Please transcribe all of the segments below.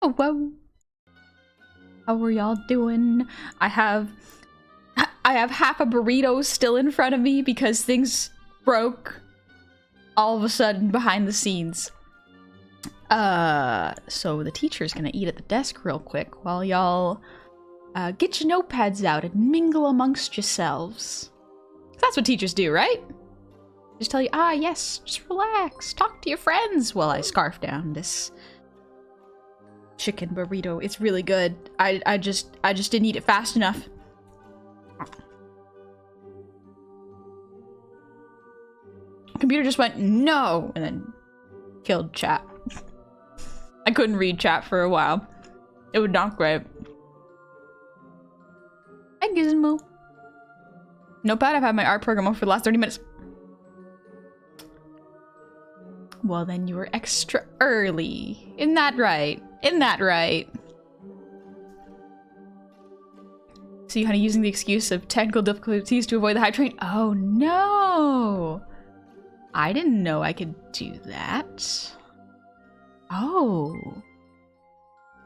Oh, whoa. How are y'all doing? I have half a burrito still in front of me because things broke all of a sudden behind the scenes. So the teacher's gonna eat at the desk real quick while y'all get your notepads out and mingle amongst yourselves. That's what teachers do, right? Just tell you, yes, just relax, talk to your friends while I scarf down this chicken burrito. It's really good. I just didn't eat it fast enough. Computer just went no and then killed chat. I couldn't read chat for a while. It was not great. Hi Gizmo. Notepad, I've had my art program on for the last 30 minutes. Well then you were extra early. Isn't that right? Isn't that right? So you kind of using the excuse of technical difficulties to avoid the hype train? Oh no! I didn't know I could do that. Oh.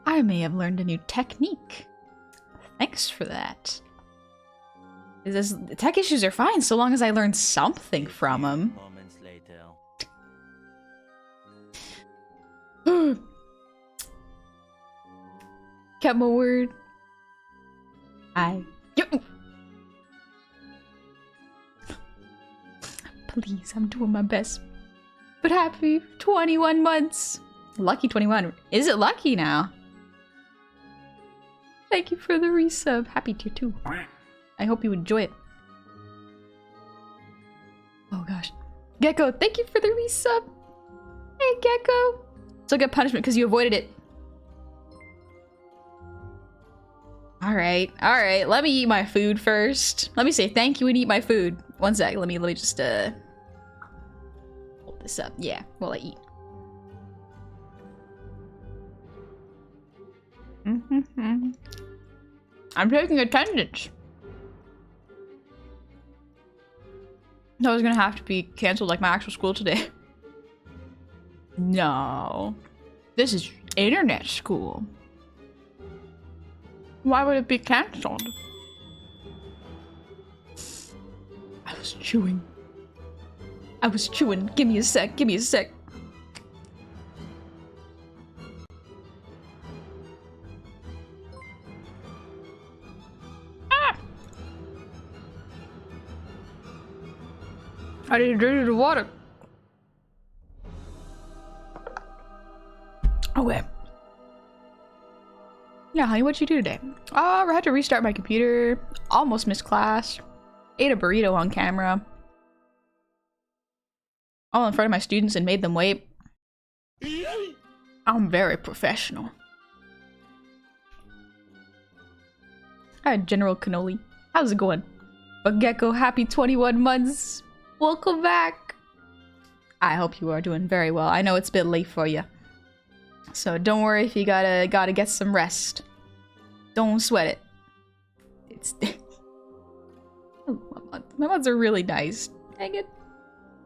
I may have learned a new technique. Thanks for that. Tech issues are fine so long as I learn something from them. Moments later. Kept my word. Please, I'm doing my best. But happy 21 months. Lucky 21. Is it lucky now? Thank you for the resub. Happy tier 2. I hope you enjoy it. Oh gosh. Gecko, thank you for the resub. Hey Gecko. So get punishment because you avoided it. Alright, alright. Let me eat my food first. Let me say thank you and eat my food. One sec. Let me just hold this up. Yeah, while I eat. I'm taking attendance. I was gonna have to be canceled like my actual school today. No. This is internet school. Why would it be canceled? I was chewing. I was chewing. Give me a sec. Give me a sec. I didn't drink the water. Okay. Yeah, honey, what'd you do today? Oh, I had to restart my computer. Almost missed class. Ate a burrito on camera. All in front of my students and made them wait. I'm very professional. Hi, General Cannoli. How's it going? But Gecko, happy 21 months. Welcome back. I hope you are doing very well. I know it's a bit late for you. So don't worry if you gotta get some rest. Don't sweat it. It's oh, my mods are really nice. Dang it.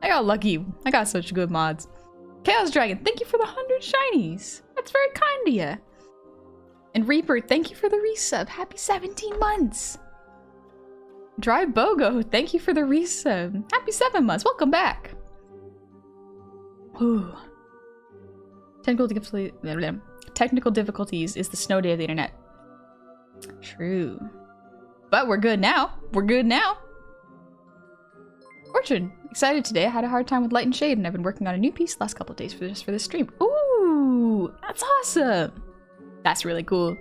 I got lucky. I got such good mods. Chaos Dragon, thank you for the 100 shinies. That's very kind of you. And Reaper, thank you for the resub. Happy 17 months. Dry Bogo, thank you for the resub. Happy 7 months. Welcome back. Whew. Technical difficulties is the snow day of the internet. True. But we're good now. We're good now. Fortune, excited today. I had a hard time with light and shade and I've been working on a new piece the last couple of days for this stream. Ooh, that's awesome. That's really cool.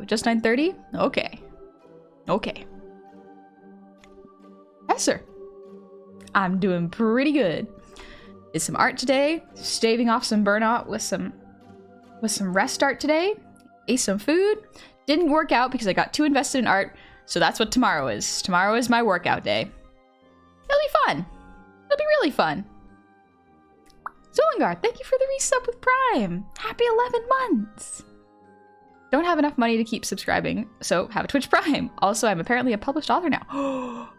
Just 9:30? Okay. Okay. Yes, sir. I'm doing pretty good. Did some art today, staving off some burnout with some rest art today. Ate some food. Didn't work out because I got too invested in art, so that's what tomorrow is. Tomorrow is my workout day. It'll be fun. It'll be really fun. Zolangar, thank you for the resub with Prime. Happy 11 months. Don't have enough money to keep subscribing, so have a Twitch Prime. Also, I'm apparently a published author now.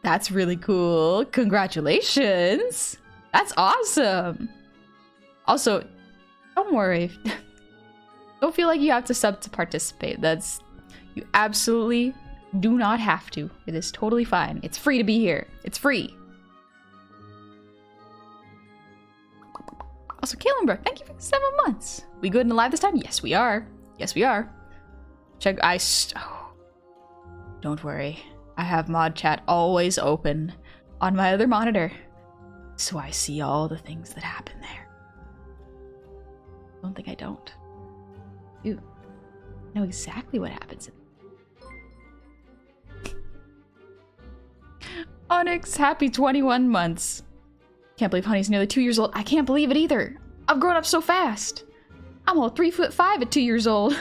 That's really cool. Congratulations. That's awesome. Also, don't worry. Don't feel like you have to sub to participate. You absolutely do not have to. It is totally fine. It's free to be here. It's free. Also, Kalenbrook, thank you for the 7 months. We good and alive this time? Yes, we are. Yes, we are. Check. Don't worry. I have mod chat always open on my other monitor, so I see all the things that happen there. Don't think I don't. Ooh. I know exactly what happens. Onyx, happy 21 months. Can't believe Honey's nearly 2 years old. I can't believe it either. I've grown up so fast. I'm all 3'5" at 2 years old.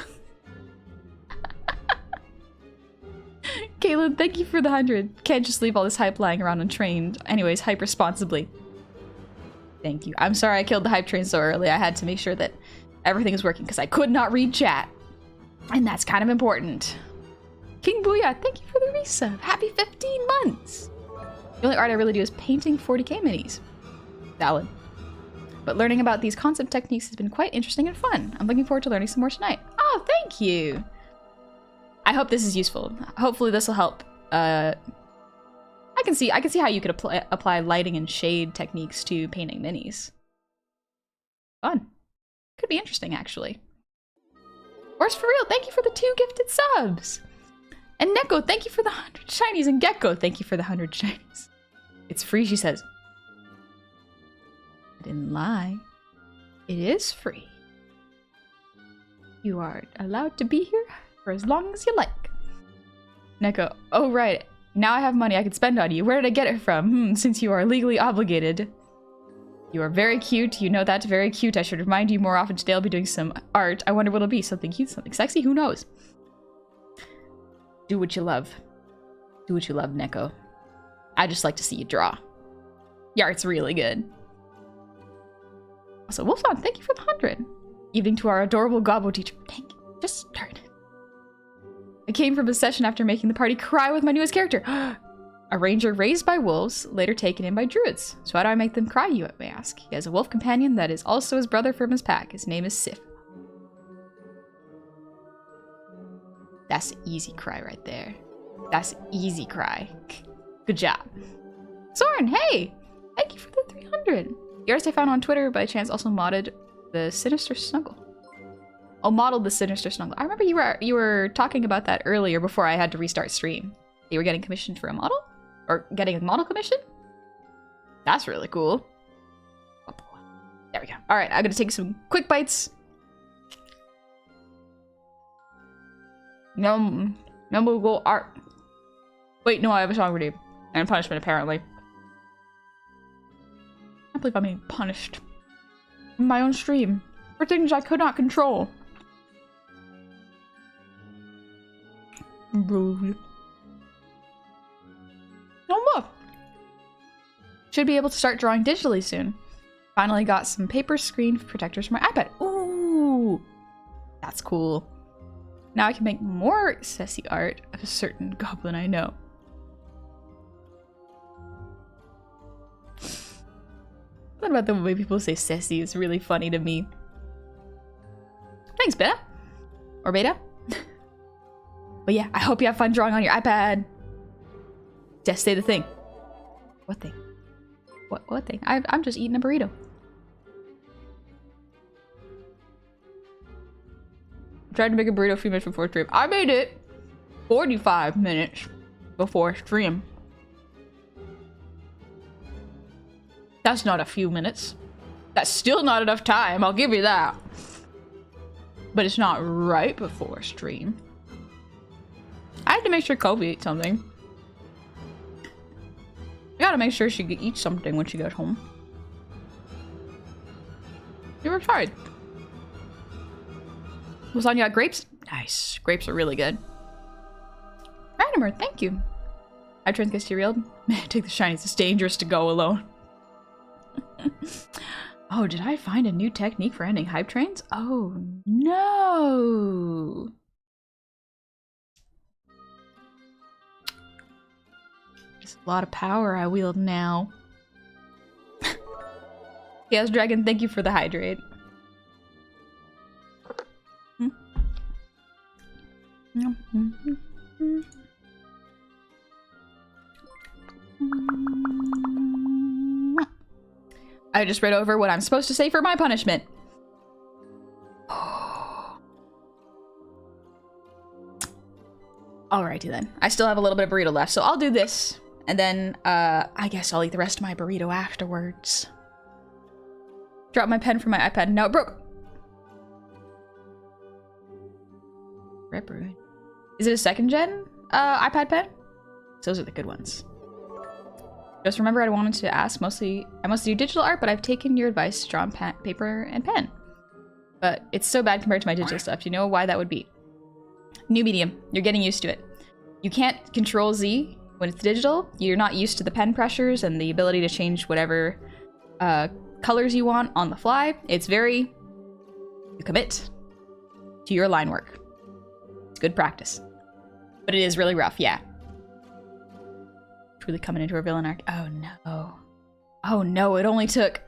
Caitlin, thank you for the 100. Can't just leave all this hype lying around untrained. Anyways, hype responsibly. Thank you. I'm sorry I killed the hype train so early. I had to make sure that everything is working because I could not read chat. And that's kind of important. King Booyah, thank you for the resub. Happy 15 months. The only art I really do is painting 40k minis. Valid. But learning about these concept techniques has been quite interesting and fun. I'm looking forward to learning some more tonight. Oh, thank you. I hope this is useful. Hopefully this will help. I can see how you could apply lighting and shade techniques to painting minis. Fun. Could be interesting, actually. Horse for real, thank you for the 2 gifted subs. And Neko, thank you for the 100 shinies. And Gecko, thank you for the 100 shinies. It's free, she says. I didn't lie. It is free. You are allowed to be here for as long as you like. Neko, oh right. Now I have money I could spend on you. Where did I get it from? Since you are legally obligated. You are very cute. You know that's very cute. I should remind you more often today. I'll be doing some art. I wonder what it'll be. Something cute, something sexy? Who knows? Do what you love. Do what you love, Neko. I just like to see you draw. Your art's really good. Also, Wolfson, thank you for the 100. Evening to our adorable Gobbo teacher. Thank you. Just started. I came from a session after making the party cry with my newest character. A ranger raised by wolves, later taken in by druids. So how do I make them cry, you may ask? He has a wolf companion that is also his brother from his pack. His name is Sif. That's an easy cry right there. That's an easy cry. Good job. Soren, hey! Thank you for the 300. The artist I found on Twitter by chance also modded the Sinister Snuggle. Oh, modeled the Sinister Snuggle. I remember you were talking about that earlier before I had to restart stream. You were getting commissioned for a model? Or getting a model commission? That's really cool. There we go. Alright, I'm gonna take some quick bites. Then we'll go art. Wait, no, I have a song ready. And punishment, apparently. I can't believe I'm being punished. In my own stream. For things I could not control. Rude. No more. Should be able to start drawing digitally soon. Finally got some paper screen protectors for my iPad. Ooh! That's cool. Now I can make more sassy art of a certain goblin I know. What about the way people say sassy is really funny to me. Thanks, Beta. Or Beta. But yeah, I hope you have fun drawing on your iPad. Just say the thing. What thing? What thing? I'm just eating a burrito. Tried to make a burrito a few minutes before stream. I made it 45 minutes before stream. That's not a few minutes. That's still not enough time, I'll give you that. But it's not right before stream. I had to make sure Kobe ate something. I gotta make sure she eats something when she gets home. You worked hard. Lasagna got grapes? Nice. Grapes are really good. Randomer, thank you. I trains get derailed. Man, take the shinies. It's dangerous to go alone. Oh, did I find a new technique for ending hype trains? Oh, no. There's a lot of power I wield now. Yes, Dragon, thank you for the hydrate. I just read over what I'm supposed to say for my punishment. Alrighty then. I still have a little bit of burrito left, so I'll do this. And then, I guess I'll eat the rest of my burrito afterwards. Drop my pen from my iPad. No, it broke. Ripper. Is it a second gen iPad pen? Those are the good ones. Just remember I wanted to ask, I mostly do digital art, but I've taken your advice to draw on paper and pen. But it's so bad compared to my digital stuff. Do you know why that would be? New medium. You're getting used to it. You can't control Z when it's digital. You're not used to the pen pressures and the ability to change whatever colors you want on the fly. It's very... You commit to your line work. It's good practice. But it is really rough, yeah. Truly coming into a villain arc. Oh no. Oh no, it only took...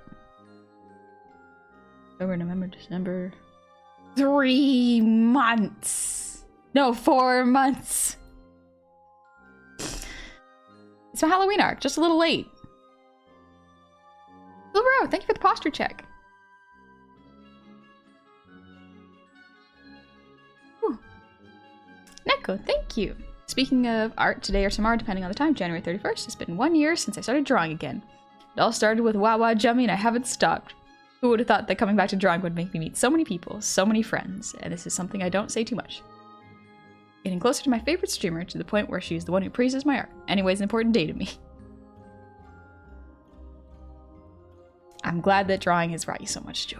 October, November, December... 3 months! No, 4 months! It's my Halloween arc, just a little late. Silvero, thank you for the posture check. Whew. Neko, thank you. Speaking of art, today or tomorrow, depending on the time, January 31st, it's been 1 year since I started drawing again. It all started with Wawa Jummy and I haven't stopped. Who would have thought that coming back to drawing would make me meet so many people, so many friends, and this is something I don't say too much. Getting closer to my favorite streamer to the point where she's the one who praises my art. Anyways, an important day to me. I'm glad that drawing has brought you so much joy.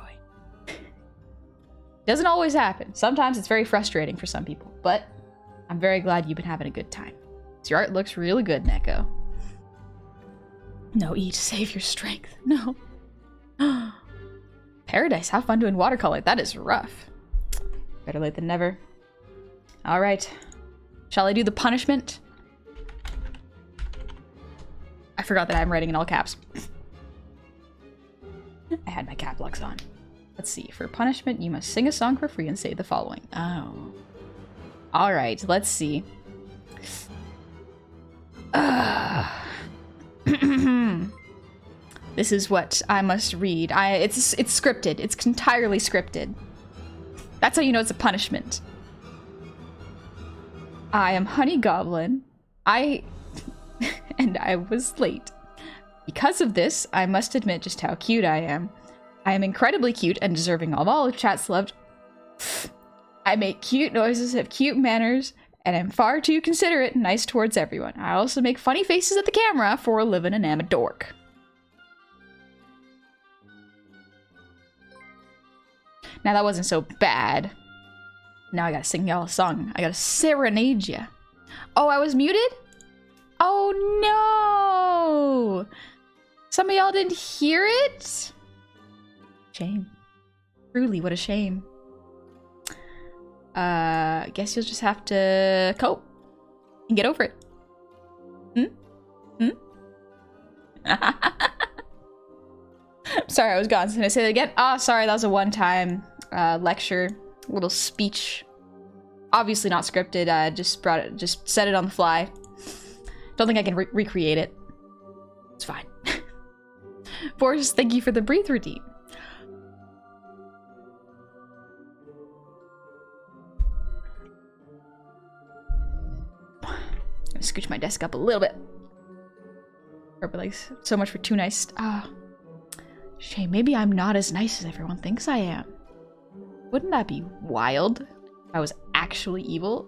Doesn't always happen. Sometimes it's very frustrating for some people, but I'm very glad you've been having a good time. Your art looks really good, Neko. No, eat, save your strength. No. Paradise, have fun doing watercolor. That is rough. Better late than never. All right. Shall I do the punishment? I forgot that I'm writing in all caps. I had my cap locks on. Let's see. For punishment, you must sing a song for free and say the following. Oh. All right. Let's see. This is what I must read. It's scripted. It's entirely scripted. That's how you know it's a punishment. I am Honey Goblin. And I was late. Because of this, I must admit just how cute I am. I am incredibly cute and deserving of all of chat's love. I make cute noises, have cute manners, and am far too considerate and nice towards everyone. I also make funny faces at the camera for a living and am a dork. Now that wasn't so bad. Now I gotta sing y'all a song. I gotta serenade ya. Oh, I was muted? Oh no! Some of y'all didn't hear it? Shame. Truly, what a shame. Guess you'll just have to cope and get over it. Sorry, I was gone. Can I say that again? Oh, sorry, that was a one-time lecture, little speech. Obviously not scripted. Just said it on the fly. Don't think I can recreate it. It's fine. Forrest, thank you for the breathe routine. I'm gonna scooch my desk up a little bit. But like, so much for too nice. Shame. Maybe I'm not as nice as everyone thinks I am. Wouldn't that be wild if I was actually evil?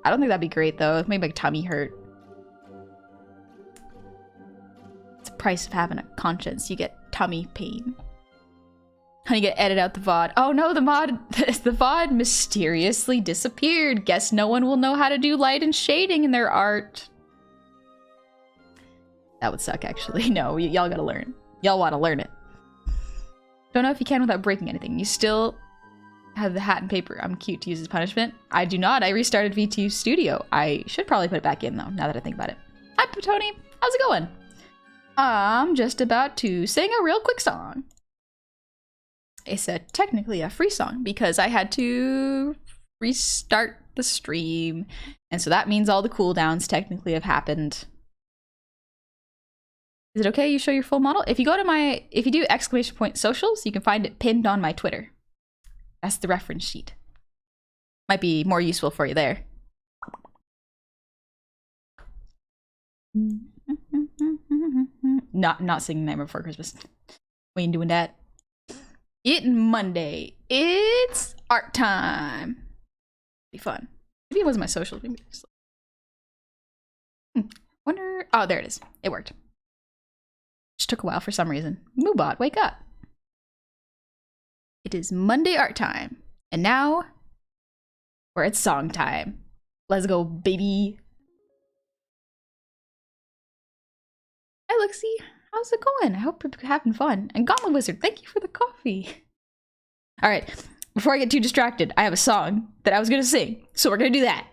I don't think that'd be great though. It'd make my tummy hurt. It's the price of having a conscience. You get tummy pain. Honey, get edit out the VOD. Oh no, the VOD mysteriously disappeared. Guess no one will know how to do light and shading in their art. That would suck, actually. No, y'all gotta learn. Y'all want to learn it. Don't know if you can without breaking anything. You still have the hat and paper. I'm cute to use as punishment. I do not. I restarted VT Studio. I should probably put it back in, though, now that I think about it. Hi, Tony. How's it going? I'm just about to sing a real quick song. It's technically a free song because I had to restart the stream. And so that means all the cooldowns technically have happened. Is it okay you show your full model? If you go to if you do ! socials, you can find it pinned on my Twitter. That's the reference sheet. Might be more useful for you there. Not singing Nightmare Before Christmas. We ain't doing that. It's Monday. It's art time. Be fun. Maybe it wasn't my social. Maybe just... Wonder. Oh, there it is. It worked. Just took a while for some reason. Moobot, wake up. It is Monday art time. And now we're at song time. Let's go, baby. Hi, Lexi. How's it going? I hope you're having fun. And Goblin Wizard, thank you for the coffee. All right, before I get too distracted, I have a song that I was gonna sing, so we're gonna do that.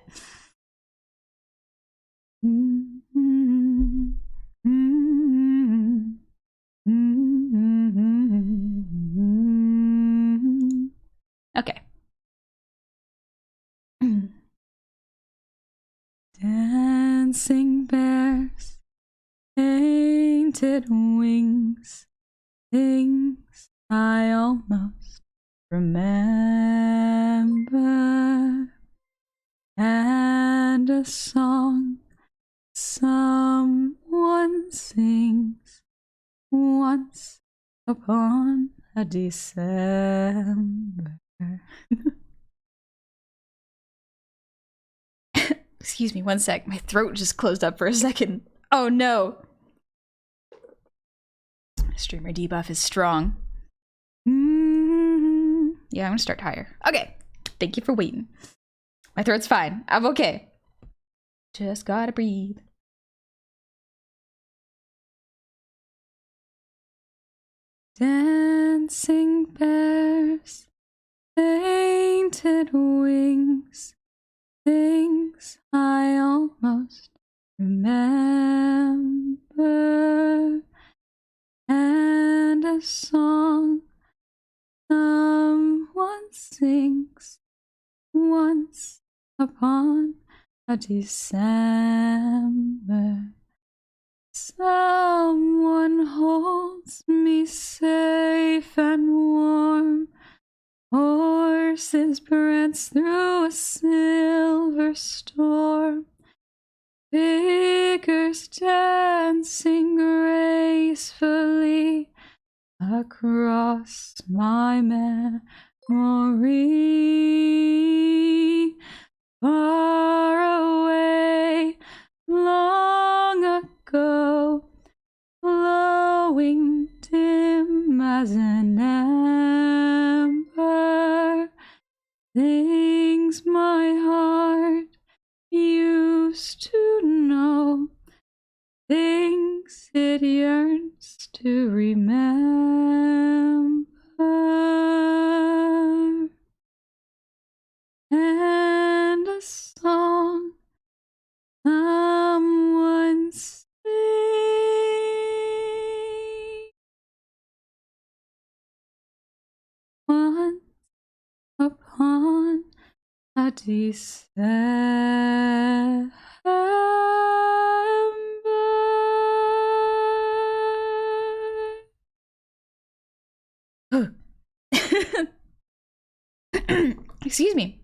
Okay. Dancing bears, painted wings, things I almost remember, and a song someone sings once upon a December. Excuse me, one sec. My throat just closed up for a second. Oh no. Streamer debuff is strong. Yeah, I'm gonna start higher. Okay. Thank you for waiting. My throat's fine. I'm okay. Just gotta breathe. Dancing bears, painted wings, things I almost remember, and a song someone sings once upon a December. Someone holds me safe and warm. Horses prance through a silver storm. Figures dancing gracefully across my memory. Far away, long ago, glowing dim as an ember, things my heart used to know, things it yearns to remember, and a song someone sings once upon a December. Excuse me.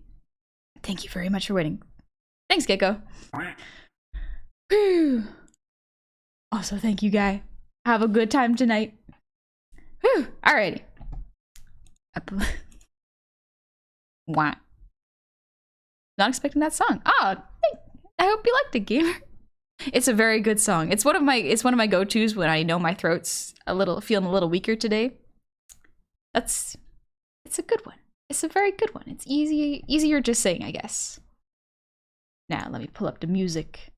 Thank you very much for waiting. Thanks, Gecko. Whew. Also, thank you, Guy. Have a good time tonight. Whew. Alrighty. Wow. Not expecting that song. I hope you liked it, gamer. It's a very good song. It's one of my go-tos when I know my throat's feeling a little weaker today. It's a good one. It's a very good one. It's easier to sing, I guess. Now let me pull up the music.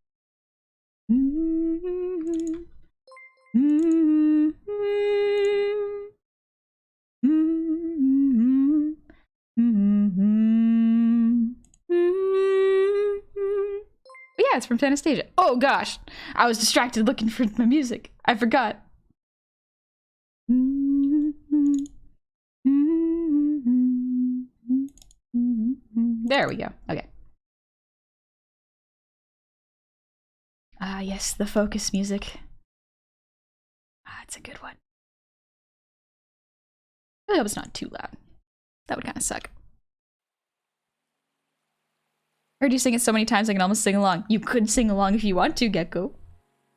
Yeah, it's from Anastasia. Oh gosh, I was distracted looking for my music. I forgot. There we go. Okay. Ah, yes, the focus music. Ah, it's a good one. I really hope it's not too loud. That would kind of suck. I heard you sing it so many times I can almost sing along. You could sing along if you want to, Gecko.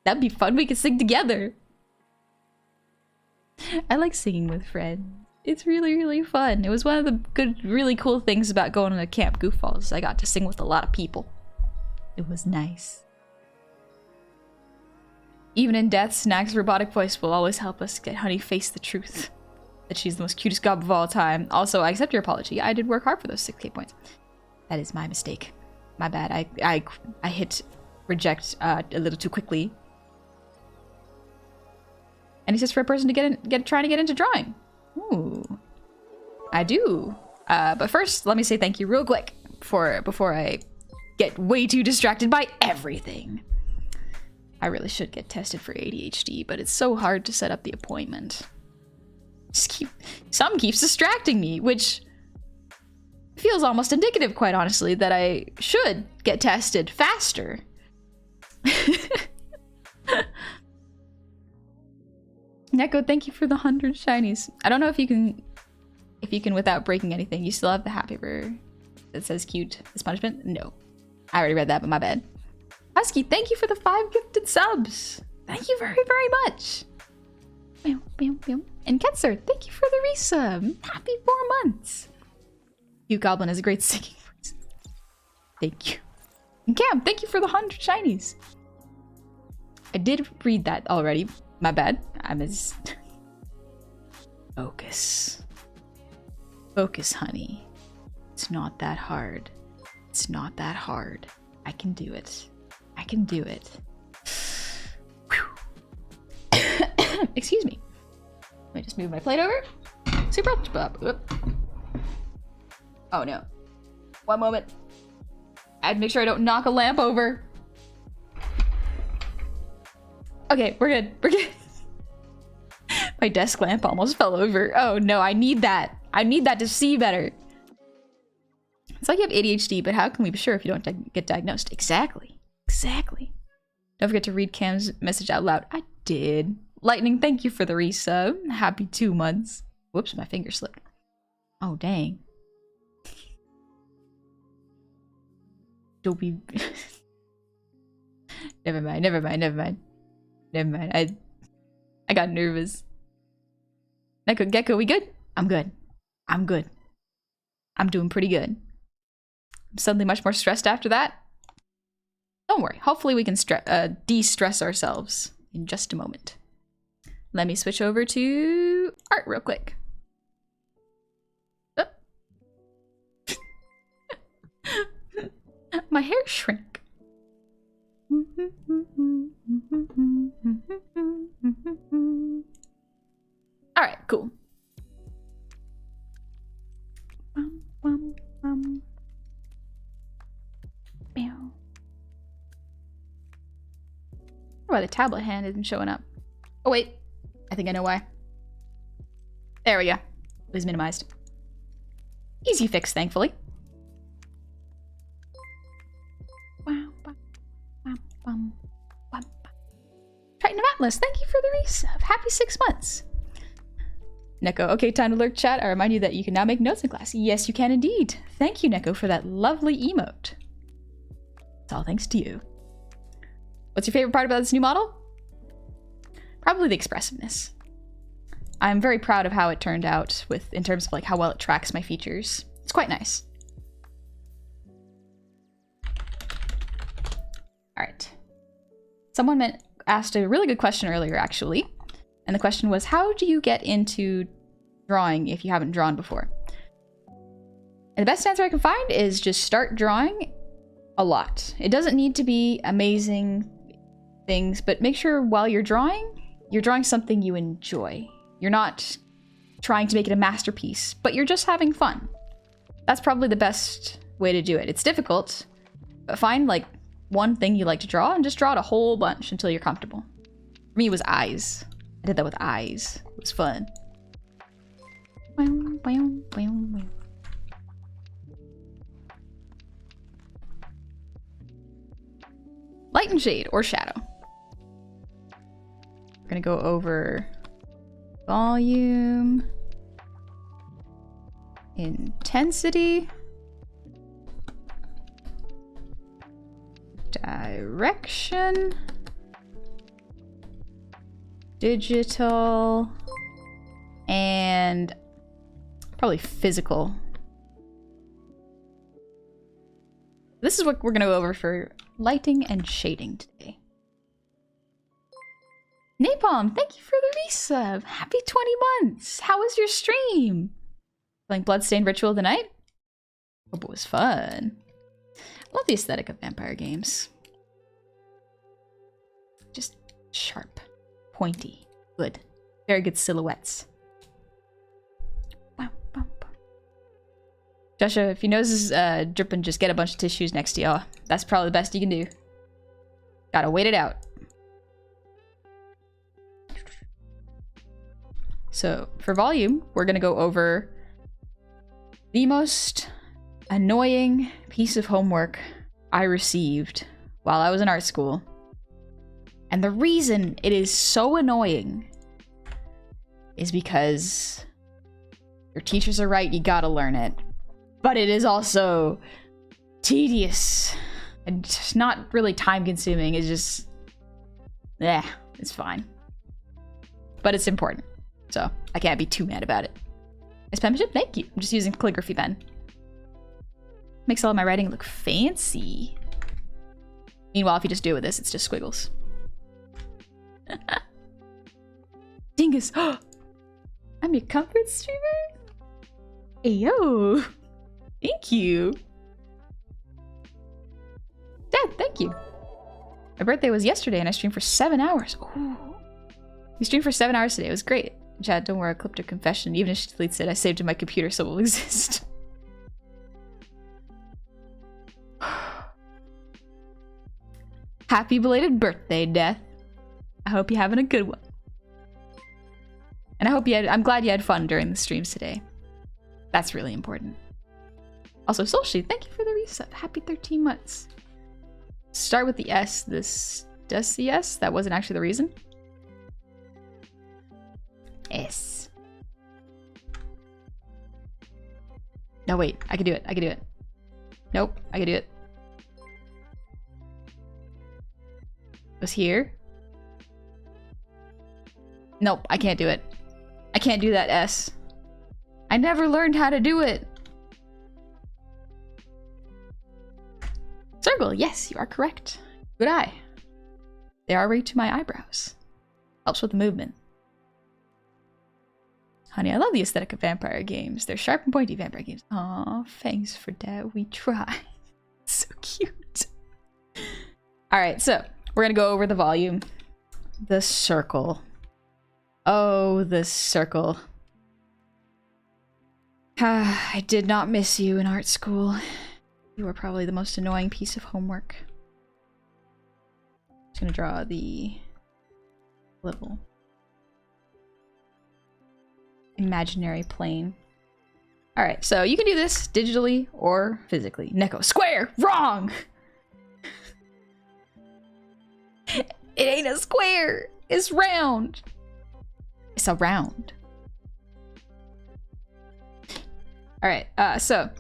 That'd be fun. We could sing together. I like singing with friends. It's really, really fun. It was one of the good, really cool things about going to Camp Goofballs. I got to sing with a lot of people. It was nice. Even in death, Snack's robotic voice will always help us get Honey face the truth. That she's the most cutest gob of all time. Also, I accept your apology. I did work hard for those 6k points. That is my mistake. My bad. I hit reject a little too quickly. And he says for a person to trying to get into drawing. Ooh. I do. But first, let me say thank you real quick before I get way too distracted by everything. I really should get tested for ADHD, but it's so hard to set up the appointment. Some keeps distracting me, which feels almost indicative, quite honestly, that I should get tested faster. Neko, thank you for the 100 shinies. I don't know if you can without breaking anything. You still have the happy paper that says cute as punishment? No. I already read that, but my bad. Husky, thank you for the 5 gifted subs. Thank you very, very much. And Ketzer, thank you for the resub. Happy 4 months. You Goblin has a great singing voice. Thank you. And Cam, thank you for the 100 shinies. I did read that already. My bad. I missed. Focus. Focus, honey. It's not that hard. It's not that hard. I can do it. I can do it. Excuse me. Let me just move my plate over. Super. Oh no. One moment. I have to make sure I don't knock a lamp over. Okay, we're good. We're good. My desk lamp almost fell over. Oh no, I need that. I need that to see better. It's like you have ADHD, but how can we be sure if you don't get diagnosed? Exactly. Exactly. Don't forget to read Cam's message out loud. I did. Lightning, thank you for the resub. Happy 2 months. Whoops, my finger slipped. Oh, dang. Don't be... Never mind. I got nervous. Gecko, we good? I'm good. I'm doing pretty good. I'm suddenly much more stressed after that. Don't worry. Hopefully we can de-stress ourselves in just a moment. Let me switch over to art real quick. Oh. My hair shrink. All right, cool. Why the tablet hand isn't showing up? Oh wait, I think I know why. There we go. It was minimized. Easy fix, thankfully. Triton of Atlas, thank you for the resub. Happy 6 months. Neko, okay, time to lurk chat. I remind you that you can now make notes in class. Yes, you can indeed. Thank you, Neko, for that lovely emote. It's all thanks to you. What's your favorite part about this new model? Probably the expressiveness. I'm very proud of how it turned out in terms of like how well it tracks my features. It's quite nice. All right. Someone asked a really good question earlier, actually. And the question was, how do you get into drawing if you haven't drawn before? And the best answer I can find is just start drawing a lot. It doesn't need to be amazing things, but make sure while you're drawing something you enjoy. You're not trying to make it a masterpiece, but you're just having fun. That's probably the best way to do it. It's difficult, but find like one thing you like to draw and just draw it a whole bunch until you're comfortable. For me, it was eyes. I did that with eyes. It was fun. Light and shade, or shadow. We're gonna go over volume, intensity, direction, digital, and probably physical. This is what we're gonna go over for lighting and shading today. Napalm, thank you for the resub. Happy 20 months. How was your stream? Playing Bloodstained Ritual tonight? Hope it was fun. I love the aesthetic of vampire games. Just sharp, pointy, good. Very good silhouettes. Joshua, if your nose is dripping, just get a bunch of tissues next to you. That's probably the best you can do. Gotta wait it out. So, for volume, we're gonna go over the most annoying piece of homework I received while I was in art school. And the reason it is so annoying is because your teachers are right, you gotta learn it. But it is also tedious and just not really time consuming. It's just, it's fine. But it's important. So I can't be too mad about it. Nice penmanship, thank you. I'm just using calligraphy pen. Makes all of my writing look fancy. Meanwhile, if you just do it with this, it's just squiggles. Dingus, I'm your comfort streamer? Ayo. Thank you. Dad, thank you. My birthday was yesterday and I streamed for 7 hours. Ooh. We streamed for 7 hours today. It was great. Chad, don't worry, I clipped a confession. Even if she deletes it, I saved it in my computer so it will exist. Happy belated birthday, Death. I hope you're having a good one. And I'm glad you had fun during the streams today. That's really important. Also, Solshi, thank you for the resub. Happy 13 months. Start with the S. This does the S? That wasn't actually the reason. S. No, wait. I can do it. I can do it. Nope. I can do it. It was here. Nope. I can't do it. I can't do that S. I never learned how to do it. Circle, yes, you are correct. Good eye. They are right to my eyebrows. Helps with the movement. Honey, I love the aesthetic of vampire games. They're sharp and pointy vampire games. Aw, thanks for that. We try. So cute. Alright, so we're gonna go over the volume. The circle. Oh, the circle. I did not miss you in art school. You were probably the most annoying piece of homework. Just gonna draw the little imaginary plane. Alright, so you can do this digitally or physically. Neko, square! Wrong! It ain't a square! It's round! It's a round. Alright, so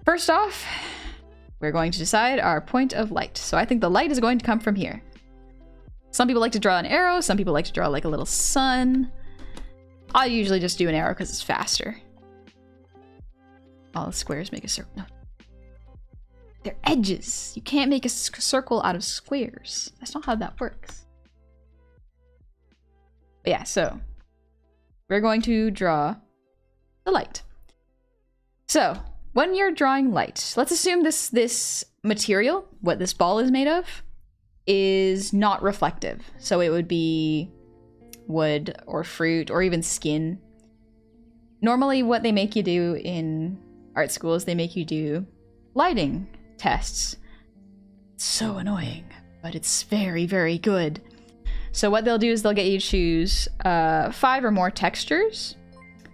first off, we're going to decide our point of light. So I think the light is going to come from here. Some people like to draw an arrow, some people like to draw like a little sun. I'll usually just do an arrow because it's faster. All the squares make a circle. No. They're edges. You can't make a circle out of squares. That's not how that works. But yeah, so we're going to draw the light. So when you're drawing light, let's assume this material, what this ball is made of, is not reflective. So it would be wood or fruit or even skin. Normally what they make you do in art school is they make you do lighting tests. It's so annoying, but it's very, very good. So what they'll do is they'll get you to choose 5 or more textures,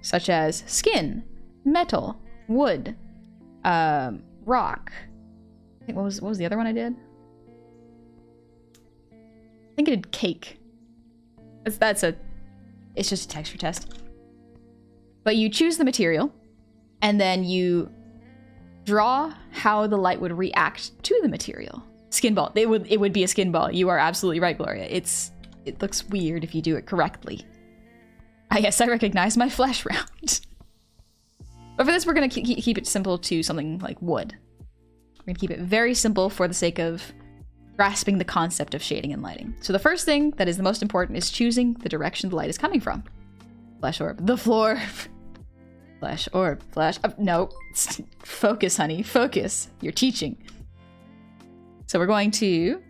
such as skin, metal, wood, rock. I think what was the other one I did? think it did cake. It's just a texture test. But you choose the material, and then you draw how the light would react to the material. Skin ball. It would be a skin ball. You are absolutely right, Gloria. It looks weird if you do it correctly. Yes, I recognize my flesh round. But for this, we're going to keep it simple to something like wood. We're going to keep it very simple for the sake of grasping the concept of shading and lighting. So the first thing that is the most important is choosing the direction the light is coming from. Flesh orb. The floor. Flesh orb. Flesh. No. Focus, honey. Focus. You're teaching. So we're going to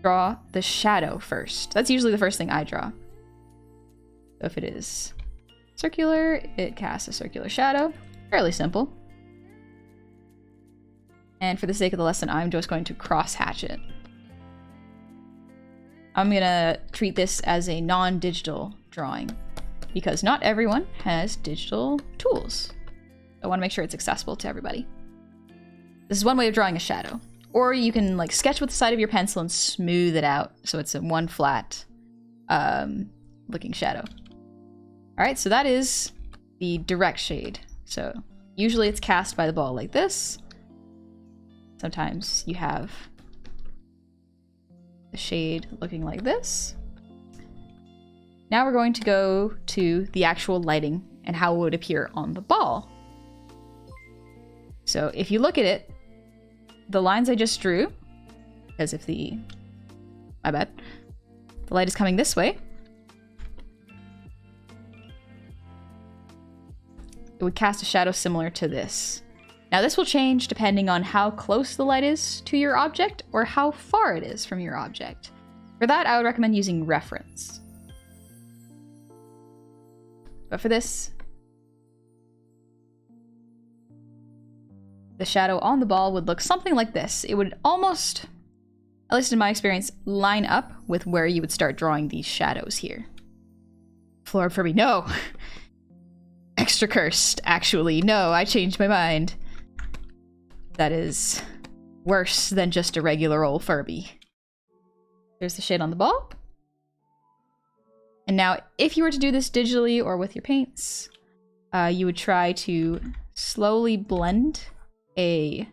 draw the shadow first. That's usually the first thing I draw. So if it is circular, it casts a circular shadow. Fairly simple. And for the sake of the lesson, I'm just going to cross hatch it. I'm gonna treat this as a non-digital drawing because not everyone has digital tools. I want to make sure it's accessible to everybody. This is one way of drawing a shadow. Or you can like sketch with the side of your pencil and smooth it out so it's a one flat looking shadow. All right, so that is the direct shade. So usually it's cast by the ball like this. Sometimes you have the shade looking like this. Now we're going to go to the actual lighting and how it would appear on the ball. So if you look at it, the lines I just drew, because if the light is coming this way, it would cast a shadow similar to this. Now this will change depending on how close the light is to your object or how far it is from your object. For that, I would recommend using reference. But for this, the shadow on the ball would look something like this. It would almost, at least in my experience, line up with where you would start drawing these shadows here. Floor Furby, no! Extra cursed, actually. No, I changed my mind. That is worse than just a regular old Furby. There's the shade on the ball. And now, if you were to do this digitally or with your paints, you would try to slowly blend a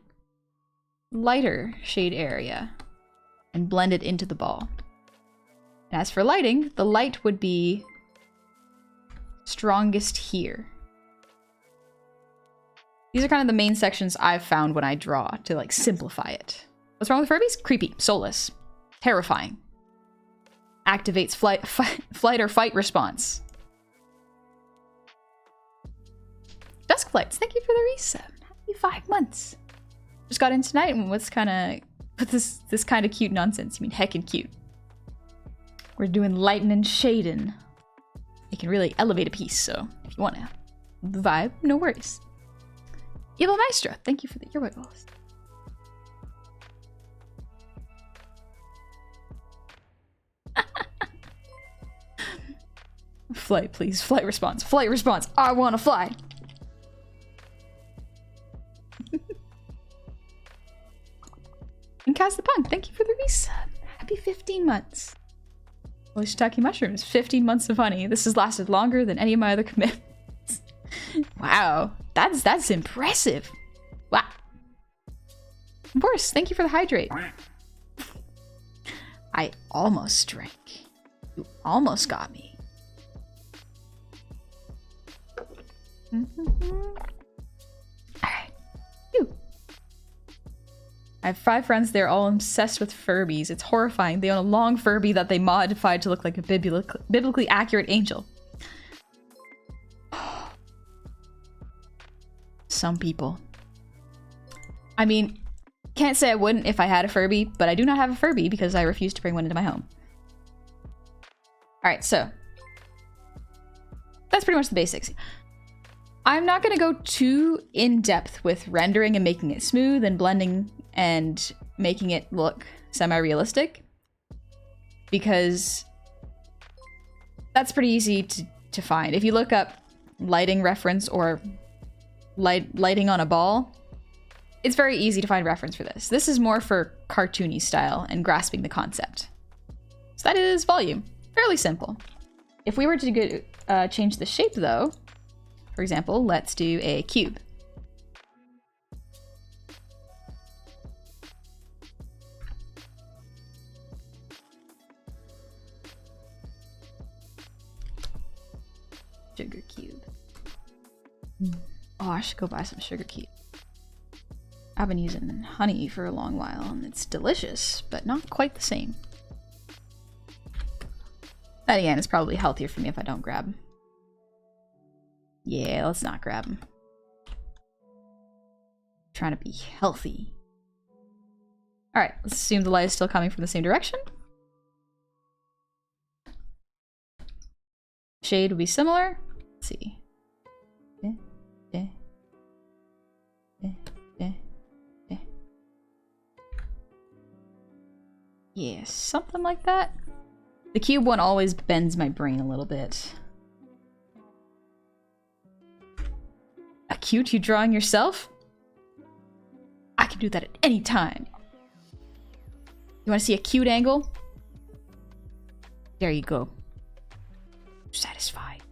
lighter shade area and blend it into the ball. And as for lighting, the light would be strongest here. These are kind of the main sections I've found when I draw to like simplify it. What's wrong with Furbies? Creepy, soulless, terrifying. Activates flight or fight response. Dusk Flights, thank you for the resub. Happy 5 months. Just got in tonight and what's this kind of cute nonsense? You mean heckin' cute. We're doing lighting and shading. It can really elevate a piece, so if you want to vibe, no worries. Evil Maestro, thank you for the earwig balls. Flight, please. Flight response. Flight response. I want to fly. And Kaz the Punk, thank you for the resub. Happy 15 months. Holy shiitake mushrooms. 15 months of honey. This has lasted longer than any of my other commitments. Wow. That's impressive. Wow. Boris, thank you for the hydrate. I almost drank. You almost got me. Alright. I have 5 friends, they're all obsessed with Furbies. It's horrifying. They own a long Furby that they modified to look like a biblically accurate angel. Some people. I mean, can't say I wouldn't if I had a Furby, but I do not have a Furby because I refuse to bring one into my home. Alright, so that's pretty much the basics. I'm not going to go too in-depth with rendering and making it smooth and blending and making it look semi-realistic because that's pretty easy to find. If you look up lighting reference or lighting on a ball, it's very easy to find reference for this. This is more for cartoony style and grasping the concept. So that is volume. Fairly simple. If we were to change the shape though, for example, let's do a cube. Sugar cube. Oh, I should go buy some sugar cube. I've been using honey for a long while and it's delicious, but not quite the same. Then again, it's probably healthier for me if I don't grab them. Yeah, let's not grab them. Trying to be healthy. Alright, let's assume the light is still coming from the same direction. Shade would be similar. Let's see. Yeah, something like that. The cube one always bends my brain a little bit. A cute you drawing yourself? I can do that at any time. You want to see a cute angle? There you go. Satisfied.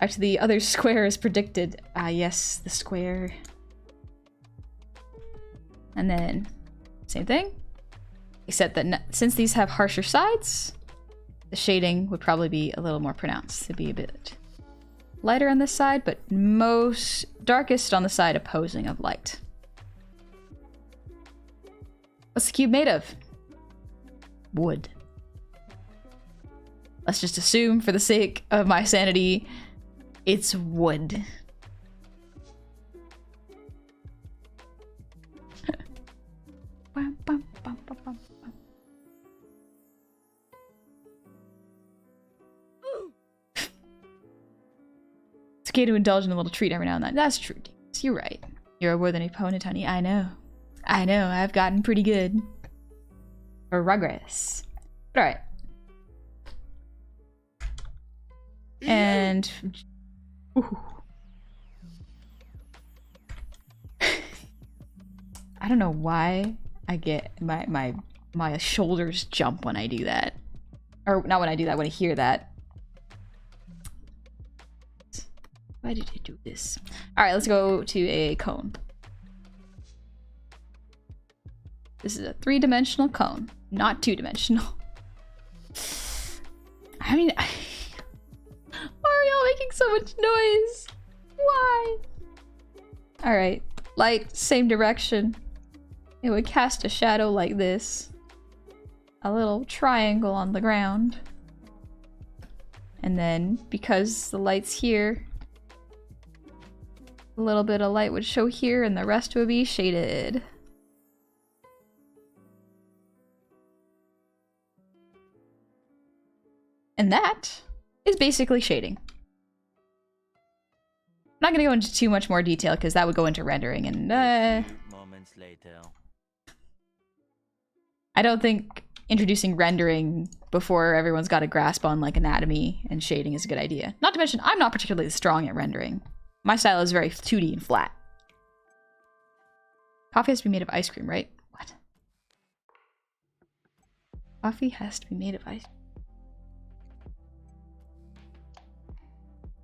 Back to the other square as predicted. Ah, yes, the square. And then, same thing. Except that since these have harsher sides, the shading would probably be a little more pronounced. It'd be a bit lighter on this side, but most darkest on the side opposing of light. What's the cube made of? Wood. Let's just assume, for the sake of my sanity, it's wood. It's okay to indulge in a little treat every now and then. That's true. You're right. You're a worthy opponent, honey. I know. I know. I've gotten pretty good. Progress. But alright. And... Ooh. I don't know why I get my shoulders jump when I do that. Or not when I do that, when I hear that. Why did I do this? Alright, let's go to a cone. This is a 3-dimensional cone, not 2-dimensional. I mean, why are y'all making so much noise? Why? Alright, light, same direction. It would cast a shadow like this. A little triangle on the ground. And then, because the light's here, a little bit of light would show here and the rest would be shaded. And that is basically shading. I'm not gonna go into too much more detail because that would go into rendering and Moments later. I don't think introducing rendering before everyone's got a grasp on like anatomy and shading is a good idea. Not to mention, I'm not particularly strong at rendering. My style is very 2D and flat. Coffee has to be made of ice cream, right? What? Coffee has to be made of ice cream.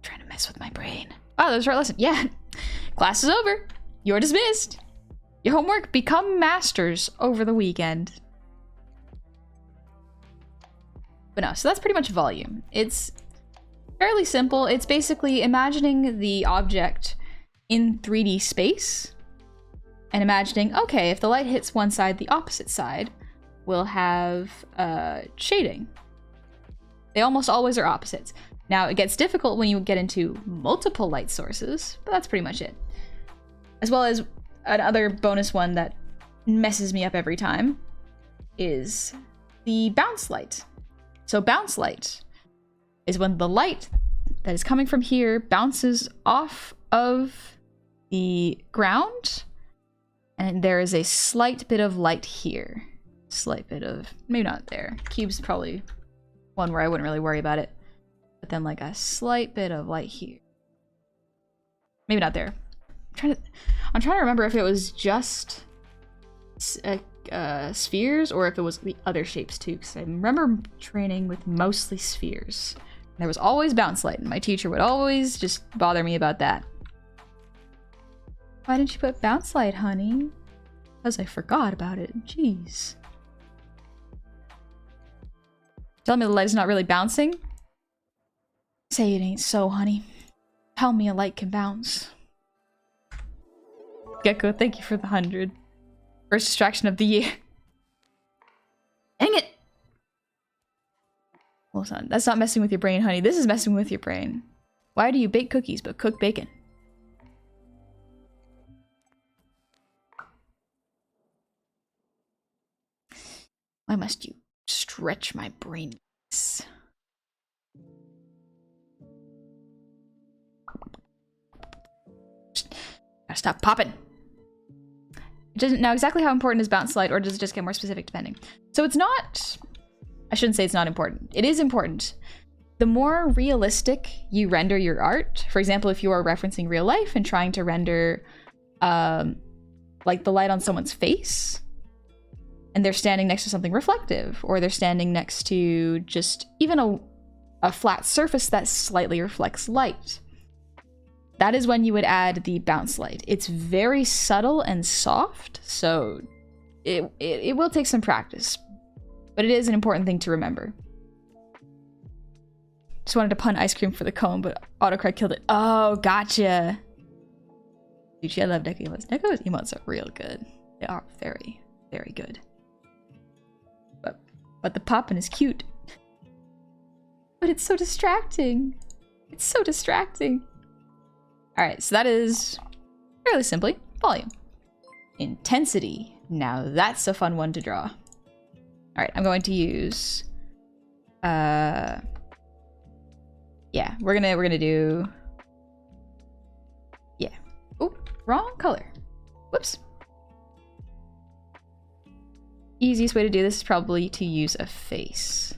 Trying to mess with my brain. Oh, that was right lesson. Yeah. Class is over. You're dismissed. Your homework, become masters over the weekend. But no, so that's pretty much volume. It's fairly simple. It's basically imagining the object in 3D space and imagining, okay, if the light hits one side, the opposite side will have shading. They almost always are opposites. Now, it gets difficult when you get into multiple light sources, but that's pretty much it. As well as another bonus one that messes me up every time is the bounce light. So bounce light is when the light that is coming from here bounces off of the ground, and there is a slight bit of light here. Slight bit of, maybe not there. Cube's probably one where I wouldn't really worry about it. But then like a slight bit of light here. Maybe not there. I'm trying to remember if it was just spheres or if it was the other shapes too, because I remember training with mostly spheres. There was always bounce light, and my teacher would always just bother me about that. Why didn't you put bounce light, honey? Because I forgot about it. Jeez. Tell me the light is not really bouncing? Say it ain't so, honey. Tell me a light can bounce. Gecko, thank you for the 100. First distraction of the year. Dang it! Hold on, that's not messing with your brain, honey. This is messing with your brain. Why do you bake cookies but cook bacon? Why must you stretch my brain? Gotta stop popping. It doesn't know exactly how important is bounce light, or does it just get more specific depending? So it's not... I shouldn't say it's not important. It is important. The more realistic you render your art, for example, if you are referencing real life and trying to render like the light on someone's face, and they're standing next to something reflective, or they're standing next to just even a flat surface that slightly reflects light. That is when you would add the bounce light. It's very subtle and soft, so it will take some practice, but it is an important thing to remember. Just wanted to pun ice cream for the cone, but autocorrect killed it. Oh, gotcha. Dude, I love Deco emotes. Deco's emotes are real good. They are very, very good. But the poppin' is cute. But it's so distracting. It's so distracting. Alright, so that is fairly simply volume. Intensity. Now that's a fun one to draw. Alright, I'm going to use yeah, we're gonna do, yeah. Oh, wrong color. Whoops. Easiest way to do this is probably to use a face.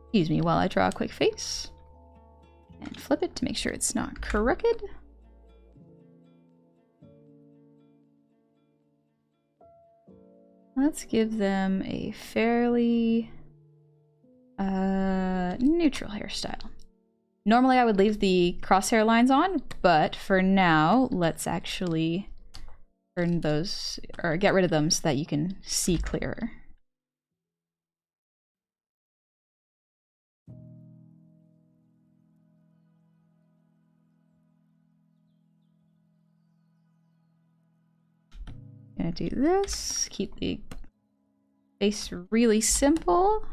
Excuse me while I draw a quick face. And flip it to make sure it's not crooked. Let's give them a fairly neutral hairstyle. Normally I would leave the crosshair lines on, but for now, let's actually turn those, or get rid of them so that you can see clearer. Gonna do this, keep the face really simple.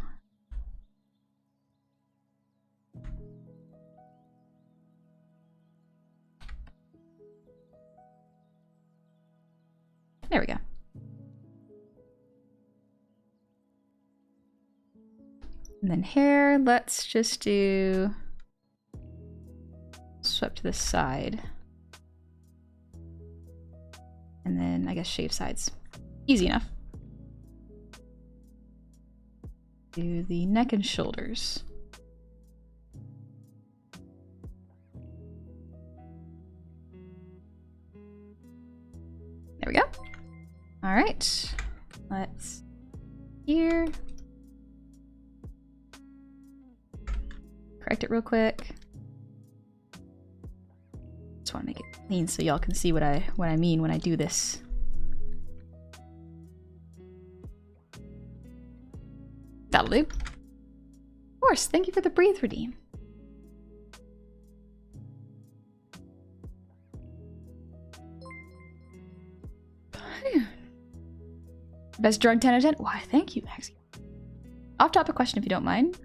There we go. And then hair, let's just do swept to the side. And then I guess shave sides. Easy enough. Do the neck and shoulders. There we go. All right, let's here. Correct it real quick. Just want to make it clean so y'all can see what I mean when I do this. That'll do. Of course, thank you for the breathe redeem. Best drawing 10 out of 10? Why, thank you, Maxie. Off-topic question if you don't mind.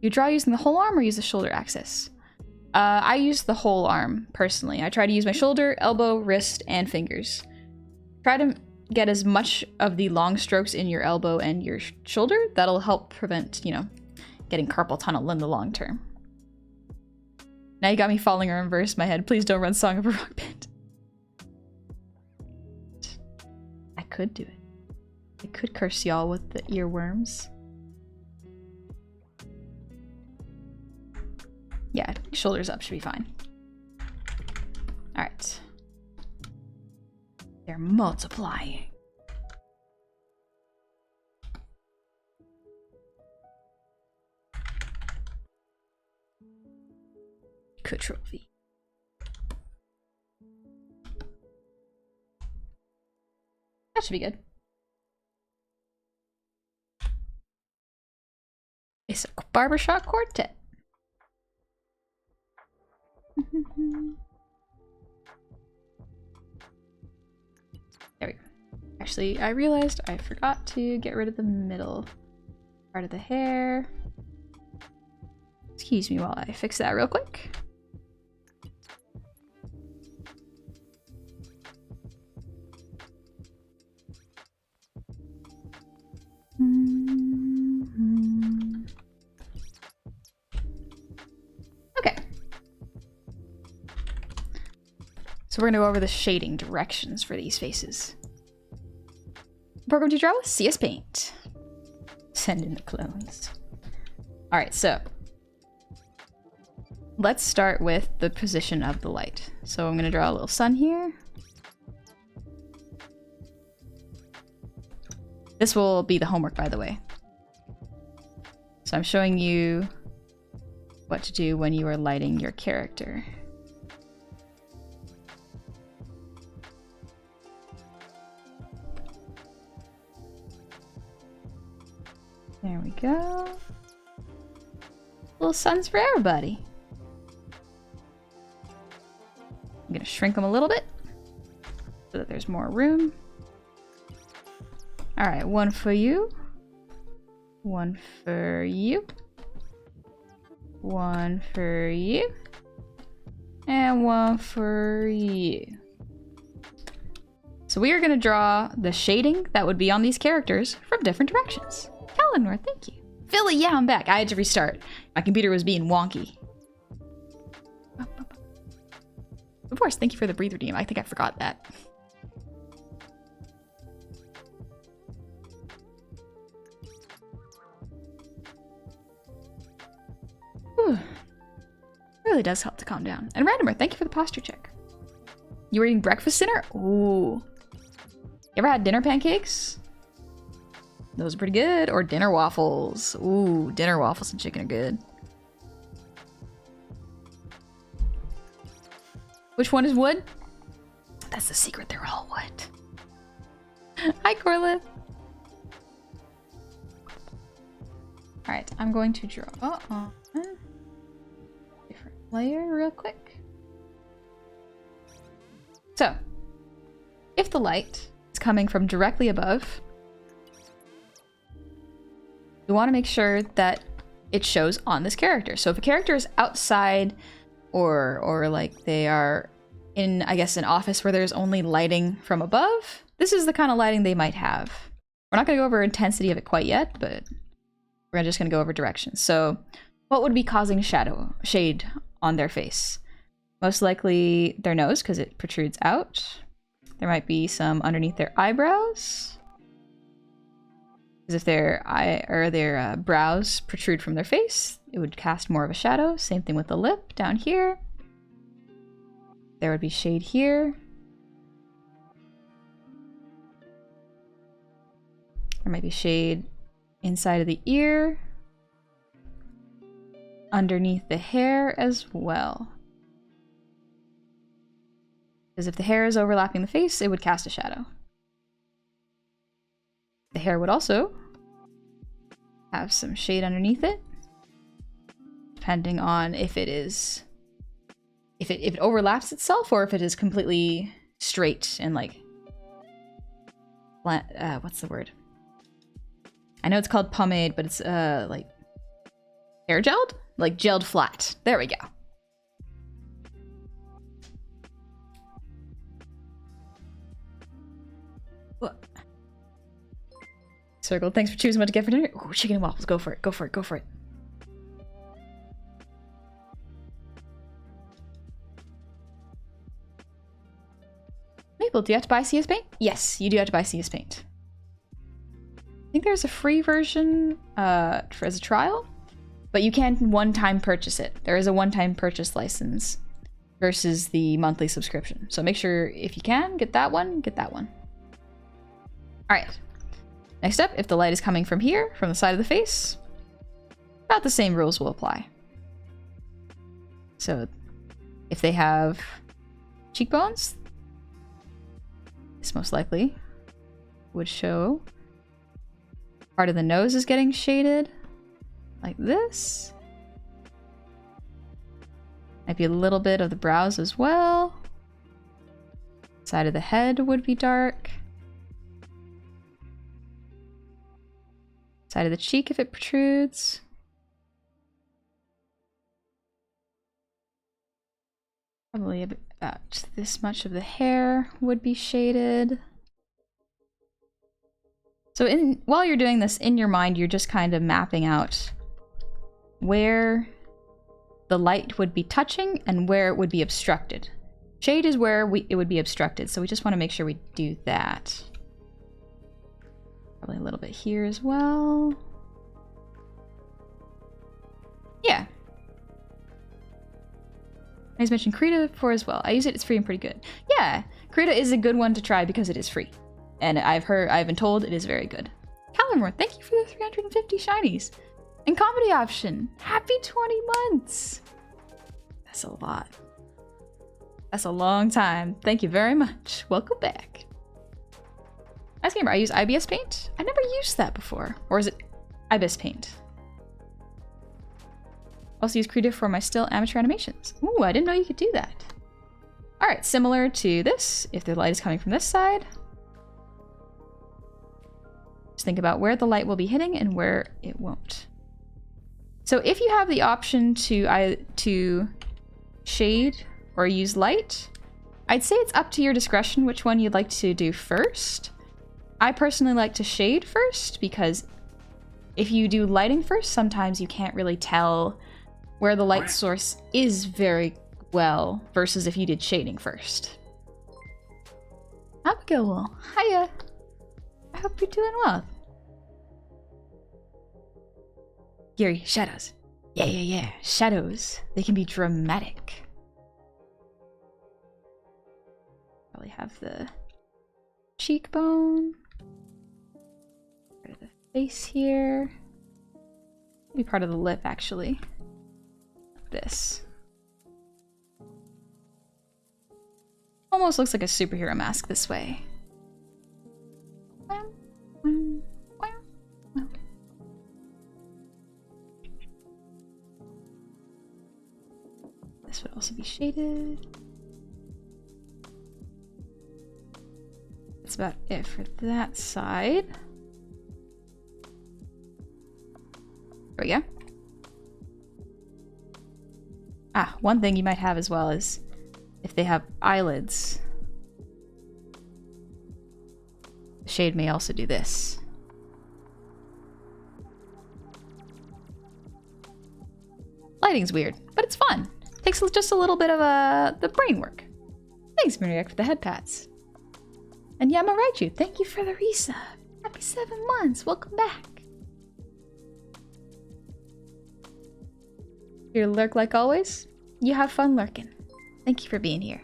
You draw using the whole arm or use the shoulder axis? I use the whole arm, personally. I try to use my shoulder, elbow, wrist, and fingers. Try to get as much of the long strokes in your elbow and your shoulder. That'll help prevent, you know, getting carpal tunnel in the long term. Now you got me falling or reverse my head. Please don't run Song of a Rock Band. I could do it. I could curse y'all with the earworms. Yeah, shoulders up should be fine. All right. They're multiplying. Control V. That should be good. It's a barbershop quartet. There we go. Actually, I realized I forgot to get rid of the middle part of the hair. Excuse me while I fix that real quick. Okay. So we're gonna go over the shading directions for these faces. Program to draw with CS Paint. Send in the clones. All right, so let's start with the position of the light. So I'm gonna draw a little sun here. This will be the homework, by the way. So I'm showing you what to do when you are lighting your character. There we go. Little suns for everybody. I'm gonna shrink them a little bit so that there's more room. All right, one for you. One for you. One for you. And one for you. So we are gonna draw the shading that would be on these characters from different directions. Eleanor, thank you. Philly, yeah, I'm back. I had to restart. My computer was being wonky. Of course, thank you for the breather, Deem. I think I forgot that. Whew. Really does help to calm down. And Randomer, thank you for the posture check. You were eating breakfast dinner? Ooh. You ever had dinner pancakes? Those are pretty good. Or dinner waffles. Ooh, dinner waffles and chicken are good. Which one is wood? That's the secret. They're all wood. Hi, Corliss. Alright, I'm going to draw on different layer real quick. So, if the light is coming from directly above, you want to make sure that it shows on this character. So if a character is outside or like they are in, I guess, an office where there's only lighting from above, this is the kind of lighting they might have. We're not going to go over intensity of it quite yet, but we're just going to go over directions. So what would be causing shade on their face? Most likely their nose, because it protrudes out. There might be some underneath their eyebrows. Because if their brows protrude from their face, it would cast more of a shadow. Same thing with the lip down here. There would be shade here. There might be shade inside of the ear. Underneath the hair as well. Because if the hair is overlapping the face, it would cast a shadow. The hair would also have some shade underneath it, depending on if it is, if it overlaps itself or if it is completely straight and like, what's the word? I know it's called pomade, but it's like hair gelled, like gelled flat. There we go. What? Circle, thanks for choosing what to get for dinner. Ooh, chicken and waffles. Go for it. Go for it. Go for it. Maple, do you have to buy CS Paint? Yes, you do have to buy CS Paint. I think there's a free version as a trial, But you can't one-time purchase it. There is a one-time purchase license versus the monthly subscription. So make sure if you can, get that one, get that one. All right. Next up, if the light is coming from here, from the side of the face, about the same rules will apply. So if they have cheekbones, this most likely would show part of the nose is getting shaded like this. Might be a little bit of the brows as well. Side of the head would be dark. Side of the cheek if it protrudes. Probably about this much of the hair would be shaded. So while you're doing this in your mind, you're just kind of mapping out where the light would be touching and where it would be obstructed. Shade is where it would be obstructed, so we just want to make sure we do that. Probably a little bit here as well. Yeah. I just mentioned Krita before as well. I use it, it's free and pretty good. Yeah, Krita is a good one to try because it is free. And I've been told it is very good. Calamore, thank you for the 350 shinies. And comedy option, happy 20 months. That's a lot. That's a long time. Thank you very much. Welcome back. Nice gamer, I use IBS Paint. I never used that before. Or is it IBIS Paint? Also use Krita for my still amateur animations. Ooh, I didn't know you could do that. All right, similar to this, if the light is coming from this side, just think about where the light will be hitting and where it won't. So if you have the option to shade or use light, I'd say it's up to your discretion which one you'd like to do first. I personally like to shade first because if you do lighting first, sometimes you can't really tell where the light source is very well versus if you did shading first. Abigail, hiya. I hope you're doing well. Gary, shadows. Yeah. Shadows. They can be dramatic. Probably have the cheekbone. Part of the face here. Maybe part of the lip, actually. This. Almost looks like a superhero mask this way. This would also be shaded. That's about it for that side. There we go. Ah, one thing you might have as well is if they have eyelids. The shade may also do this. Lighting's weird, but it's fun. Takes just a little bit of the brain work. Thanks, Miriak, for the head pats. And Yamaraichu, thank you for the resub. Happy 7 months. Welcome back. Your lurk like always. You have fun lurking. Thank you for being here.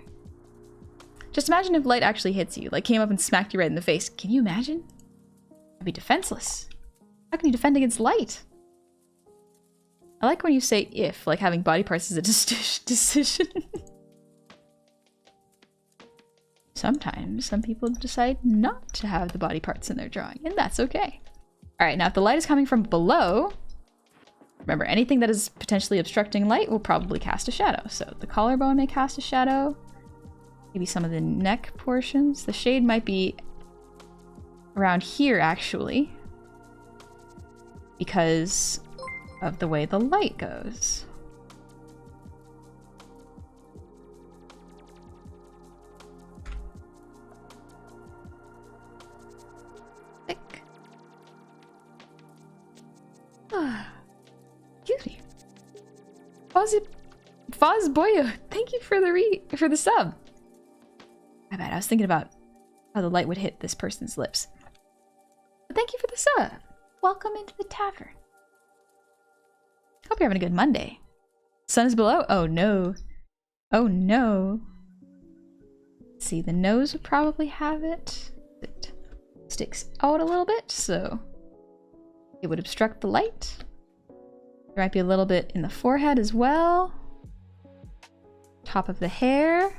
Just imagine if light actually hits you, like came up and smacked you right in the face. Can you imagine? I'd be defenseless. How can you defend against light? I like when you say if, like having body parts is a decision. Sometimes some people decide not to have the body parts in their drawing, and that's okay. All right, now if the light is coming from below, remember, anything that is potentially obstructing light will probably cast a shadow. So the collarbone may cast a shadow. Maybe some of the neck portions. The shade might be around here, actually, because of the way the light goes. Thick. Cutie. Fozboyo, thank you for the sub. My bad, I was thinking about how the light would hit this person's lips. But thank you for the sub. Welcome into the tavern. Hope you're having a good Monday. Sun is below? Oh no. Oh no. Let's see, the nose would probably have it. It sticks out a little bit, so it would obstruct the light. There might be a little bit in the forehead as well. Top of the hair.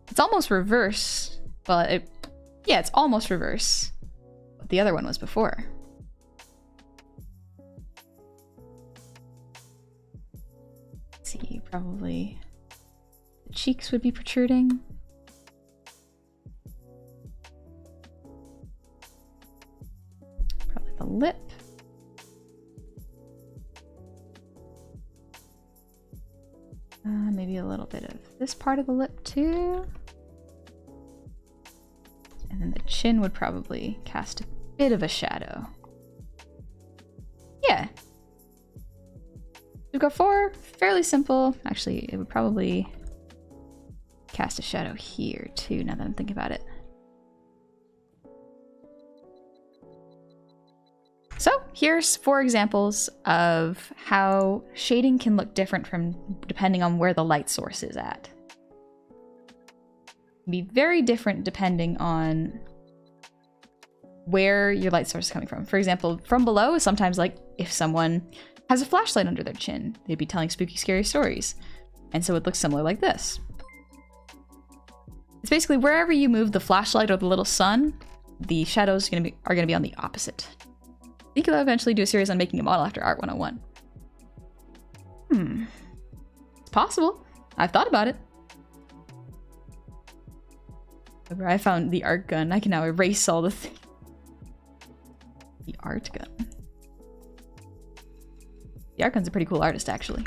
It's almost reverse. Well, yeah, it's almost reverse. What the other one was before. Let's see, probably the cheeks would be protruding. Probably the lip. Maybe a little bit of this part of the lip too. And then the chin would probably cast a bit of a shadow. Yeah. We've got 4, fairly simple. Actually, it would probably cast a shadow here too, now that I'm thinking about it. So here's 4 examples of how shading can look different depending on where the light source is at. It can be very different depending on where your light source is coming from. For example, from below is sometimes like if someone has a flashlight under their chin, they'd be telling spooky, scary stories. And so it looks similar like this. It's basically wherever you move the flashlight or the little sun, the shadows are gonna be on the opposite. I think I'll eventually do a series on making a model after Art 101. It's possible. I've thought about it. Where I found the art gun, I can now erase all the things. The art gun. The art gun's a pretty cool artist, actually.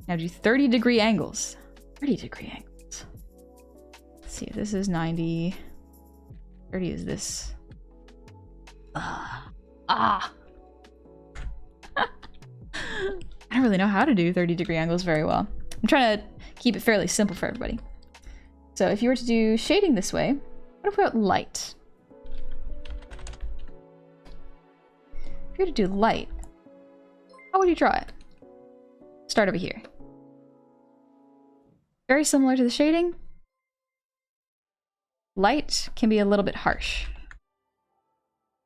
Now do 30-degree angles. 30-degree angles. Let's see if this is 90. 30 is this. I don't really know how to do 30-degree angles very well. I'm trying to keep it fairly simple for everybody. So if you were to do shading this way, what if we went light? If you were to do light, how would you draw it? Start over here. Very similar to the shading. Light can be a little bit harsh.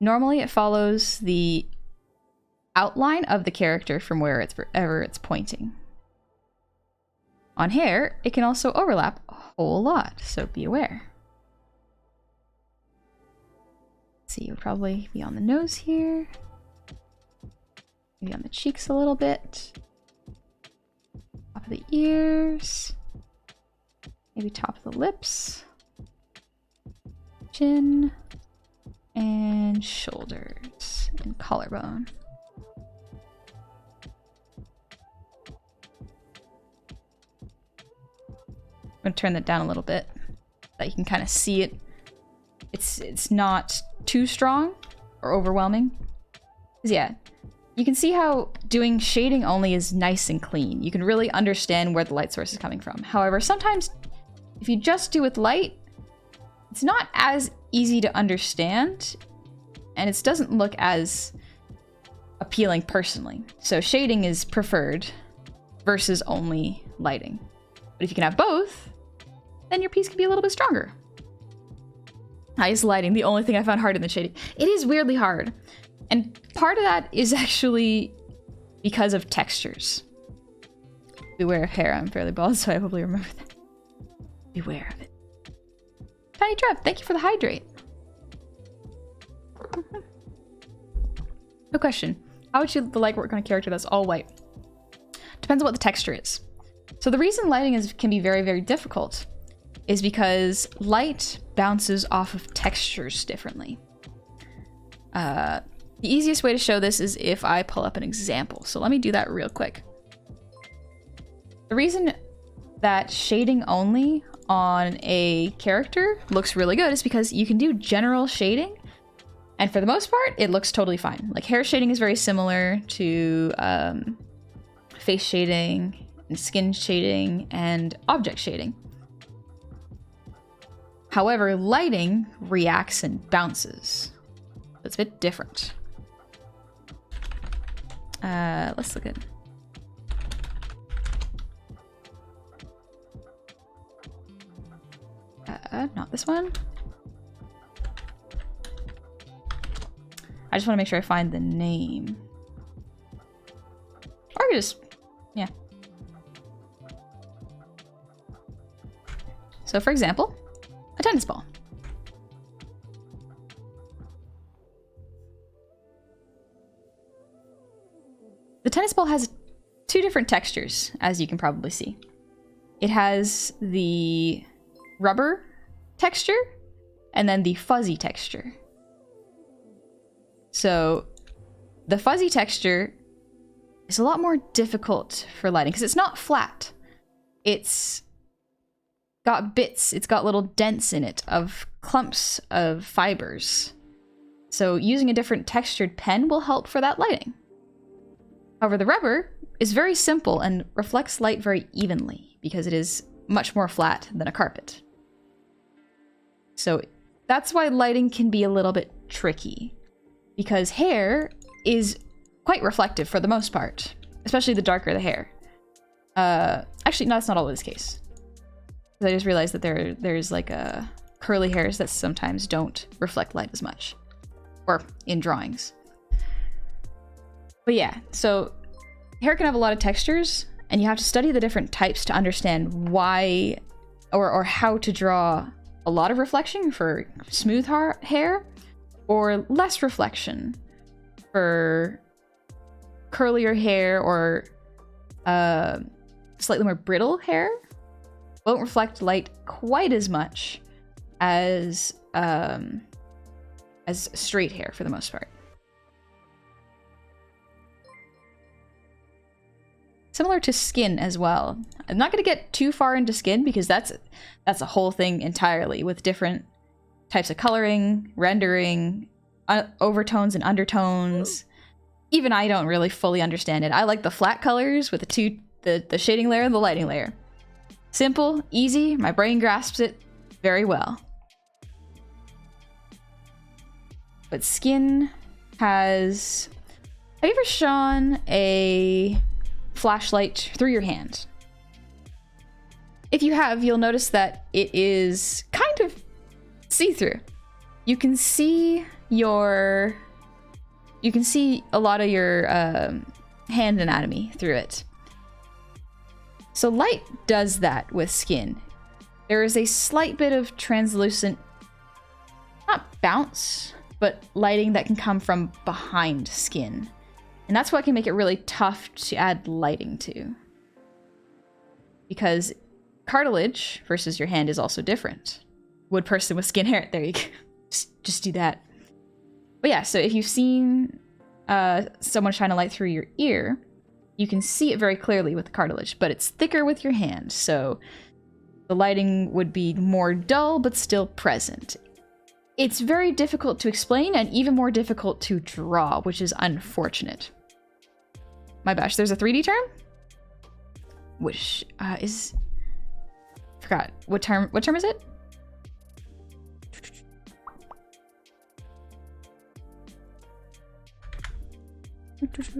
Normally it follows the outline of the character from wherever it's pointing. On hair, it can also overlap a whole lot, so be aware. Let's see, it would probably be on the nose here. Maybe on the cheeks a little bit. Top of the ears. Maybe top of the lips. Chin. And shoulders. And collarbone. I'm gonna turn that down a little bit so that you can kind of see it. It's not too strong or overwhelming. 'Cause yeah, you can see how doing shading only is nice and clean. You can really understand where the light source is coming from. However, sometimes if you just do with light, it's not as easy to understand, and it doesn't look as appealing personally. So shading is preferred versus only lighting. But if you can have both, then your piece can be a little bit stronger. Nice lighting, the only thing I found hard in the shading. It is weirdly hard. And part of that is actually because of textures. Beware of hair. I'm fairly bald, so I hopefully remember that. Beware of it. Tiny Trev, thank you for the hydrate. No question. How would you the light work on a character that's all white? Depends on what the texture is. So the reason lighting can be very, very difficult is because light bounces off of textures differently. The easiest way to show this is if I pull up an example. So let me do that real quick. The reason that shading only on a character looks really good is because you can do general shading, and for the most part, it looks totally fine. Like hair shading is very similar to face shading, and skin shading, and object shading. However, lighting reacts and bounces. It's a bit different. Let's look at... not this one. I just want to make sure I find the name. Or just... yeah. So for example, a tennis ball. The tennis ball has two different textures, as you can probably see. It has the rubber texture and then the fuzzy texture. So the fuzzy texture is a lot more difficult for lighting because it's not flat. It's got bits, it's got little dents in it of clumps of fibers. So using a different textured pen will help for that lighting. However, the rubber is very simple and reflects light very evenly because it is much more flat than a carpet. So that's why lighting can be a little bit tricky, because hair is quite reflective for the most part, especially the darker the hair. Actually, no, that's not always the case. I just realized that there's like curly hairs that sometimes don't reflect light as much, or in drawings. But yeah, so hair can have a lot of textures, and you have to study the different types to understand why or how to draw a lot of reflection for smooth hair, or less reflection for curlier hair, or slightly more brittle hair. Won't reflect light quite as much as straight hair for the most part. Similar to skin as well. I'm not going to get too far into skin because that's a whole thing entirely with different types of coloring, rendering, overtones and undertones. Even I don't really fully understand it. I like the flat colors with the shading layer and the lighting layer. Simple, easy, my brain grasps it very well. But skin has... Have you ever shone a flashlight through your hand? If you have, you'll notice that it is kind of see-through. You can see a lot of your hand anatomy through it. So light does that with skin. There is a slight bit of translucent, not bounce, but lighting that can come from behind skin. And that's what can make it really tough to add lighting to. Because cartilage versus your hand is also different. Wood person with skin hair, there you go. Just do that. But yeah, so if you've seen someone shine a light through your ear, you can see it very clearly with the cartilage, but it's thicker with your hand, so the lighting would be more dull, but still present. It's very difficult to explain, and even more difficult to draw, which is unfortunate. My gosh, there's a 3D term? Which is... Forgot. What term is it?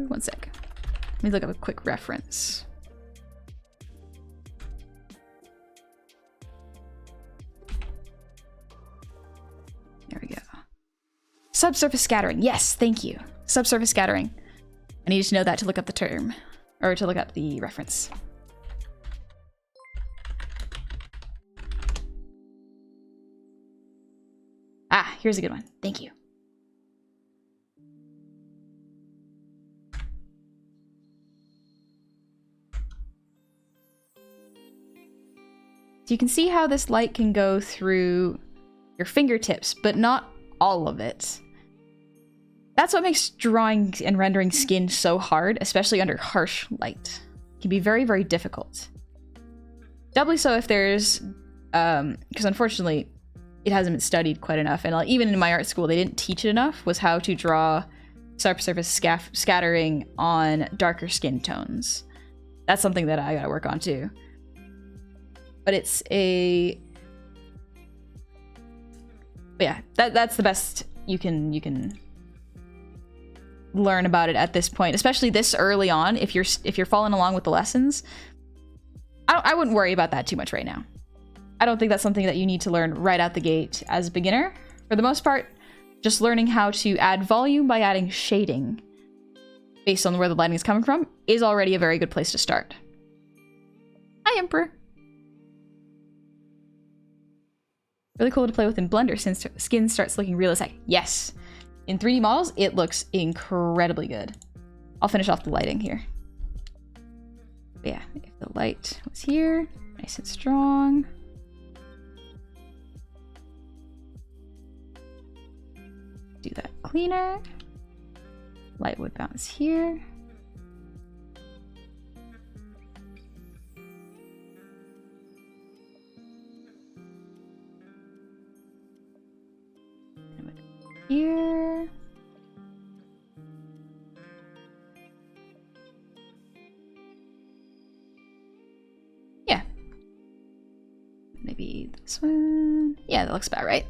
One sec. Let me look up a quick reference. There we go. Subsurface scattering. Yes, thank you. Subsurface scattering. I needed to know that to look up the term, or to look up the reference. Ah, here's a good one. Thank you. So you can see how this light can go through your fingertips, but not all of it. That's what makes drawing and rendering skin so hard, especially under harsh light. It can be very, very difficult. Doubly so if there's, because unfortunately, it hasn't been studied quite enough, and even in my art school, they didn't teach it enough, was how to draw subsurface scattering on darker skin tones. That's something that I gotta work on too. But it's a... But yeah, that's the best you can learn about it at this point, especially this early on. If you're following along with the lessons, I wouldn't worry about that too much right now. I don't think that's something that you need to learn right out the gate as a beginner. For the most part, just learning how to add volume by adding shading based on where the lighting is coming from is already a very good place to start. Hi, Emperor. Really cool to play with in Blender since skin starts looking realistic. Yes. In 3D models, it looks incredibly good. I'll finish off the lighting here. But yeah, if the light was here, nice and strong. Do that cleaner. Light would bounce here. Here. Yeah. Maybe this one. Yeah, that looks about right.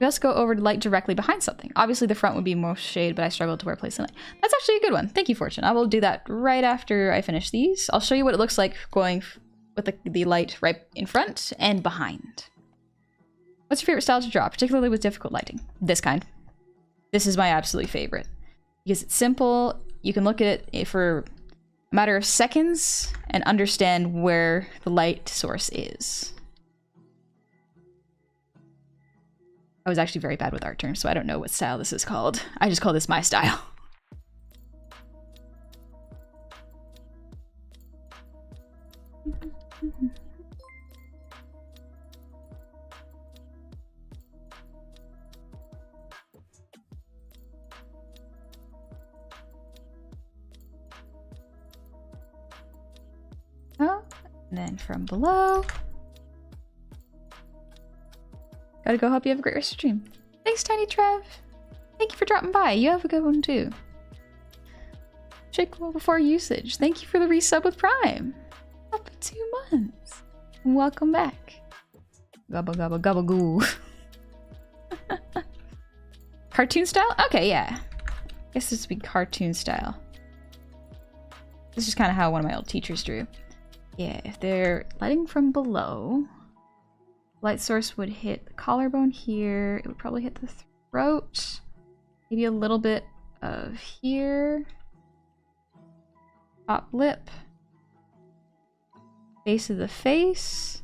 We also go over to light directly behind something. Obviously the front would be more shade, but I struggled to where place the light. That's actually a good one. Thank you, Fortune. I will do that right after I finish these. I'll show you what it looks like going with the light right in front and behind. What's your favorite style to draw, particularly with difficult lighting? This kind. This is my absolute favorite. Because it's simple, you can look at it for a matter of seconds and understand where the light source is. I was actually very bad with art terms, so I don't know what style this is called. I just call this my style. Oh, and then from below. Gotta go. Hope you have a great rest of your stream. Thanks, Tiny Trev. Thank you for dropping by. You have a good one too. Check before usage. Thank you for the resub with Prime. Up for 2 months. Welcome back. Gobble gobble gobble goo. Cartoon style? Okay, yeah. Guess this would be cartoon style. This is kind of how one of my old teachers drew. Yeah, if they're lighting from below, light source would hit the collarbone here. It would probably hit the throat. Maybe a little bit of here. Top lip. Base of the face.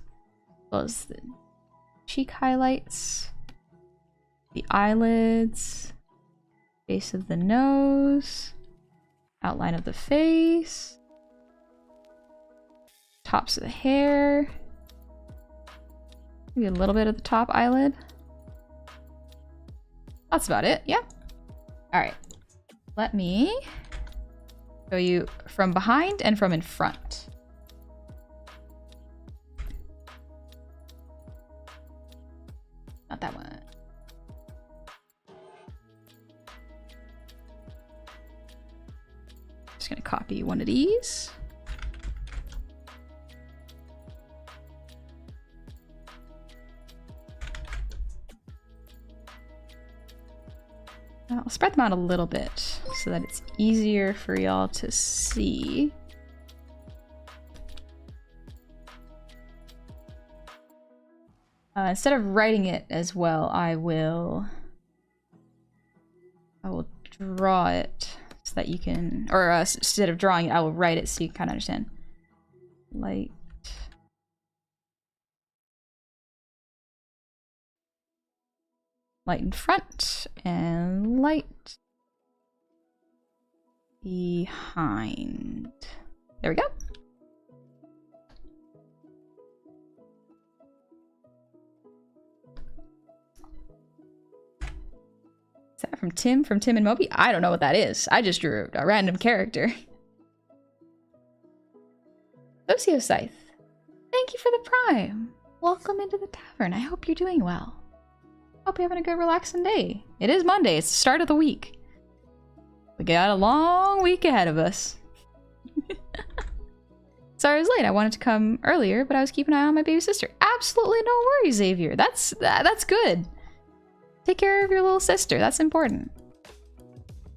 As well as the cheek highlights. The eyelids. Base of the nose. Outline of the face. Tops of the hair. Maybe a little bit of the top eyelid. That's about it, yeah. All right, let me show you from behind and from in front. Not that one. Just gonna copy one of these. I'll spread them out a little bit so that it's easier for y'all to see. Instead of writing it as well, I will draw it so that you can, or instead of drawing it, I will write it so you can kind of understand. Light. Light in front and light behind. There we go. Is that from Tim and Moby? I don't know what that is. I just drew a random character. Socioscythe. Thank you for the prime. Welcome into the tavern. I hope you're doing well. Hope you're having a good relaxing day. It is Monday. It's the start of the week. We got a long week ahead of us. Sorry I was late. I wanted to come earlier, but I was keeping an eye on my baby sister. Absolutely no worries, Xavier. That's good. Take care of your little sister. That's important.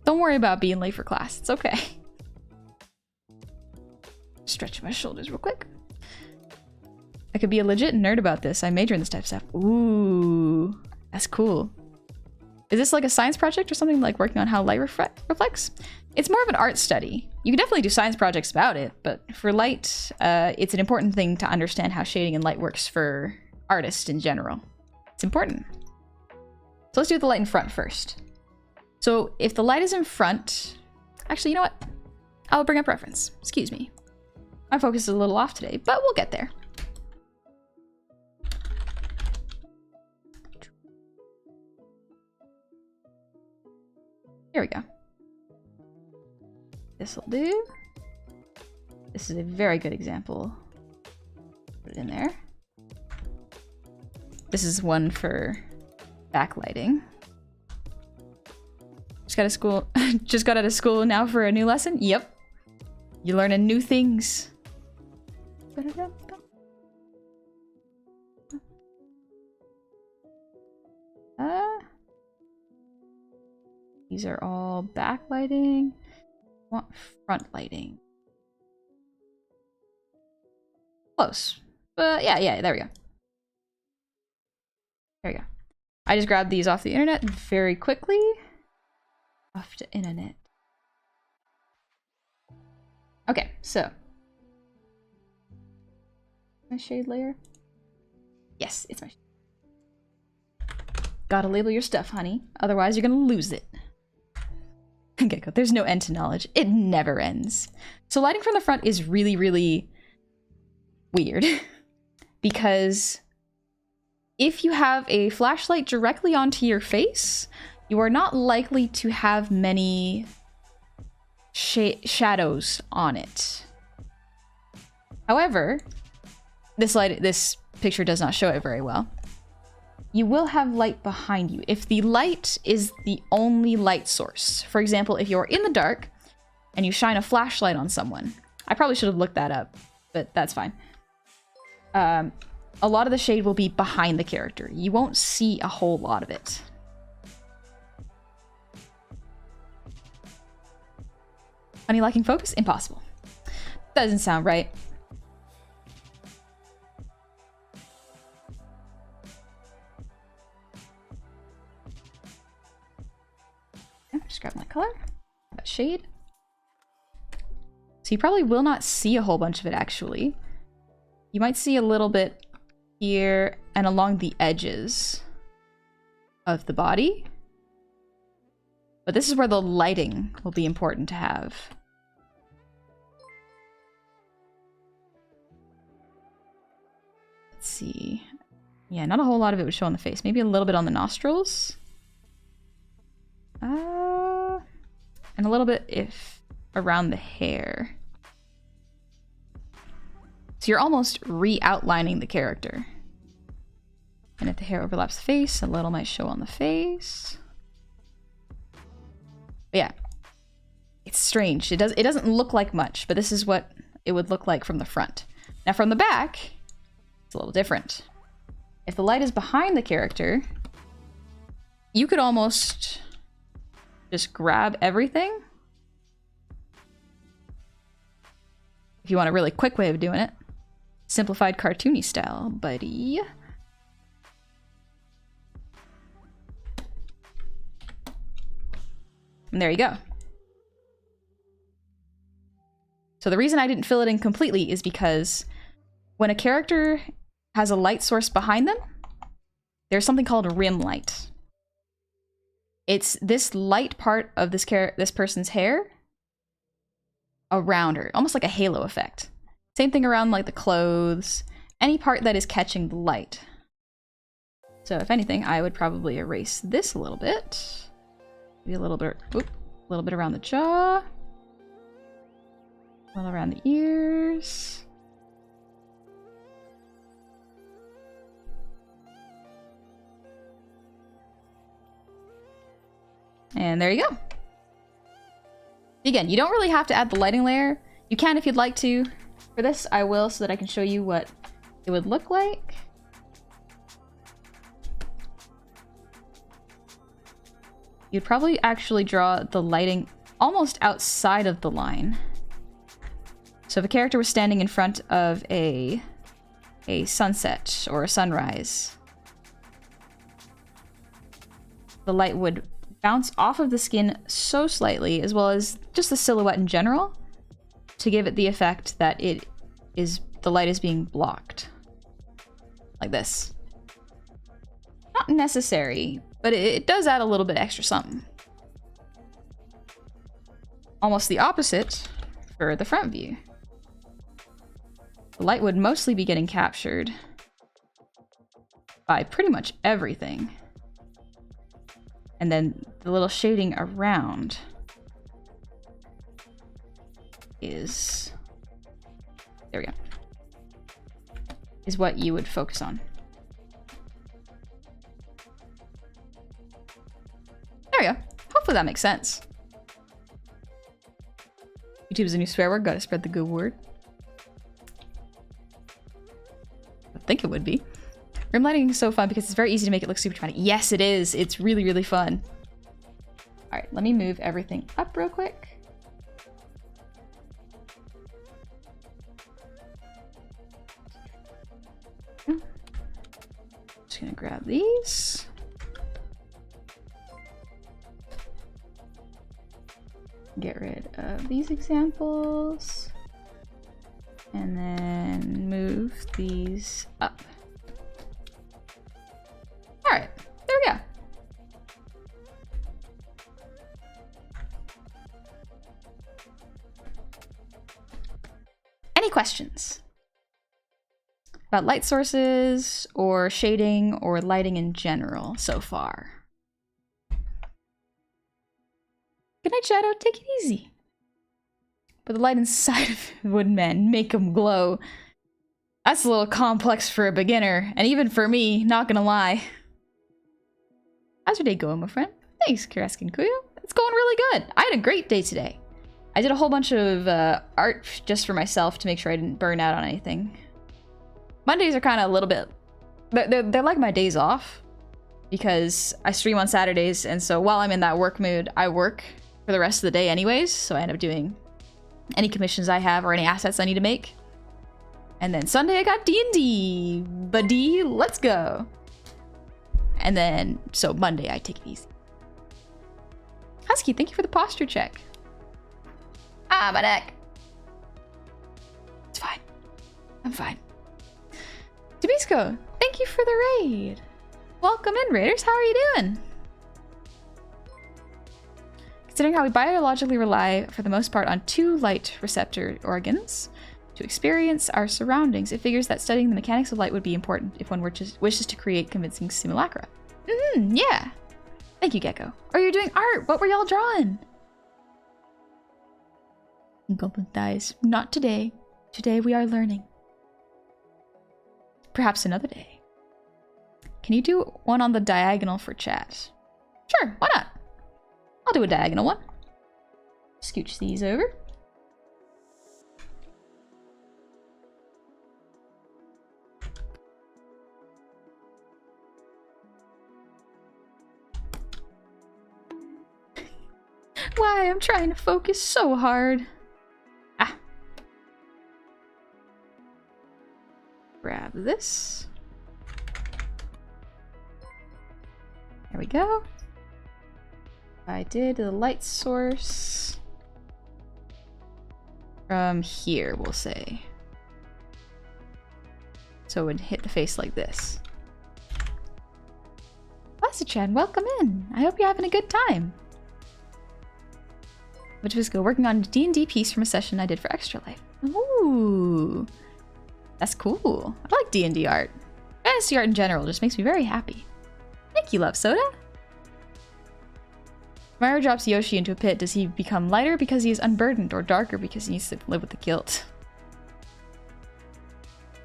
Don't worry about being late for class. It's okay. Stretch my shoulders real quick. I could be a legit nerd about this. I major in this type of stuff. Ooh, that's cool. Is this like a science project or something, like working on how light reflects? It's more of an art study. You can definitely do science projects about it, but for light, it's an important thing to understand how shading and light works for artists in general. It's important. So let's do the light in front first. So if the light is in front, actually, you know what? I'll bring up reference. Excuse me. My focus is a little off today, but we'll get there. Here we go. This'll do. This is a very good example. Put it in there. This is one for backlighting. Just got out of school now for a new lesson? Yep. You're learning new things. These are all backlighting. I want front lighting. Close. But yeah, there we go. There we go. I just grabbed these off the internet very quickly. Off the internet. Okay, so. My shade layer? Yes, it's my shade. Gotta label your stuff, honey. Otherwise, you're gonna lose it. Gecko, there's no end to knowledge. It never ends. So lighting from the front is really, really weird. Because if you have a flashlight directly onto your face, you are not likely to have many shadows on it. However, this picture does not show it very well. You will have light behind you. If the light is the only light source, for example, if you're in the dark and you shine a flashlight on someone, I probably should have looked that up, but that's fine. A lot of the shade will be behind the character. You won't see a whole lot of it. Honey lacking focus? Impossible. Doesn't sound right. Just grab my color, that shade. So you probably will not see a whole bunch of it, actually. You might see a little bit here and along the edges of the body. But this is where the lighting will be important to have. Let's see. Yeah, not a whole lot of it would show on the face. Maybe a little bit on the nostrils. And a little bit if around the hair. So you're almost re-outlining the character. And if the hair overlaps the face, a little might show on the face. But yeah, it's strange. It doesn't look like much, but this is what it would look like from the front. Now from the back, it's a little different. If the light is behind the character, you could almost just grab everything. If you want a really quick way of doing it. Simplified cartoony style, buddy. And there you go. So the reason I didn't fill it in completely is because when a character has a light source behind them, there's something called a rim light. It's this light part of this person's hair around her, almost like a halo effect. Same thing around like the clothes, any part that is catching the light. So if anything, I would probably erase this a little bit. Maybe a little bit around the jaw. A little around the ears. And there you go. Again, you don't really have to add the lighting layer. You can if you'd like to. For this, I will so that I can show you what it would look like. you'd probably actually draw the lighting almost outside of the line. So if a character was standing in front of a sunset or a sunrise, the light would bounce off of the skin so slightly, as well as just the silhouette in general, to give it the effect that the light is being blocked. Like this. Not necessary, but it does add a little bit extra something. Almost the opposite for the front view. The light would mostly be getting captured by pretty much everything. And then the little shading around is... there we go. Is what you would focus on. There we go. Hopefully that makes sense. YouTube is a new swear word. Gotta spread the good word. I think it would be. Rim lighting is so fun because it's very easy to make it look super dramatic. Yes, it is. It's really, really fun. All right, let me move everything up real quick. Just gonna grab these. Get rid of these examples. And then move these up. All right, there we go. Any questions about light sources or shading or lighting in general so far? Good night, Shadow. Take it easy. But the light inside of Woodman, make them glow. That's a little complex for a beginner, and even for me, not gonna lie. How's your day going, my friend? Thanks, Karaskin Kuyo. It's going really good. I had a great day today. I did a whole bunch of art just for myself to make sure I didn't burn out on anything. Mondays are kind of a little bit... They're like my days off, because I stream on Saturdays, and so while I'm in that work mood, I work for the rest of the day anyways, so I end up doing any commissions I have or any assets I need to make. And then Sunday I got D&D. Buddy, let's go. And then, so Monday I take it easy. Husky, thank you for the posture check. Ah, my neck. It's fine. I'm fine. Tabisco, thank you for the raid. Welcome in, raiders. How are you doing? Considering how we biologically rely, for the most part, on 2 light receptor organs to experience our surroundings, it figures that studying the mechanics of light would be important if one wishes to create convincing simulacra. Yeah. Thank you, Gecko. Oh, you're doing art. What were y'all drawing? Goblin dies. Not today. Today we are learning. Perhaps another day. Can you do one on the diagonal for chat? Sure, why not? I'll do a diagonal one. Scooch these over. Why? I'm trying to focus so hard. Ah. Grab this. There we go. I did the light source from here, we'll say. So it would hit the face like this. Chan, welcome in. I hope you're having a good time. Which was go working on a D&D piece from a session I did for Extra Life. Ooh, that's cool. I like D&D art. Fantasy art in general just makes me very happy. Thank you, Love Soda. Myra drops Yoshi into a pit. Does he become lighter because he is unburdened, or darker because he needs to live with the guilt?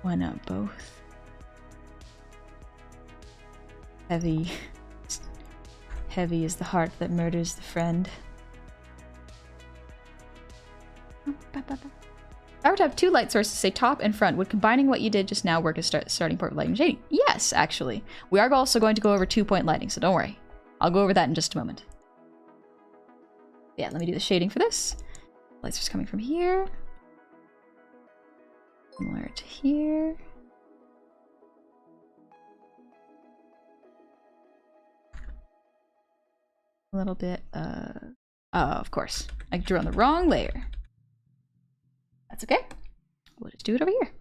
Why not both? Heavy. Heavy is the heart that murders the friend. If I were to have 2 light sources, say top and front, would combining what you did just now work as starting point for lighting and shading? Yes, actually. We are also going to go over 2-point lighting, so don't worry. I'll go over that in just a moment. Yeah, let me do the shading for this. Lights just coming from here. Similar to here. A little bit of... Oh, of course. I drew on the wrong layer. That's okay. We'll just do it over here.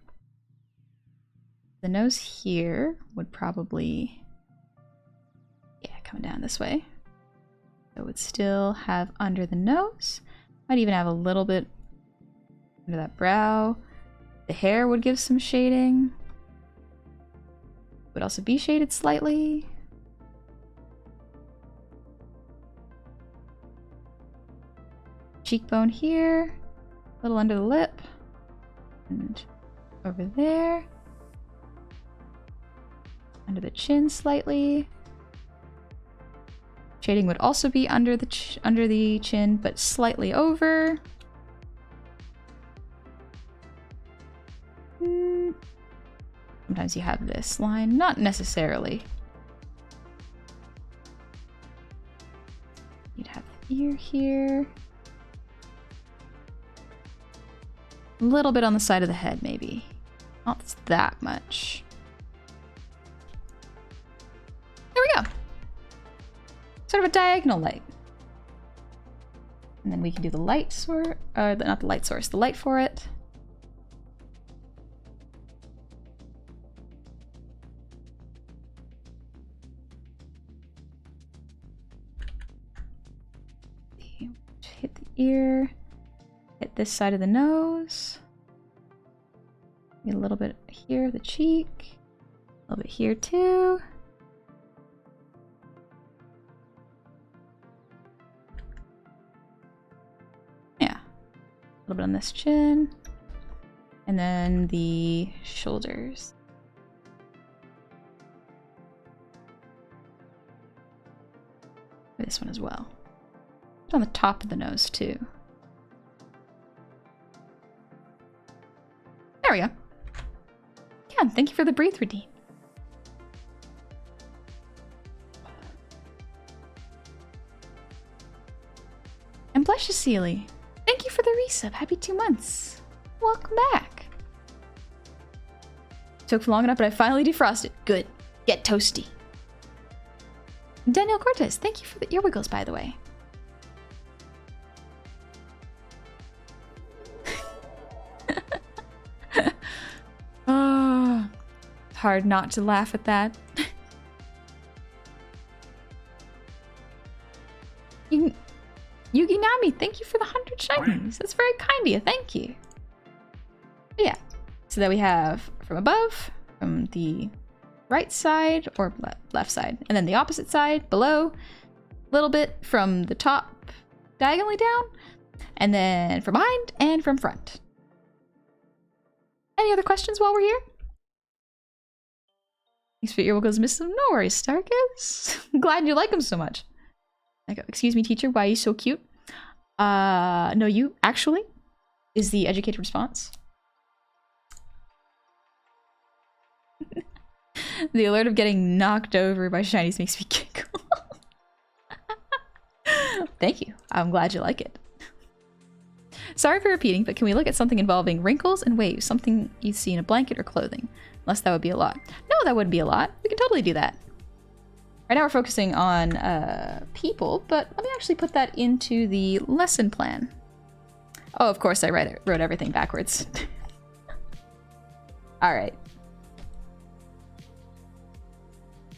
The nose here would probably... Yeah, coming down this way. So it would still have under the nose. Might even have a little bit under that brow. The hair would give some shading. Would also be shaded slightly. Cheekbone here. A little under the lip. And over there. Under the chin slightly. Shading would also be under the chin, but slightly over. Sometimes you have this line, not necessarily. You'd have the ear here. A little bit on the side of the head, maybe. Not that much. There we go. Sort of a diagonal light. And then we can do the light source, not the light source, the light for it. Hit the ear, hit this side of the nose. Get a little bit here, the cheek, a little bit here too. Yeah, a little bit on this chin, and then the shoulders. This one as well. On the top of the nose too. There we go. Yeah, thank you for the breathe routine. And Blusha Sealy, thank you for the resub. Happy 2 months. Welcome back. Took long enough, but I finally defrosted. Good. Get toasty. Daniel Cortez, thank you for the earwiggles, by the way. Oh, hard not to laugh at that. Yugi Nami, thank you for the 100 shinies. That's very kind of you. Thank you. But yeah, so that we have from above, from the right side or left side, and then the opposite side below, a little bit from the top diagonally down, and then from behind and from front. Any other questions while we're here? Thanks for your earwiggles, miss them. No worries, Starkis. I'm glad you like them so much. I go, excuse me, teacher, why are you so cute? No, you actually is the educated response. The alert of getting knocked over by shinies makes me giggle. Thank you. I'm glad you like it. Sorry for repeating, but can we look at something involving wrinkles and waves? Something you see in a blanket or clothing? Unless that would be a lot. No, that wouldn't be a lot. We can totally do that. Right now we're focusing on people, but let me actually put that into the lesson plan. Oh, of course I wrote everything backwards. All right.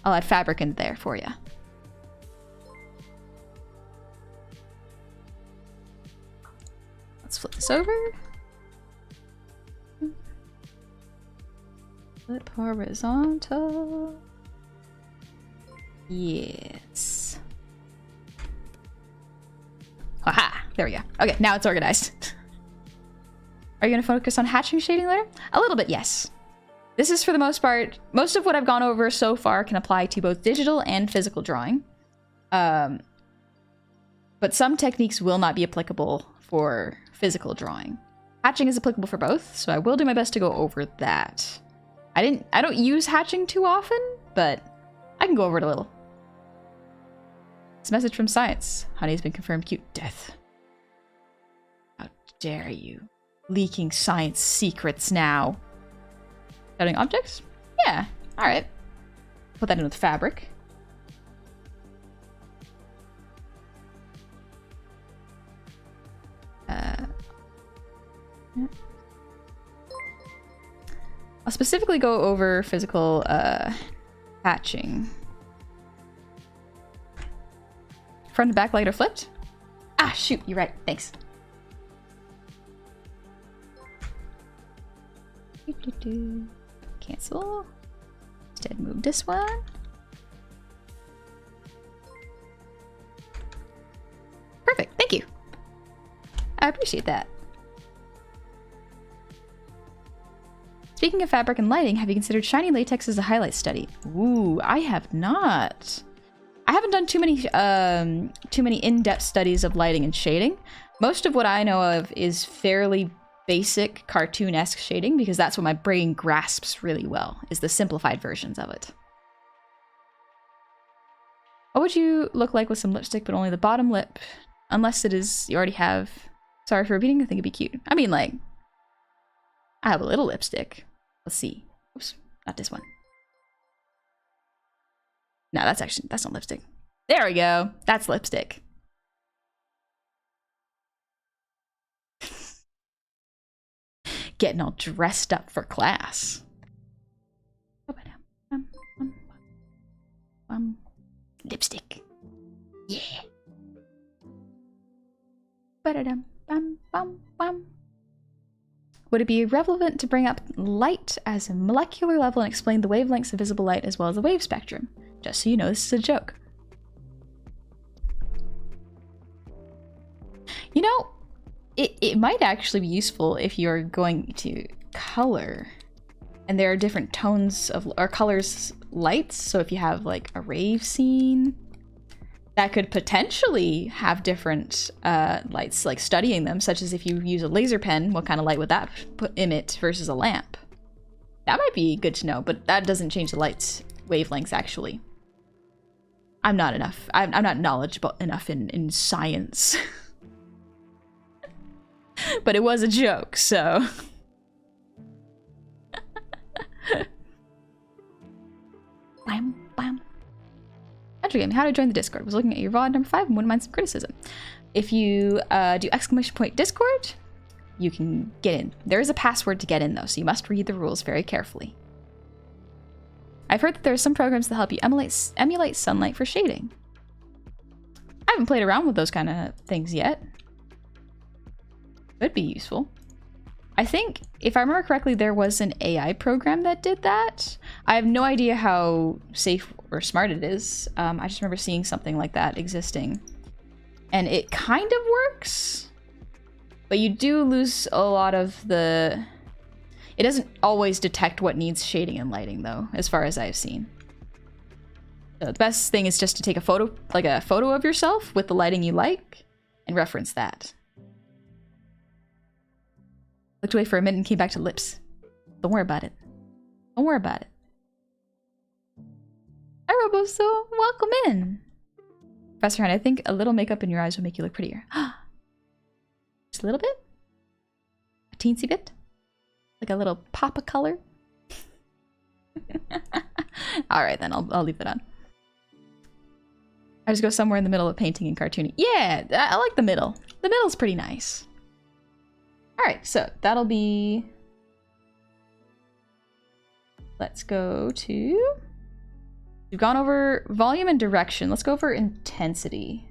I'll add fabric in there for you. Let's flip this over. Flip horizontal. Yes. Haha, there we go. Okay, now it's organized. Are you going to focus on hatching shading later? A little bit, yes. This is, for the most part, most of what I've gone over so far can apply to both digital and physical drawing. But some techniques will not be applicable for physical drawing. Hatching is applicable for both, so I will do my best to go over that. I don't use hatching too often, but I can go over it a little. It's a message from science. Honey has been confirmed cute. Death. dare you? Leaking science secrets now. Cutting objects? Yeah, alright. Put that in with fabric. I'll specifically go over physical hatching. Front and back light are flipped? Ah, shoot, you're right. Thanks. Cancel. Instead, move this one. Perfect. Thank you. I appreciate that. Speaking of fabric and lighting, have you considered shiny latex as a highlight study? Ooh, I have not. I haven't done too many in-depth studies of lighting and shading. Most of what I know of is fairly basic cartoon-esque shading because that's what my brain grasps really well, is the simplified versions of it. What would you look like with some lipstick but only the bottom lip? Unless it is you already have. Sorry for repeating, I think it'd be cute. I mean, like, I have a little lipstick. Let's see. Oops, not this one. No, that's not lipstick. There we go. That's lipstick. Getting all dressed up for class. Lipstick. Yeah. Would it be relevant to bring up light as a molecular level and explain the wavelengths of visible light as well as the wave spectrum? Just so you know, this is a joke. You know, it might actually be useful if you're going to color. And there are different tones of, or colors, lights. So if you have like a rave scene, that could potentially have different lights, like studying them, such as if you use a laser pen, what kind of light would that emit versus a lamp? That might be good to know, but that doesn't change the light's wavelengths, actually. I'm not knowledgeable enough in science. But it was a joke, so... Bam, bam. Game, how to join the Discord. Was looking at your VOD number 5 and wouldn't mind some criticism. If you do !Discord, you can get in. There is a password to get in though, so you must read the rules very carefully. I've heard that there are some programs that help you emulate sunlight for shading. I haven't played around with those kind of things yet. Could be useful. I think, if I remember correctly, there was an AI program that did that. I have no idea how safe or smart it is. I just remember seeing something like that existing. And it kind of works, but you do lose a lot of the... It doesn't always detect what needs shading and lighting, though, as far as I've seen. So the best thing is just to take a photo, like a photo of yourself with the lighting you like, and reference that. Looked away for a minute and came back to lips. Don't worry about it. Don't worry about it. Hi, Roboso. Welcome in. Professor Hunt, I think a little makeup in your eyes will make you look prettier. Just a little bit? A teensy bit? Like a little pop of color? Alright then, I'll leave that on. I just go somewhere in the middle of painting and cartooning. Yeah, I like the middle. The middle's pretty nice. Alright, so that'll be... Let's go to... We've gone over volume and direction. Let's go over intensity.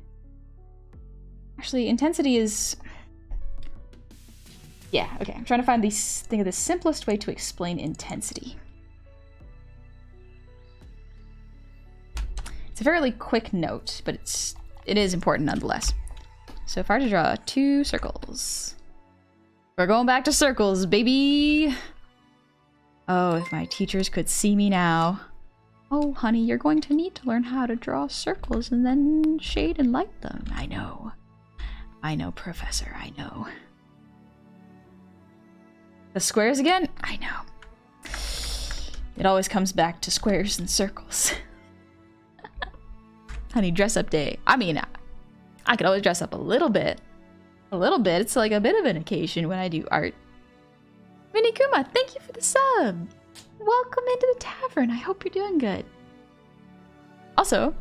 Actually, intensity is... Yeah, okay. I'm trying to think of the simplest way to explain intensity. It's a fairly quick note, but it is important nonetheless. So if I were to draw 2 circles... We're going back to circles, baby! Oh, if my teachers could see me now. Oh, honey, you're going to need to learn how to draw circles and then shade and light them. I know. I know, Professor, I know. The squares again? I know. It always comes back to squares and circles. Honey, dress up day. I mean, I could always dress up a little bit. A little bit. It's like a bit of an occasion when I do art. Minikuma, thank you for the sub. Welcome into the tavern. I hope you're doing good. Also,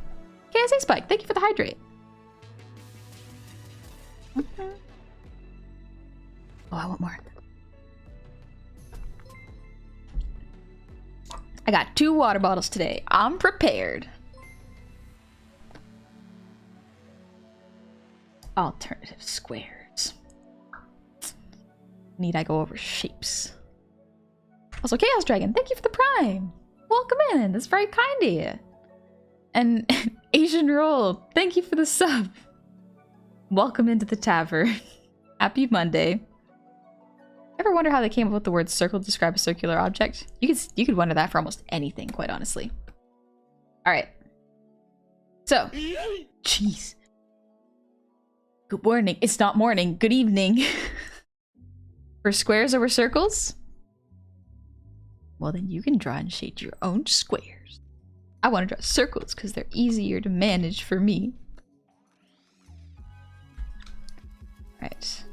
KSA Spike, thank you for the hydrate. Oh, I want more. I got 2 water bottles today. I'm prepared. Alternative squares. Need I go over shapes? Also, Chaos Dragon, thank you for the prime. Welcome in. That's very kind of you. And Asian Roll, thank you for the sub. Welcome into the tavern. Happy Monday. Ever wonder how they came up with the word circle to describe a circular object? You could wonder that for almost anything, quite honestly. All right. So, jeez. Good morning. It's not morning. Good evening. For squares over circles? Well, then you can draw and shade your own squares. I want to draw circles because they're easier to manage for me. Right.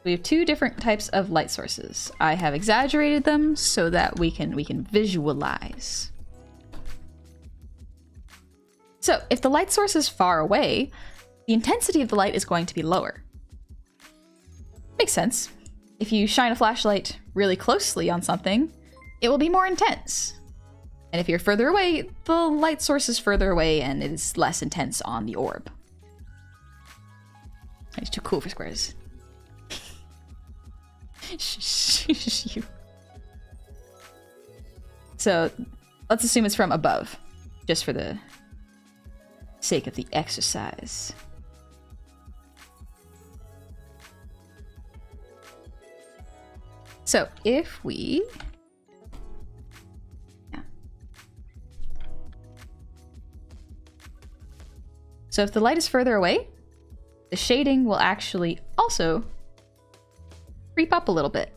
We have 2 different types of light sources. I have exaggerated them so that we can visualize. So, if the light source is far away, the intensity of the light is going to be lower. Makes sense. If you shine a flashlight really closely on something, it will be more intense. And if you're further away, the light source is further away and it is less intense on the orb. It's too cool for squares. So, let's assume it's from above, just for the sake of the exercise. So if we... Yeah. So if the light is further away, the shading will actually also creep up a little bit.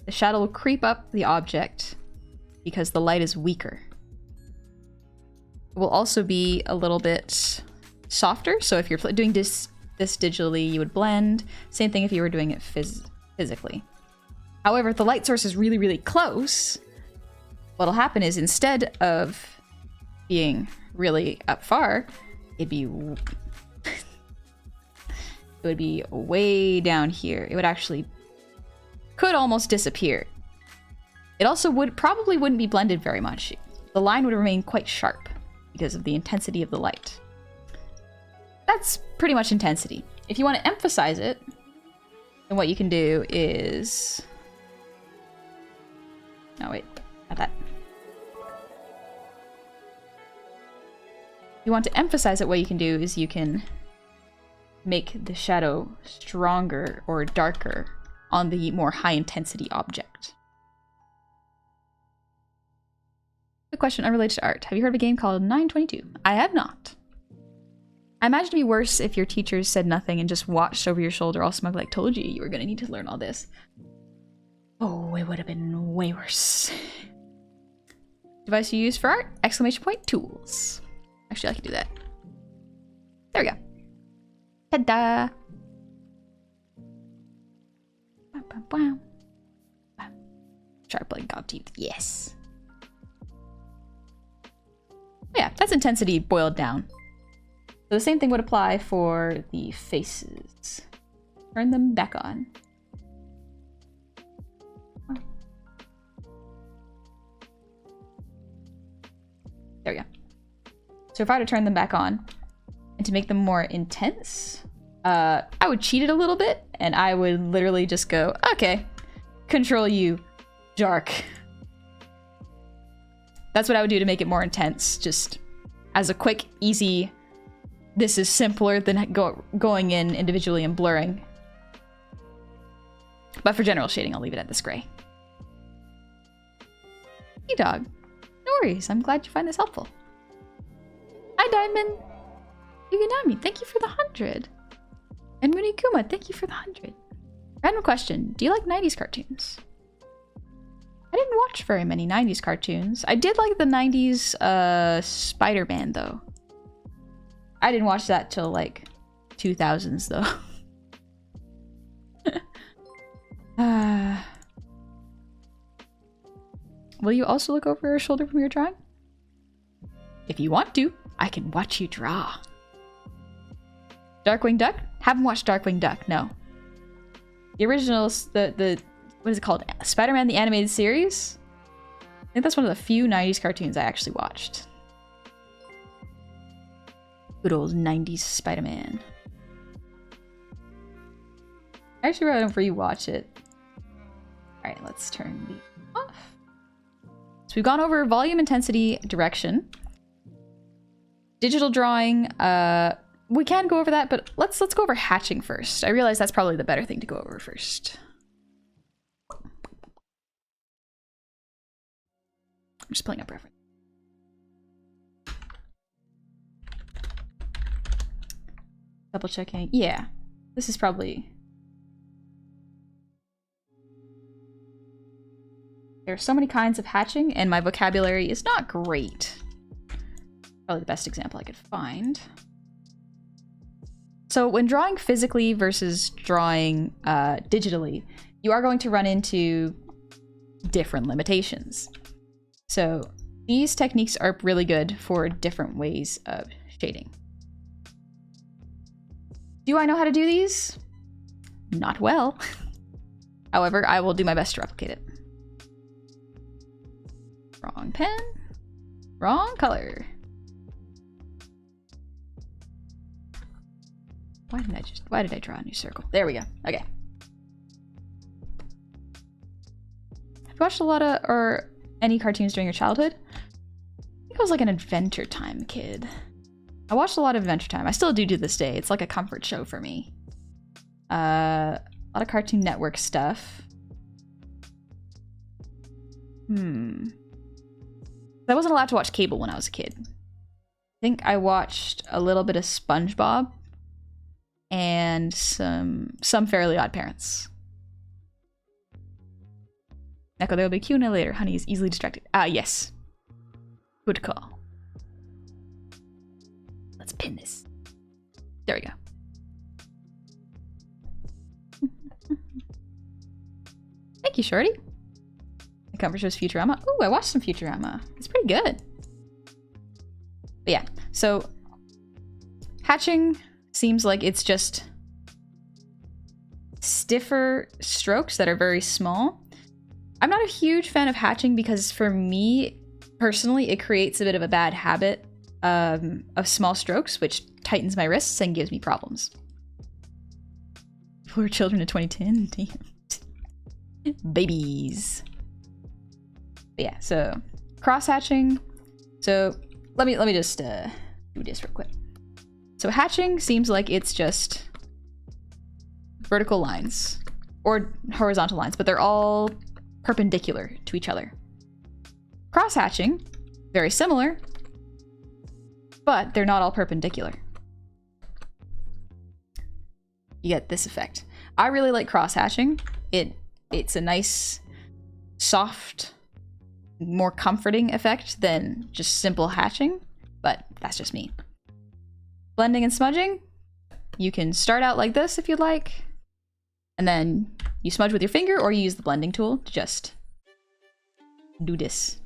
The shadow will creep up the object because the light is weaker. It will also be a little bit softer. So if you're doing this digitally, you would blend. Same thing if you were doing it physically. However, if the light source is really, really close, what'll happen is instead of being really up far, it would be way down here. It would actually could almost disappear. It also probably wouldn't be blended very much. The line would remain quite sharp because of the intensity of the light. That's pretty much intensity. If you want to emphasize it, then what you can do is... No, wait, not that. If you want to emphasize it, what you can do is you can make the shadow stronger or darker on the more high intensity object. Quick question unrelated to art. Have you heard of a game called 922? I have not. I imagine it'd be worse if your teachers said nothing and just watched over your shoulder all smug like, told you were gonna need to learn all this. Oh, it would have been way worse. Device you use for art? Exclamation point tools. Actually, I can do that. There we go. Ta-da! Sharp like god teeth. Yes. Yeah, that's intensity boiled down. So the same thing would apply for the faces. Turn them back on. There we go. So if I were to turn them back on and to make them more intense, I would cheat it a little bit and I would literally just go, okay, control you, dark. That's what I would do to make it more intense, just as a quick, easy, this is simpler than going in individually and blurring. But for general shading, I'll leave it at this gray. Hey dog. No worries, I'm glad you find this helpful. Hi Diamond. Yuganami, thank you for the 100. And Munikuma, thank you for the 100. Random question, do you like 90s cartoons? I didn't watch very many 90s cartoons. I did like the 90s Spider-Man though. I didn't watch that till like 2000s though. Will you also look over your shoulder from your drawing? If you want to, I can watch you draw. Darkwing Duck? Haven't watched Darkwing Duck, no. The originals, the what is it called? Spider-Man the Animated Series? I think that's one of the few 90s cartoons I actually watched. Good old 90s Spider-Man. I actually wrote down for you watch it. Alright, let's turn the off. So we've gone over volume, intensity, direction. Digital drawing, we can go over that, but let's go over hatching first. I realize that's probably the better thing to go over first. I'm just pulling up reference. Double checking. Yeah, this is probably... There are so many kinds of hatching, and my vocabulary is not great. Probably the best example I could find. So when drawing physically versus drawing digitally, you are going to run into different limitations. So these techniques are really good for different ways of shading. Do I know how to do these? Not well. However, I will do my best to replicate it. Wrong pen. Wrong color. Why did I draw a new circle? There we go. Okay. Have you watched a lot of, or any cartoons during your childhood? I think I was like an Adventure Time kid. I watched a lot of Adventure Time. I still do to this day. It's like a comfort show for me. A lot of Cartoon Network stuff. I wasn't allowed to watch cable when I was a kid. I think I watched a little bit of SpongeBob and some Fairly Odd Parents. Echo, there will be Q&A later. Honey is easily distracted. Ah, yes. Good call. Let's pin this. There we go. Thank you, Shorty. The cover shows Futurama. Ooh, I watched some Futurama. It's pretty good. But yeah, so hatching seems like it's just stiffer strokes that are very small. I'm not a huge fan of hatching because for me, personally, it creates a bit of a bad habit of small strokes, which tightens my wrists and gives me problems. Poor children in 2010, damn. Babies. But yeah, so cross hatching. So let me just do this real quick. So hatching seems like it's just vertical lines or horizontal lines, but they're all perpendicular to each other. Cross hatching, very similar, but they're not all perpendicular. You get this effect. I really like cross hatching. It's a nice, soft, more comforting effect than just simple hatching, but that's just me. Blending and smudging, you can start out like this if you'd like, and then you smudge with your finger or you use the blending tool to just do this.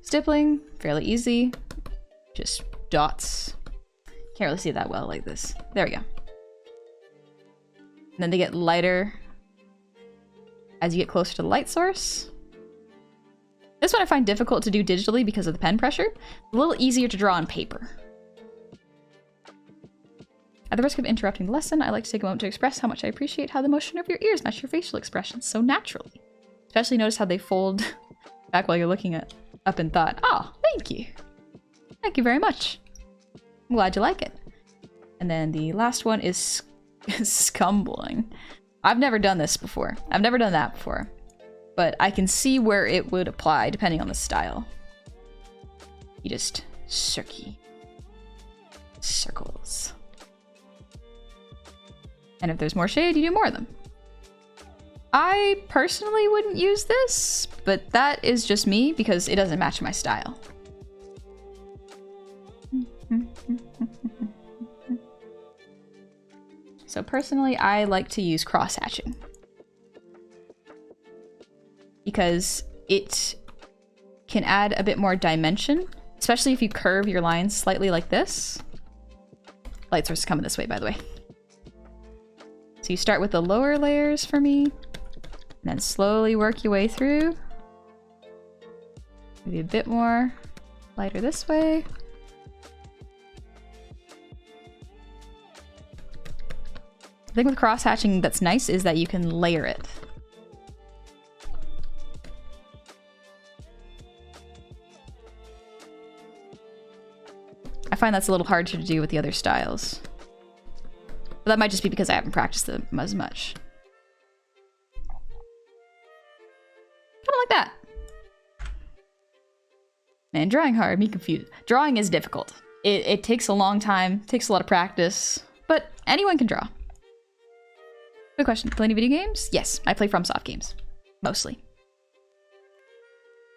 Stippling, fairly easy, just dots. Can't really see that well like this. There we go. And then they get lighter as you get closer to the light source. This one I find difficult to do digitally because of the pen pressure. A little easier to draw on paper. At the risk of interrupting the lesson, I'd like to take a moment to express how much I appreciate how the motion of your ears match your facial expressions so naturally. Especially notice how they fold back while you're looking up in thought. Oh, thank you. Thank you very much. I'm glad you like it. And then the last one is scumbling. I've never done this before. I've never done that before. But I can see where it would apply depending on the style. You just circles. And if there's more shade, you do more of them. I personally wouldn't use this, but that is just me because it doesn't match my style. So personally, I like to use cross-hatching because it can add a bit more dimension, especially if you curve your lines slightly like this. Light source is coming this way, by the way. So you start with the lower layers for me, and then slowly work your way through. Maybe a bit more lighter this way. The thing with cross-hatching that's nice is that you can layer it. I find that's a little hard to do with the other styles. But that might just be because I haven't practiced them as much. Kind of like that. Man, drawing hard, me confused. Drawing is difficult. It takes a long time, takes a lot of practice, but anyone can draw. Good question. Play any video games? Yes, I play FromSoft games. Mostly.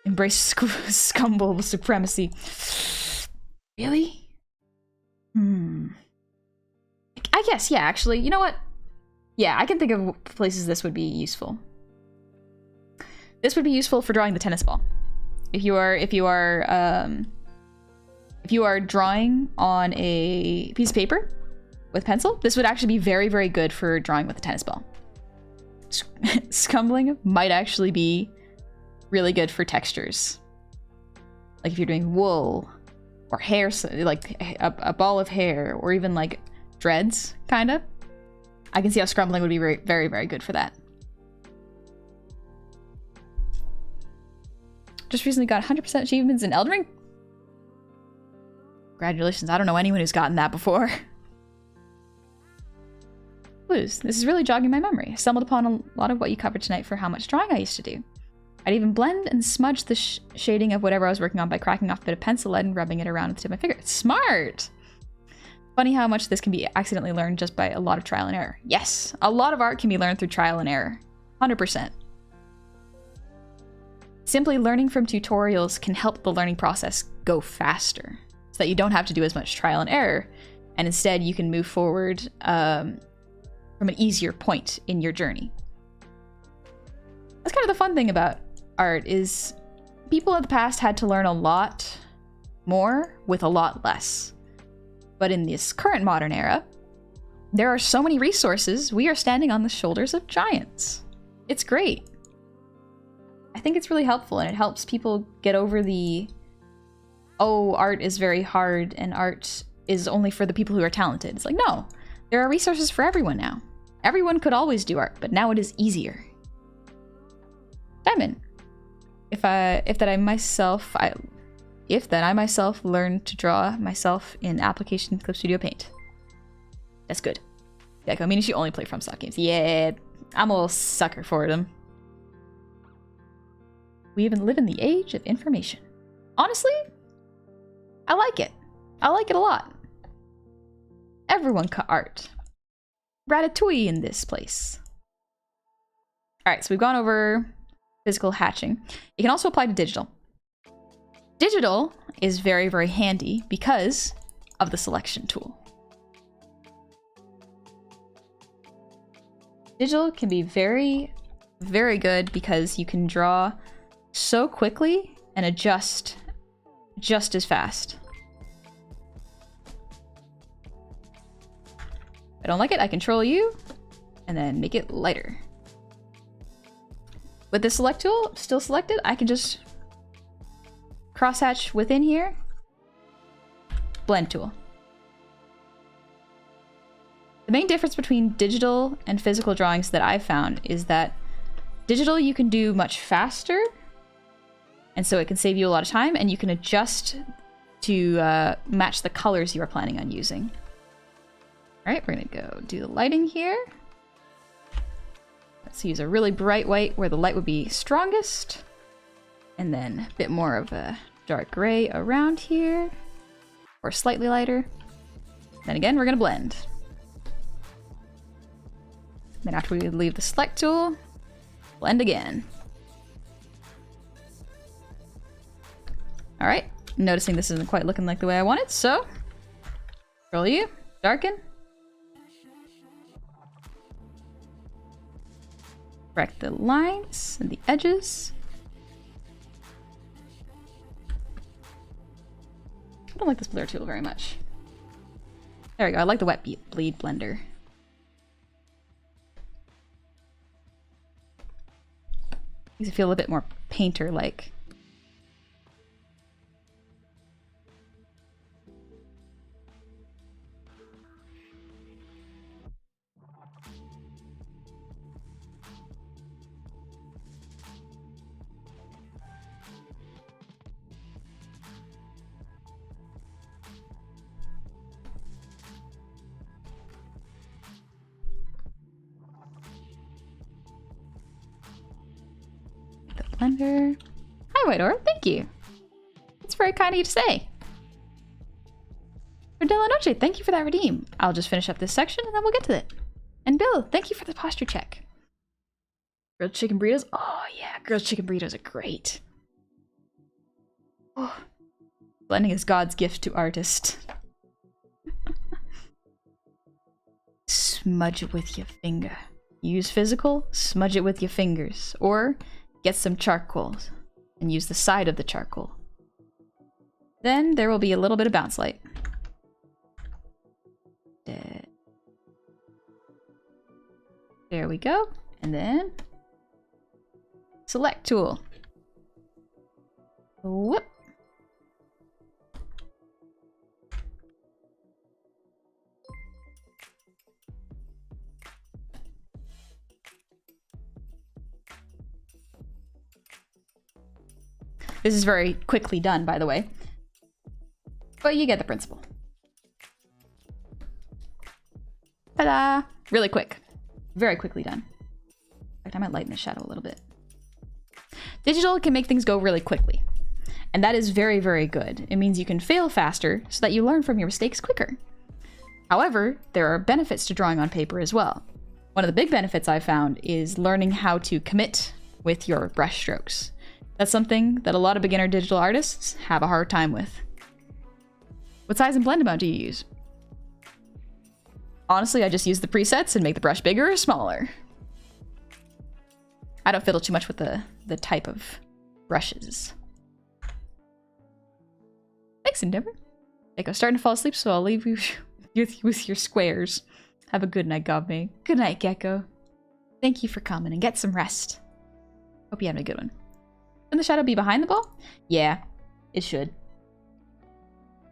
Embrace scumble supremacy. Really? I guess, yeah, actually. You know what? Yeah, I can think of places this would be useful. This would be useful for drawing the tennis ball. If you are drawing on a piece of paper with pencil, this would actually be very, very good for drawing with a tennis ball. Scumbling might actually be really good for textures. Like if you're doing wool or hair, like a ball of hair, or even like dreads, kind of. I can see how scrumbling would be very, very, very good for that. Just recently got 100% achievements in Elden Ring. Congratulations, I don't know anyone who's gotten that before. Blues, this is really jogging my memory. I stumbled upon a lot of what you covered tonight for how much drawing I used to do. I'd even blend and smudge the shading of whatever I was working on by cracking off a bit of pencil lead and rubbing it around with the tip of my finger. Smart! Funny how much this can be accidentally learned just by a lot of trial and error. Yes, a lot of art can be learned through trial and error. 100%. Simply learning from tutorials can help the learning process go faster, so that you don't have to do as much trial and error, and instead you can move forward from an easier point in your journey. That's kind of the fun thing about art, is people of the past had to learn a lot more with a lot less. But in this current modern era, there are so many resources. We are standing on the shoulders of giants. It's great. I think it's really helpful, and it helps people get over the, oh, art is very hard and art is only for the people who are talented. It's like, no, there are resources for everyone now. Everyone could always do art, but now it is easier. Diamond. If that I myself learned to draw myself in application Clip Studio Paint. That's good. Yeah, I mean, she only play FromSoft games. Yeah, I'm a little sucker for them. We even live in the age of information. Honestly, I like it. I like it a lot. Everyone cut art. Ratatouille in this place. Alright, so we've gone over physical hatching. It can also apply to digital. Digital is very, very handy because of the selection tool. Digital can be very, very good because you can draw so quickly and adjust just as fast. If I don't like it, I control U and then make it lighter. With the select tool still selected, I can just crosshatch within here. Blend tool. The main difference between digital and physical drawings that I've found is that digital you can do much faster, and so it can save you a lot of time, and you can adjust to match the colors you are planning on using. Alright, we're gonna go do the lighting here. Let's use a really bright white where the light would be strongest. And then a bit more of a dark gray around here. Or slightly lighter. Then again, we're gonna blend. Then after we leave the select tool, Blend again. All right. Noticing this isn't quite looking like the way I want it, so control U, darken. Correct the lines and the edges. I don't like this blur tool very much. There we go. I like the wet bleed blender. Makes it feel a bit more painter-like. Blender. Hi, White Orb. Thank you. It's very kind of you to say. For De La Noche, thank you for that redeem. I'll just finish up this section and then we'll get to it. And Bill, thank you for the posture check. Grilled chicken burritos. Oh yeah, grilled chicken burritos are great. Oh. Blending is God's gift to artists. Smudge it with your finger. Use physical, smudge it with your fingers. Or get some charcoal and use the side of the charcoal. Then there will be a little bit of bounce light. There we go. And then select tool. Whoop. This is very quickly done, by the way. But you get the principle. Ta-da! Really quick. Very quickly done. In fact, I might lighten the shadow a little bit. Digital can make things go really quickly. And that is very, very good. It means you can fail faster so that you learn from your mistakes quicker. However, there are benefits to drawing on paper as well. One of the big benefits I've found is learning how to commit with your brush strokes. That's something that a lot of beginner digital artists have a hard time with. What size and blend amount do you use? Honestly, I just use the presets and make the brush bigger or smaller. I don't fiddle too much with the type of brushes. Thanks, Endeavor. I'm starting to fall asleep, so I'll leave you with your squares. Have a good night, Goblin. Good night, Gecko. Thank you for coming and get some rest. Hope you have a good one. Can the shadow be behind the ball? Yeah, it should.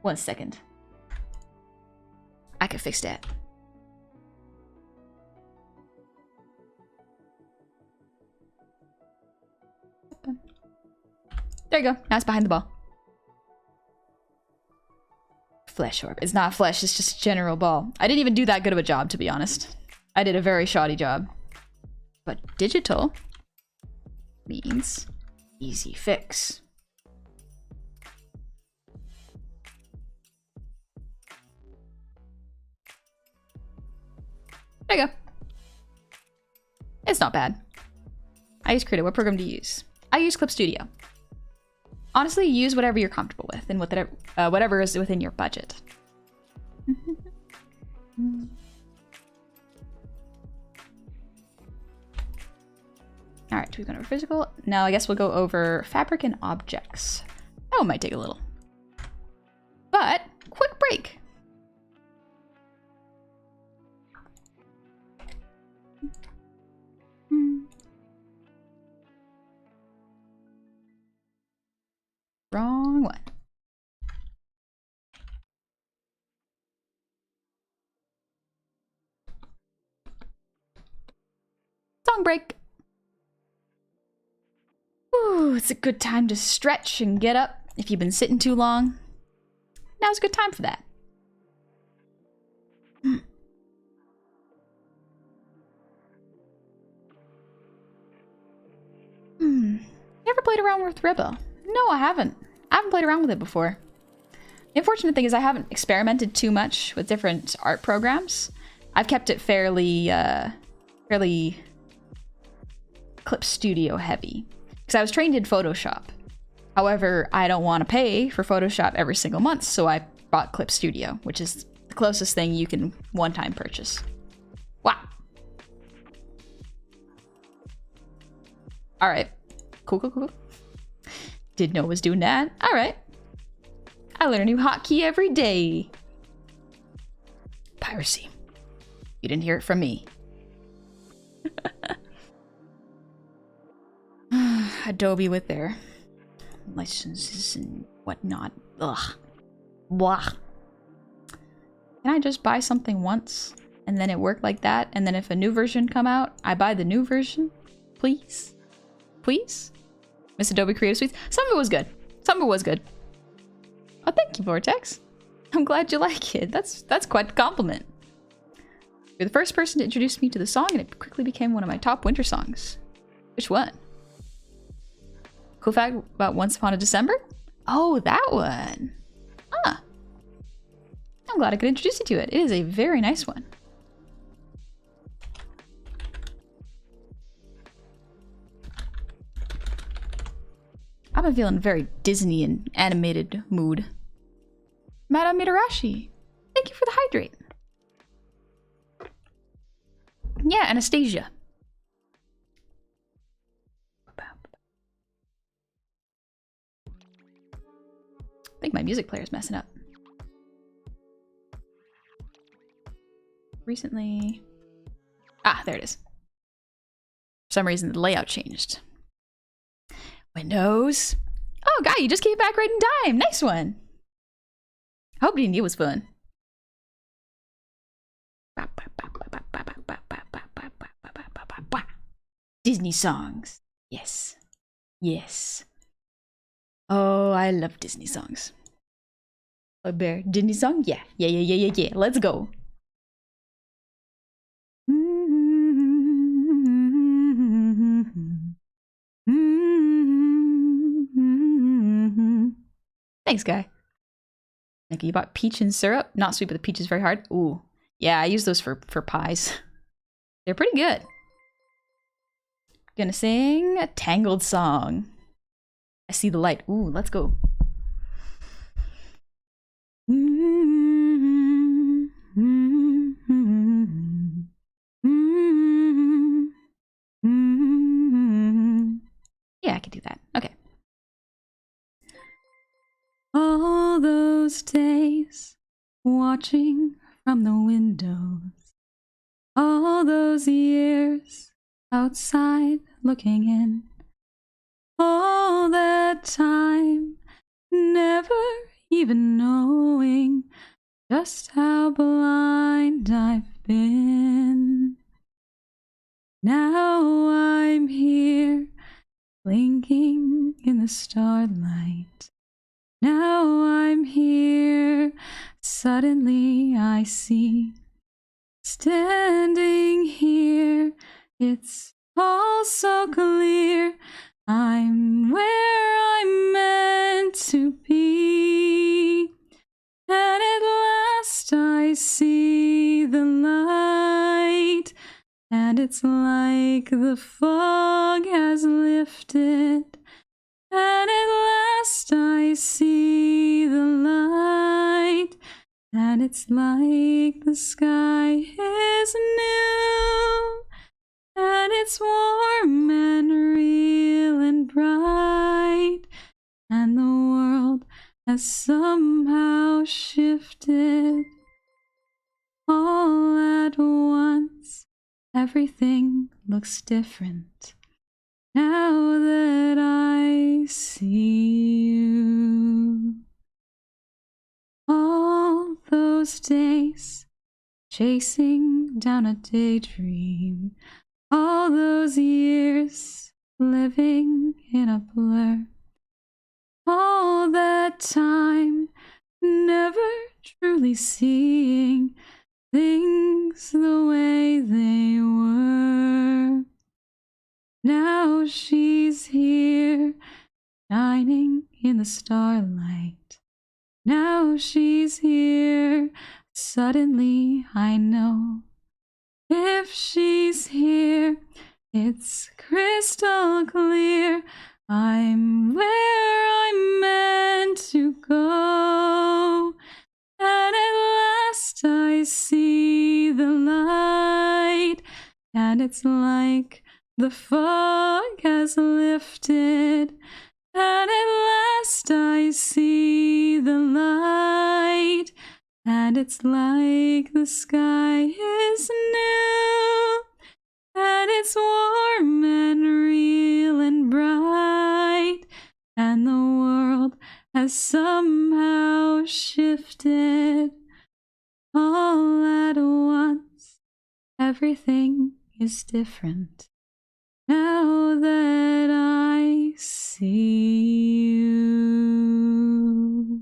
1 second. I can fix that. There you go. Now it's behind the ball. Flesh orb. It's not flesh, it's just a general ball. I didn't even do that good of a job, to be honest. I did a very shoddy job. But digital means easy fix. There you go. It's not bad. I use Krita. What program do you use? I use Clip Studio. Honestly, use whatever you're comfortable with and whatever is within your budget. All right, we've gone over physical. Now I guess we'll go over fabric and objects. That one might take a little. But, quick break. Wrong one. Song break. Ooh, it's a good time to stretch and get up if you've been sitting too long. Now's a good time for that. You ever played around with Rebel? No, I haven't. I haven't played around with it before. The unfortunate thing is I haven't experimented too much with different art programs. I've kept it fairly Clip Studio heavy because I was trained in Photoshop. However, I don't want to pay for Photoshop every single month, so I bought Clip Studio, which is the closest thing you can one-time purchase. Wow. All right. Cool. Didn't know I was doing that. All right. I learn a new hotkey every day. Piracy. You didn't hear it from me. Adobe with their licenses and whatnot. Ugh. Blah. Can I just buy something once and then it worked like that? And then if a new version come out, I buy the new version? Please? Please? Miss Adobe Creative Suite? Some of it was good. Some of it was good. Oh, thank you, Vortex. I'm glad you like it. That's quite a compliment. You're the first person to introduce me to the song and it quickly became one of my top winter songs. Which one? Cool fact about Once Upon a December? Oh, that one. Huh. I'm glad I could introduce you to it. It is a very nice one. I've been feeling very Disney and animated mood. Madame Mitarashi, thank you for the hydrate. Yeah, Anastasia. I think my music player is messing up. Recently... Ah, there it is. For some reason, the layout changed. Windows. Oh, guy, you just came back right in time. Nice one. I hope D&D was fun. Disney songs. Yes. Yes. Oh, I love Disney songs. A bear. Disney song? Yeah. Yeah. Let's go. Thanks, guy. Okay, you bought peach and syrup? Not sweet, but the peach is very hard. Ooh. Yeah, I use those for pies. They're pretty good. Gonna sing a Tangled song. I see the light. Ooh, let's go. Yeah, I can do that. Okay. All those days watching from the windows. All those years outside looking in. All that time never even knowing just how blind I've been. Now I'm here blinking in the starlight. Now I'm here, suddenly I see. Standing here, it's all so clear. I'm where I'm meant to be. And at last I see the light. And it's like the fog has lifted. And at last I see the light, and it's like the sky is new, and it's warm and real and bright, and the world has somehow shifted. All at once, everything looks different. Now that I see you. All those days chasing down a daydream. All those years living in a blur. All that time never truly seeing things the way they were. Now she's here, shining in the starlight. Now she's here, suddenly I know. If she's here, It's crystal clear. I'm where I'm meant to go. And at last I see the light. And it's like the fog has lifted. And at last I see the light. And it's like the sky is new. And it's warm and real and bright. And the world has somehow shifted. All at once, everything is different. Now that I see you.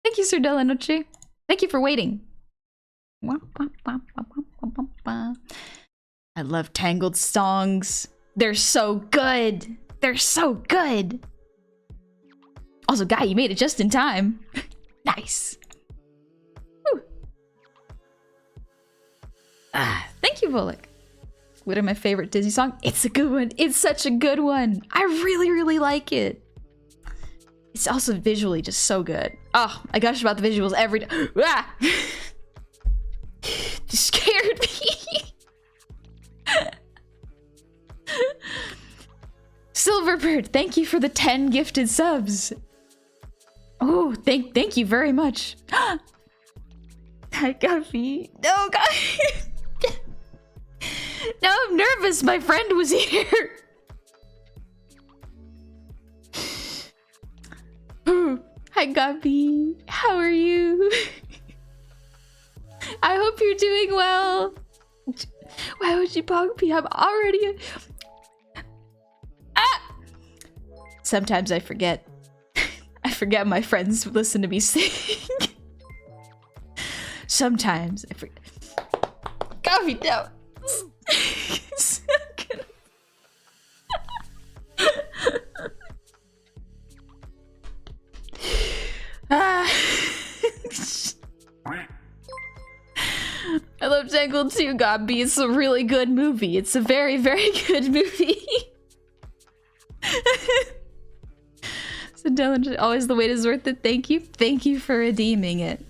Thank you, Sir Delanoche. Thank you for waiting. I love Tangled songs. They're so good. They're so good. Also, Guy, you made it just in time. Nice. Whew. Thank you, Bullock. What are my favorite Disney songs? It's a good one. It's such a good one. I really, really like it. It's also visually just so good. Oh, I gush about the visuals every day. Ah! You scared me. Silverbird, thank you for the 10 gifted subs. Oh, thank you very much. I got me. No, God. Now I'm nervous. My friend was here. Hi, Gabi. How are you? I hope you're doing well. Why would you bug me? I'm already... Sometimes I forget. I forget my friends listen to me sing. Sometimes I forget. Gabi, no. I love Tangled too, Gabi. It's a really good movie. It's a very, very good movie. So Dylan, always the wait is worth it. Thank you. Thank you for redeeming it.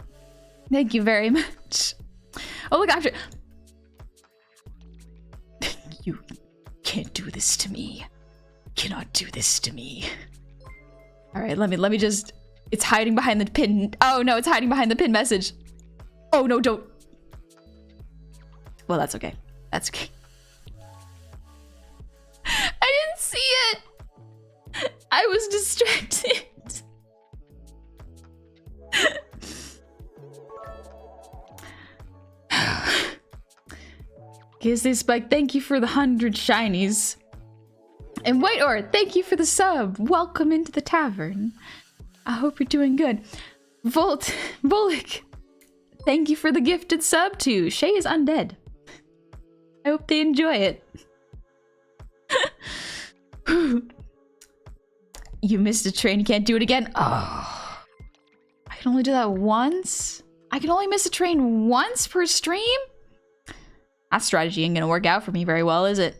Thank you very much. Oh, look, after... You can't do this to me. Cannot do this to me. All right, let me just... It's hiding behind the pin. Oh no, it's hiding behind the pin message. Oh no, don't. Well, that's okay. That's okay. I didn't see it. I was distracted. Gizzy Spike, thank you for the 100 shinies. And White Or, thank you for the sub. Welcome into the tavern. I hope you're doing good. Bullock, thank you for the gifted sub too. Shay is undead. I hope they enjoy it. You missed a train, you can't do it again? Oh. I can only do that once? I can only miss a train once per stream? That strategy ain't gonna work out for me very well, is it?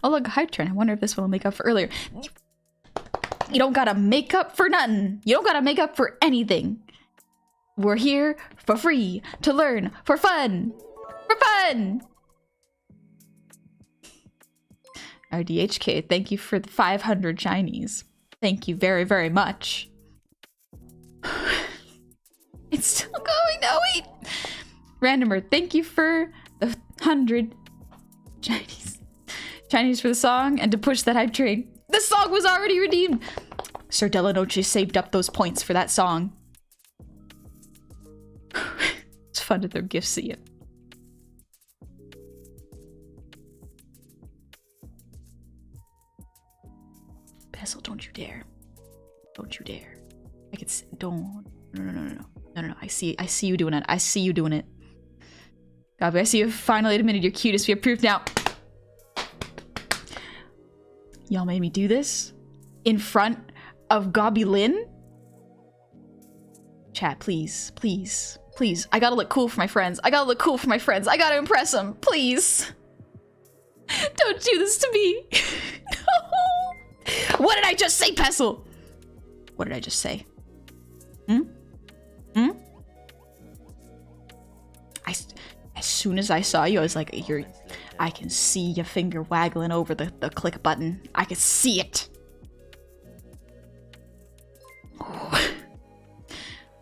Oh look, a hype train. I wonder if this one will make up for earlier. You don't gotta make up for nothing. You don't gotta make up for anything. We're here for free, to learn, for fun. For fun! RDHK, thank you for the 500 shinies. Thank you very, very much. It's still going. No, wait. Randomer, thank you for the 100 shinies. Shinies for the song and to push that hype train. The song was already redeemed. Sir Delanoche saved up those points for that song. It's fun to throw gifts at you. Pezzle, don't you dare. Don't you dare. I could see, don't. No. I see you doing it. I see you doing it. Gabi, I see you finally admitted you're cutest. We have proof now. Y'all made me do this in front of Goblin. Chat, please, please, Please, I gotta look cool for my friends. I gotta look cool for my friends. I gotta impress them. Please. Don't do this to me. No. What did I just say, Pestle? What did I just say? As soon as I saw you, I was like, I can see your finger waggling over the click button. I can see it.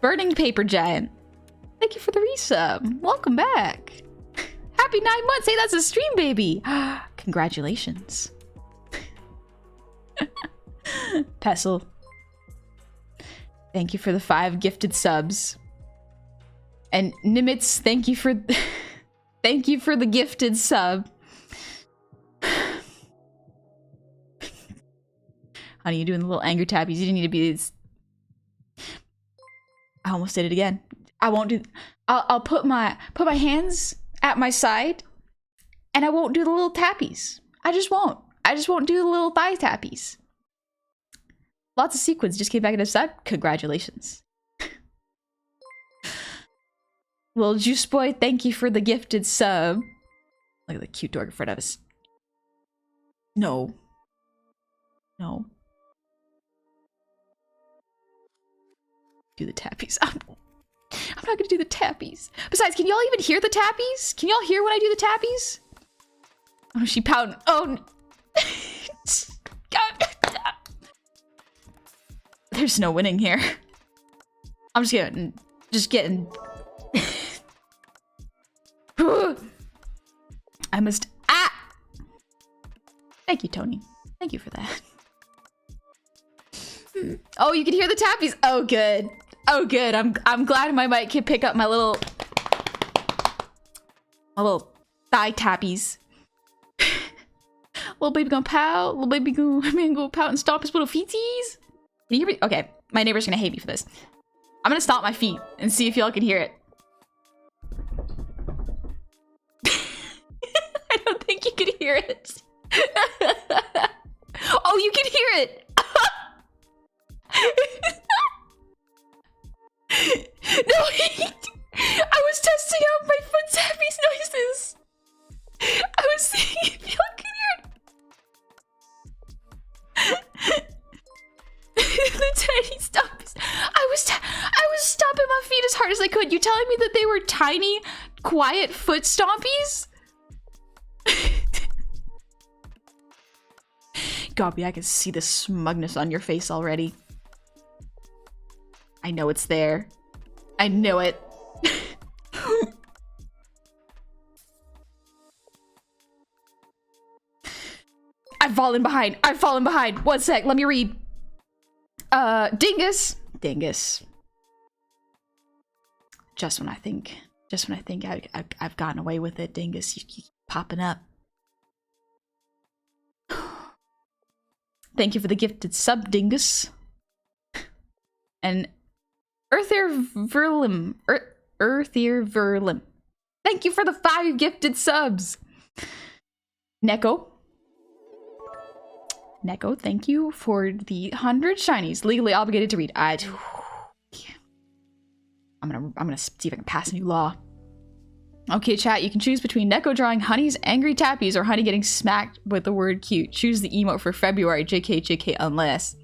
Burning Paper Giant. Thank you for the resub. Welcome back. Happy 9 months. Hey, that's a stream, baby. Congratulations. Pestle. Thank you for the 5 gifted subs. And Nimitz, thank you for thank you for the gifted sub. Honey, you doing the little anger tabbies. You didn't need to be these. I almost did it again. I won't do. I'll put my hands at my side, and I won't do the little tappies. I just won't. I just won't do the little thigh tappies. Lots of sequins just came back at his side. Congratulations. Little Juice Boy, thank you for the gifted sub. Look at the cute dog in front of us. No. No. Do the tappies. I'm not gonna do the tappies. Besides, can y'all even hear the tappies? Can y'all hear when I do the tappies? Oh, she pouting. Oh. God. There's no winning here. I'm just getting. I must. Thank you, Tony. Thank you for that. Oh, you can hear the tappies. Oh, good. Oh, good. I'm glad my mic can pick up my little thigh tappies. Little baby gonna pout. Little baby gonna go pout and stomp his little feeties. Can you hear me? Okay, my neighbor's gonna hate me for this. I'm gonna stomp my feet and see if y'all can hear it. I don't think you can hear it. Oh, you can hear it. No, I was testing out my foot tappies noises. I was seeing if y'all could hear it. The tiny stomps. I was stomping my feet as hard as I could. You telling me that they were tiny, quiet foot stompies? Gobby, I can see the smugness on your face already. I know it's there. I know it. I've fallen behind. I've fallen behind. 1 sec. Let me read. Dingus. Dingus. Just when I think I've gotten away with it, Dingus, you keep popping up. Thank you for the gifted sub, Dingus. And Earthier Verlim. Earthier Verlim. Thank you for the 5 gifted subs. Neko, thank you for the 100 shinies. Legally obligated to read. I'm gonna see if I can pass a new law. Okay, chat, you can choose between Neko drawing Honey's angry tappies or Honey getting smacked with the word cute. Choose the emote for February. JK, JK, unless.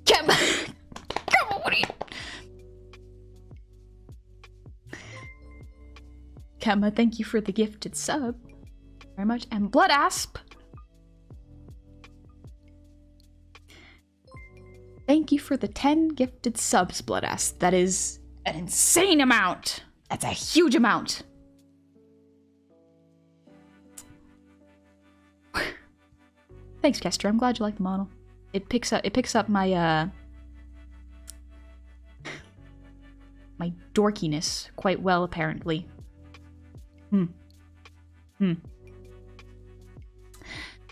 Come on, what are you? Kemma, thank you for the gifted sub. Very much. And Blood Asp. Thank you for the 10 gifted subs, Blood Asp. That is an insane amount. That's a huge amount. Thanks, Kester. I'm glad you like the model. It picks up my my dorkiness quite well, apparently.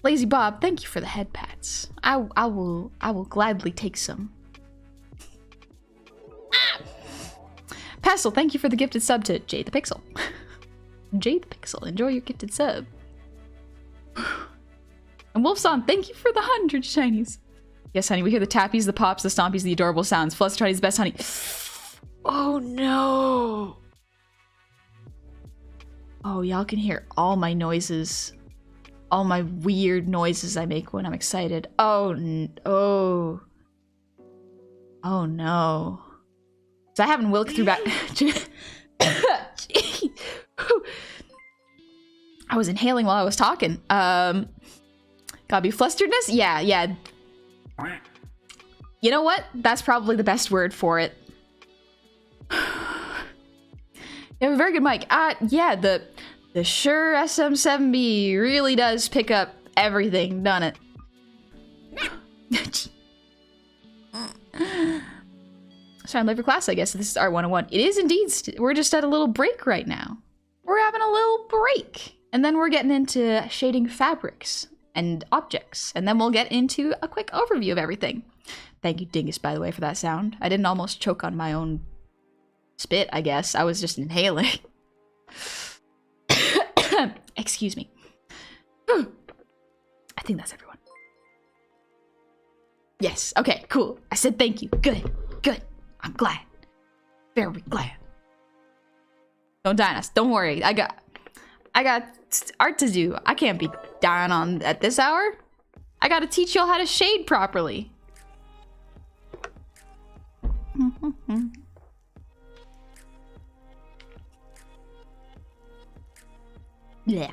Lazy Bob, thank you for the head pats. I will gladly take some. Pestle, thank you for the gifted sub to Jade the Pixel. Jade the Pixel, enjoy your gifted sub. And Wolfson, thank you for the 100 shinies. Yes, honey, we hear the tappies, the pops, the stompies, the adorable sounds. Fluster Honey's best honey. Oh, no. Oh, y'all can hear all my noises. All my weird noises I make when I'm excited. Oh, oh. Oh, no. So I haven't wilked through back... I was inhaling while I was talking. Gotta be flusteredness? Yeah. You know what? That's probably the best word for it. You have a very good mic. Yeah, the Shure SM7B really does pick up everything, doesn't it? So I'm late for class, I guess. This is Art 101. It is indeed. We're just at a little break right now. We're having a little break. And then we're getting into shading fabrics and objects. And then we'll get into a quick overview of everything. Thank you, Dingus, by the way, for that sound. I didn't almost choke on my own spit, I guess. I was just inhaling. Excuse me. I think that's everyone. Yes. Okay, cool. I said thank you. Good. I'm glad. Very glad. Don't die on us. Don't worry. I got art to do. I can't be dying on at this hour. I gotta teach y'all how to shade properly. Yeah.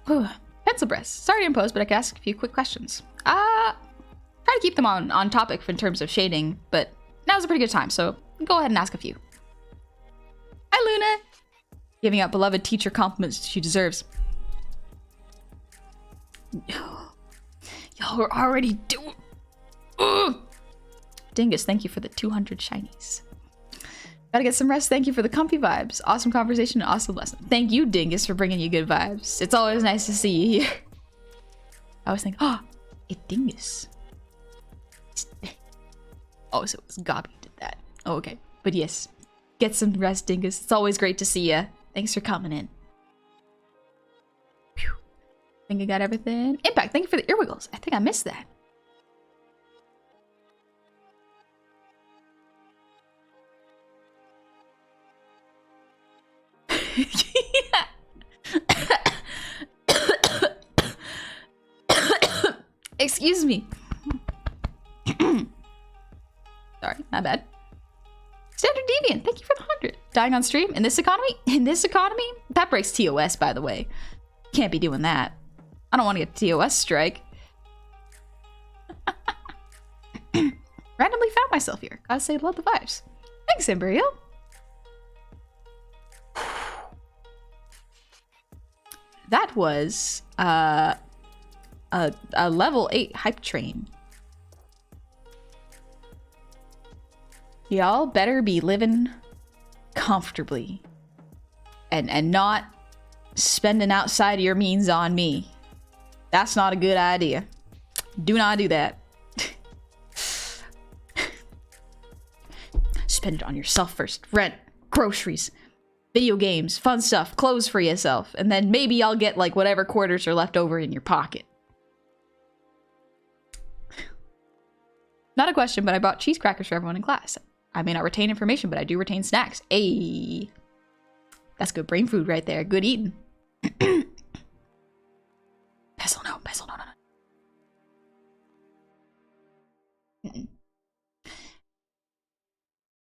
Pencil press. Sorry to impose, but I can ask a few quick questions. Try to keep them on topic in terms of shading, but now's a pretty good time, so go ahead and ask a few. Hi, Luna! Giving out beloved teacher compliments she deserves. Y'all are already doing... Dingus, thank you for the 200 shinies. Gotta get some rest. Thank you for the comfy vibes. Awesome conversation and awesome lesson. Thank you, Dingus, for bringing you good vibes. It's always nice to see you here. I was thinking, it's Dingus. Oh, so it was Goblin who did that. Oh, okay. But yes, get some rest, Dingus. It's always great to see ya. Thanks for coming in. Whew. I think I got everything. Impact, thank you for the earwiggles. I think I missed that. Excuse me. Sorry, my bad. Standard Deviant, thank you for the 100. Dying on stream in this economy? In this economy? That breaks TOS, by the way. Can't be doing that. I don't want to get a TOS strike. Randomly found myself here. Gotta say, love the vibes. Thanks, Embryo. That was a level 8 hype train. Y'all better be living comfortably and not spending outside of your means on me. That's not a good idea. Do not do that. Spend it on yourself first. Rent, groceries, video games, fun stuff, clothes for yourself, and then maybe I'll get like whatever quarters are left over in your pocket. Not a question, but I bought cheese crackers for everyone in class. I may not retain information, but I do retain snacks. Ayy. That's good brain food right there. Good eating. Pestle, no.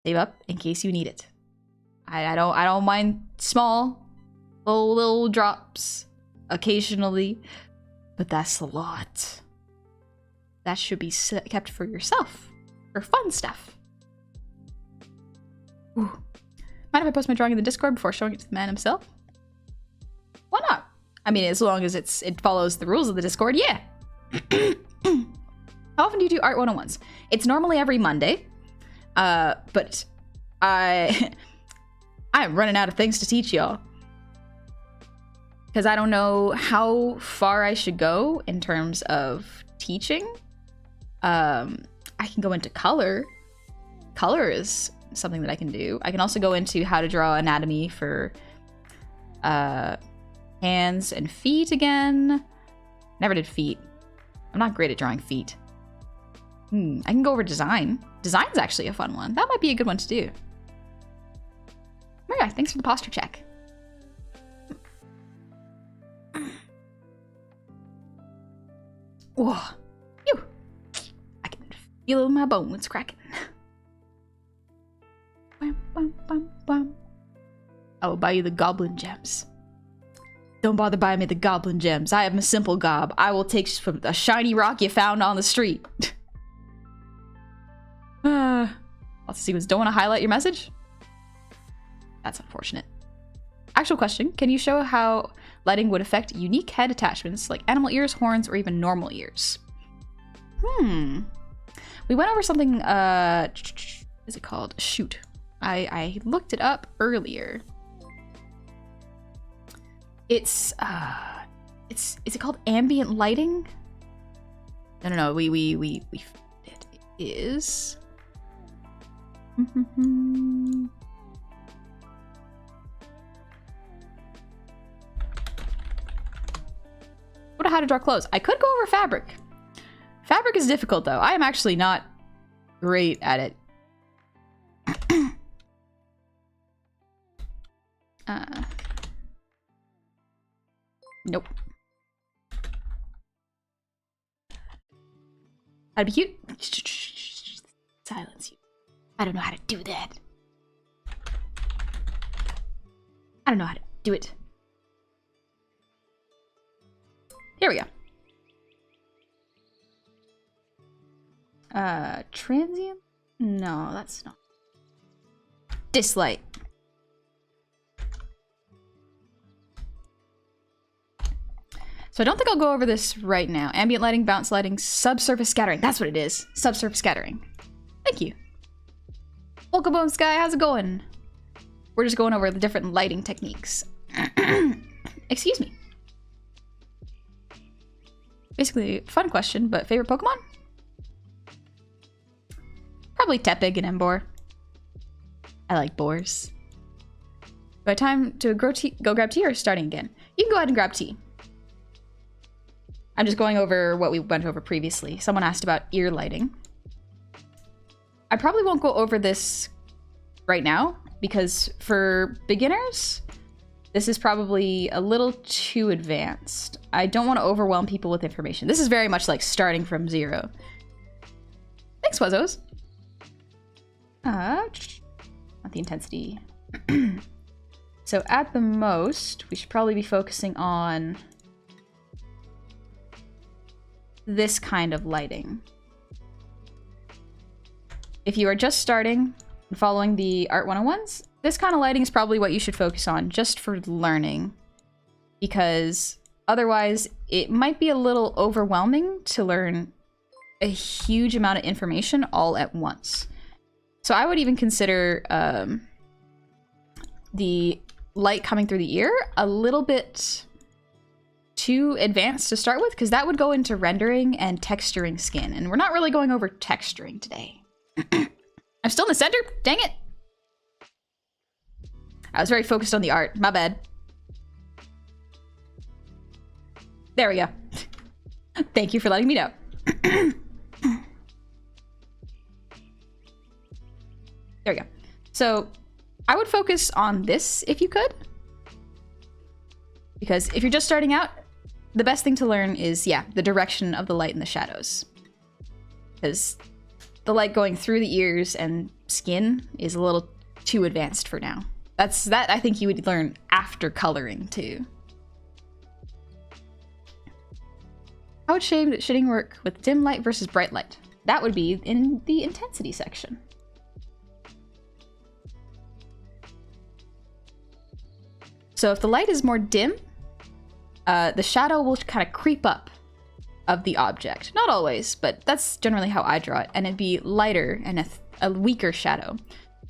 Save up in case you need it. I don't mind small little drops occasionally, but that's a lot. That should be kept for yourself, for fun stuff. Ooh. Mind if I post my drawing in the Discord before showing it to the man himself? Why not? I mean, as long as it follows the rules of the Discord, yeah. How often do you do Art 101s? It's normally every Monday, but I'm running out of things to teach y'all. Because I don't know how far I should go in terms of teaching. I can go into color. Color is something that I can do. I can also go into how to draw anatomy for hands and feet again. Never did feet. I'm not great at drawing feet. I can go over design. Design's actually a fun one. That might be a good one to do. Maria, thanks for the posture check. Whoa. Phew. I can feel my bones cracking. I will buy you the goblin gems. Don't bother buying me the goblin gems. I am a simple gob. I will take from a shiny rock you found on the street. Let's see. Don't want to highlight your message? That's unfortunate. Actual question. Can you show how lighting would affect unique head attachments like animal ears, horns, or even normal ears? We went over something, what is it called? Shoot. I looked it up earlier. Is it called ambient lighting? No, it is. What how to draw clothes? I could go over fabric. Fabric is difficult though. I am actually not great at it. Nope. That'd be cute. Silence you. I don't know how to do that. I don't know how to do it. Here we go. Transient? No, that's not. Dislight. So I don't think I'll go over this right now. Ambient lighting, bounce lighting, subsurface scattering. That's what it is. Subsurface scattering. Thank you. Welcome home, Sky. How's it going? We're just going over the different lighting techniques. Excuse me. Basically, fun question, but favorite Pokemon? Probably Tepig and Emboar. I like boars. By time to go grab tea or starting again? You can go ahead and grab tea. I'm just going over what we went over previously. Someone asked about ear lighting. I probably won't go over this right now because for beginners, this is probably a little too advanced. I don't want to overwhelm people with information. This is very much like starting from zero. Thanks, Wuzzos. Not the intensity. So at the most, we should probably be focusing on this kind of lighting. If you are just starting and following the Art 101s, this kind of lighting is probably what you should focus on just for learning. Because otherwise, it might be a little overwhelming to learn a huge amount of information all at once. So I would even consider the light coming through the ear a little bit too advanced to start with, because that would go into rendering and texturing skin, and we're not really going over texturing today. I'm still in the center? Dang it! I was very focused on the art. My bad. There we go. Thank you for letting me know. There we go. So I would focus on this if you could. Because if you're just starting out, the best thing to learn is, yeah, the direction of the light and the shadows. Because the light going through the ears and skin is a little too advanced for now. That I think you would learn after coloring too. How would shading work with dim light versus bright light? That would be in the intensity section. So if the light is more dim, the shadow will kind of creep up of the object. Not always, but that's generally how I draw it. And it'd be lighter and a weaker shadow.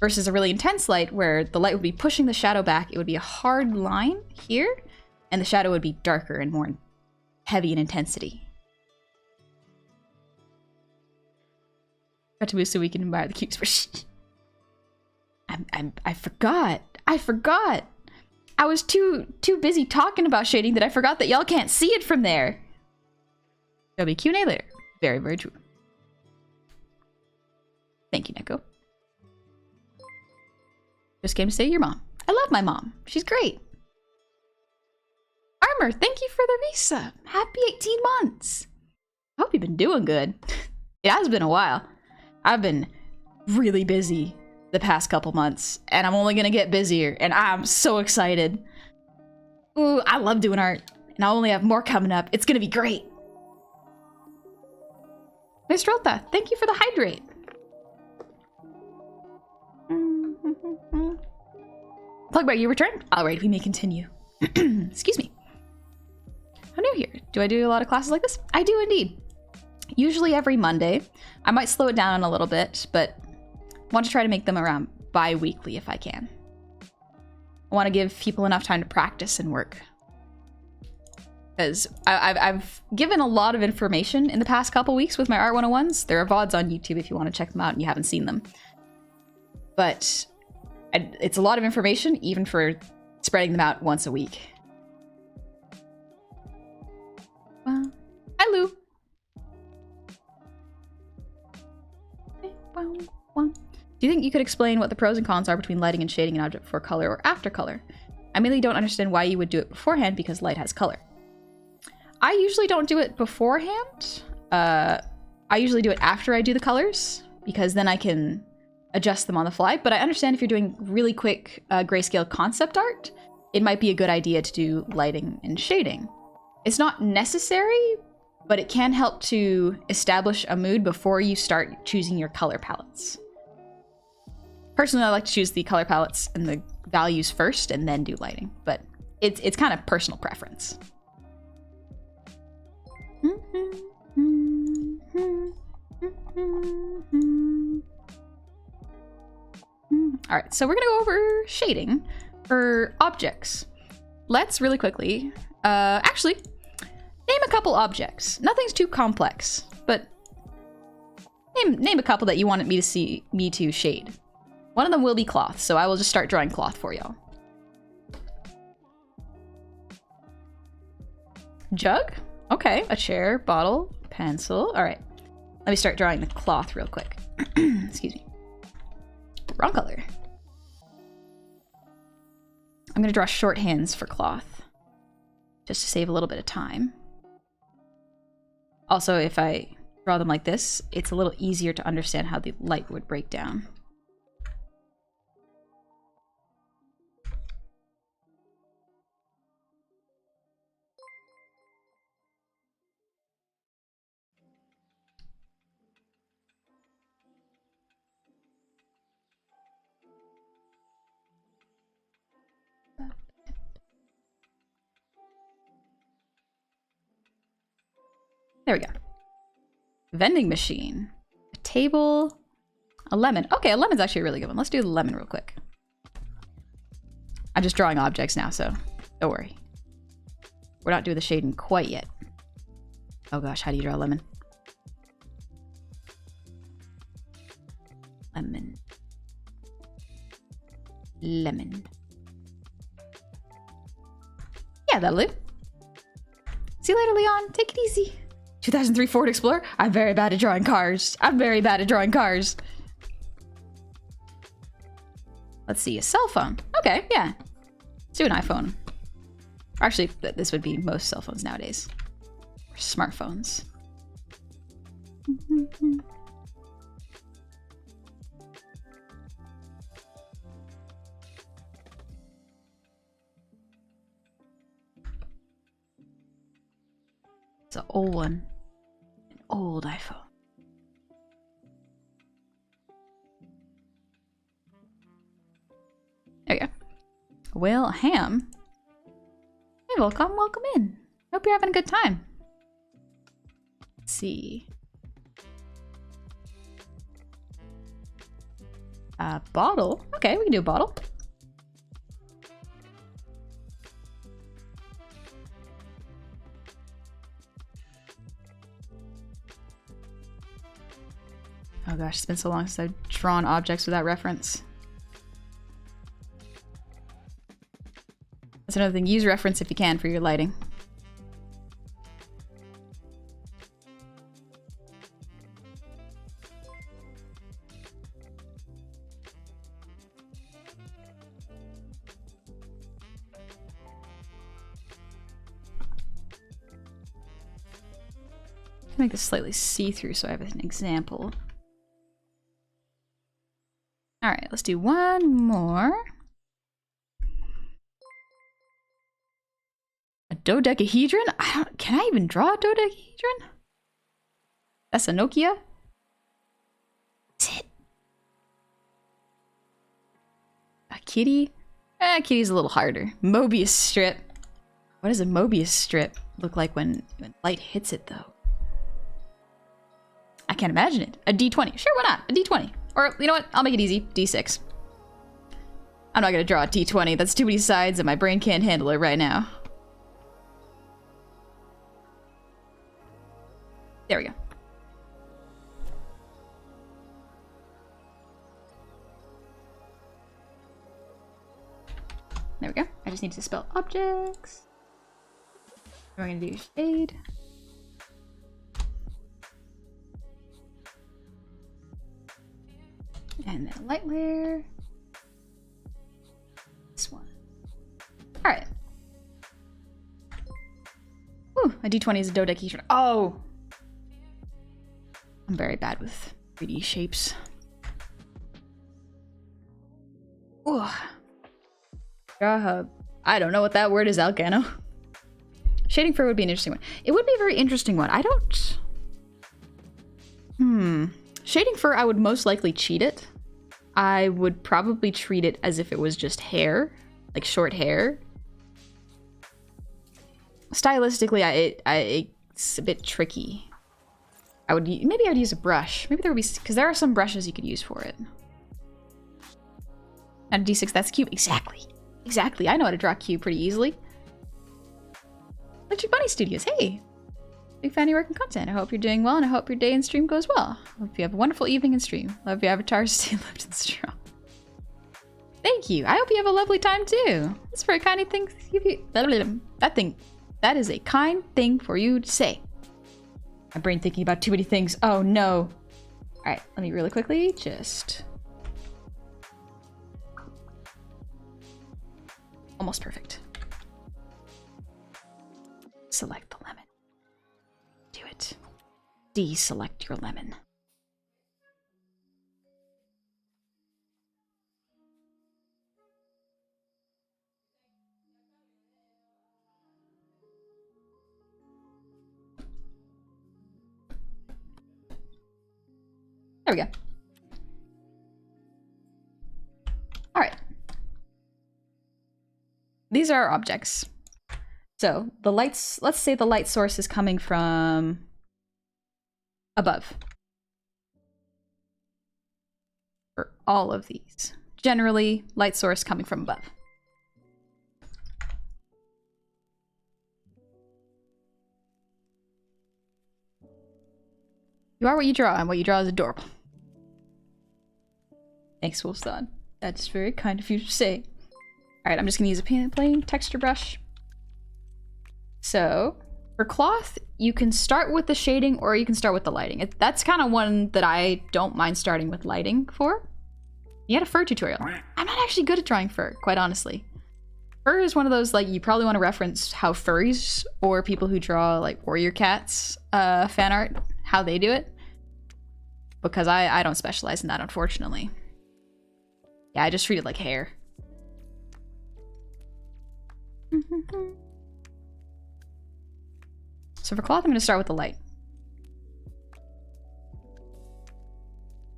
Versus a really intense light where the light would be pushing the shadow back. It would be a hard line here, and the shadow would be darker and more heavy in intensity. Got to move so we can admire the cubes. I forgot. I was too busy talking about shading that I forgot that y'all can't see it from there. There'll be Q&A later. Very, very true. Thank you, Neko. Just came to say your mom. I love my mom. She's great. Armor, thank you for the resub. Happy 18 months. I hope you've been doing good. It has been a while. I've been really busy the past couple months, and I'm only gonna get busier, and I'm so excited. Ooh, I love doing art, and I'll only have more coming up. It's gonna be great. Miss Rotha, thank you for the hydrate. Plugbear, you returned? Alright, we may continue. Excuse me. I'm new here. Do I do a lot of classes like this? I do indeed. Usually every Monday. I might slow it down a little bit, but I want to try to make them around bi-weekly if I can. I want to give people enough time to practice and work. Because I've given a lot of information in the past couple weeks with my Art 101s. There are VODs on YouTube if you want to check them out and you haven't seen them. But it's a lot of information, even for spreading them out once a week. Well, hi, Lou. Do you think you could explain what the pros and cons are between lighting and shading an object before color or after color? I mainly don't understand why you would do it beforehand because light has color. I usually don't do it beforehand. I usually do it after I do the colors because then I can adjust them on the fly. But I understand if you're doing really quick grayscale concept art, it might be a good idea to do lighting and shading. It's not necessary, but it can help to establish a mood before you start choosing your color palettes. Personally, I like to choose the color palettes and the values first and then do lighting, but it's kind of personal preference. All right, so we're gonna go over shading for objects. Let's really quickly, actually, name a couple objects. Nothing's too complex, but name a couple that you wanted me to shade. One of them will be cloth, so I will just start drawing cloth for y'all. Jug? Okay, a chair, bottle, pencil. All right, let me start drawing the cloth real quick. Excuse me. Wrong color. I'm gonna draw shorthands for cloth, just to save a little bit of time. Also, if I draw them like this, it's a little easier to understand how the light would break down. There we go. Vending machine. A table. A lemon. Okay, a lemon's actually a really good one. Let's do the lemon real quick. I'm just drawing objects now, so don't worry. We're not doing the shading quite yet. Oh gosh, how do you draw a lemon? Lemon. Lemon. Yeah, that'll do. See you later, Leon. Take it easy. 2003 Ford Explorer? I'm very bad at drawing cars. I'm very bad at drawing cars. Let's see, a cell phone. Okay, yeah. Let's do an iPhone. Actually, this would be most cell phones nowadays. Or smartphones. It's an old one. An old iPhone. There you go. Well, ham. Hey, welcome in. Hope you're having a good time. Let's see. A bottle. Okay, we can do a bottle. Oh gosh, it's been so long since I've drawn objects without reference. That's another thing. Use reference if you can for your lighting. Make this slightly see-through so I have an example. Alright, let's do one more. A dodecahedron? Can I even draw a dodecahedron? That's a Nokia? That's it. A kitty? Kitty's a little harder. Mobius strip. What does a Mobius strip look like when light hits it, though? I can't imagine it. A D20. Sure, why not? A D20. Or, you know what? I'll make it easy. D6. I'm not gonna draw a D20. That's too many sides and my brain can't handle it right now. There we go. There we go. I just need to spell objects. We're gonna do shade. And then a light layer. This one. Alright. Ooh, a D20 is a dodecahedron. Oh! I'm very bad with 3D shapes. Ooh. I don't know what that word is, Alcano. Shading fur would be an interesting one. It would be a very interesting one. I don't... Shading fur, I would most likely cheat it. I would probably treat it as if it was just hair. Like short hair. Stylistically, it's a bit tricky. Maybe I would use a brush. Maybe there would be... Because there are some brushes you could use for it. And a D6, that's cube. Exactly. Exactly. I know how to draw a cube pretty easily. Electric Bunny Studios. Hey! Big fan of your work and content. I hope you're doing well, and I hope your day and stream goes well. Hope you have a wonderful evening and stream. Love your avatars. Stay lived and strong. Thank you. I hope you have a lovely time too. That's very kind thing. That is a kind thing for you to say. My brain thinking about too many things. Oh no. All right, let me really quickly just. Almost perfect. Select the lemon. Do it. Deselect your lemon. There we go. All right. These are our objects. So the lights, let's say the light source is coming from above. For all of these. Generally, light source coming from above. You are what you draw, and what you draw is adorable. Thanks, Wolfston. That's very kind of you to say. Alright, I'm just gonna use a plain texture brush. So, for cloth, you can start with the shading or you can start with the lighting. That's kind of one that I don't mind starting with lighting for. You had a fur tutorial. I'm not actually good at drawing fur, quite honestly. Fur is one of those, like, you probably want to reference how furries or people who draw, like, warrior cats fan art, how they do it. Because I don't specialize in that, unfortunately. Yeah, I just treat it like hair. So for cloth, I'm going to start with the light.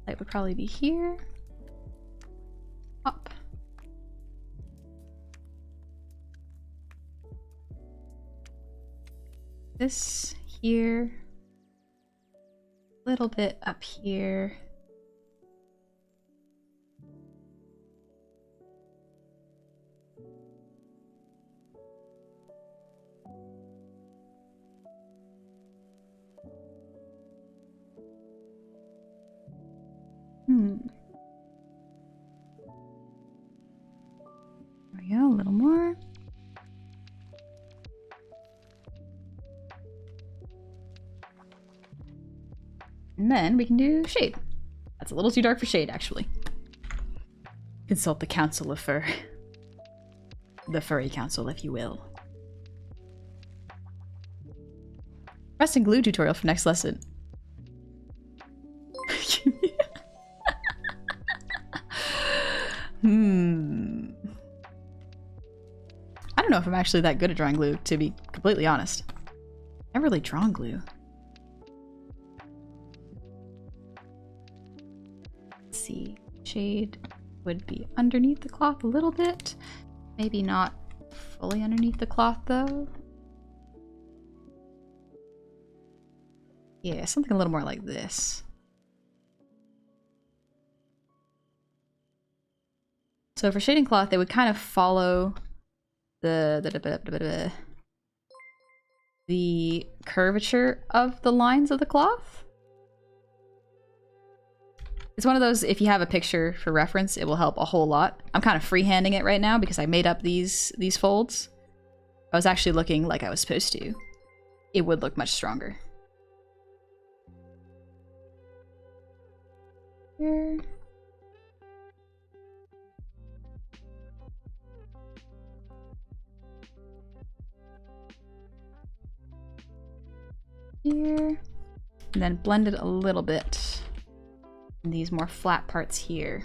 Light would probably be here. Up. This here. A little bit up here. There we go, a little more. And then we can do shade. That's a little too dark for shade, actually. Consult the Council of Fur. The Furry Council, if you will. Pressing glue tutorial for next lesson. I don't know if I'm actually that good at drawing glue, to be completely honest. I've never really drawn glue. Let's see. Shade would be underneath the cloth a little bit. Maybe not fully underneath the cloth, though. Yeah, something a little more like this. So for shading cloth, they would kind of follow the curvature of the lines of the cloth. It's one of those, if you have a picture for reference, it will help a whole lot. I'm kind of freehanding it right now because I made up these folds. I was actually looking like I was supposed to. It would look much stronger. Here. Here. And then blend it a little bit in these more flat parts here.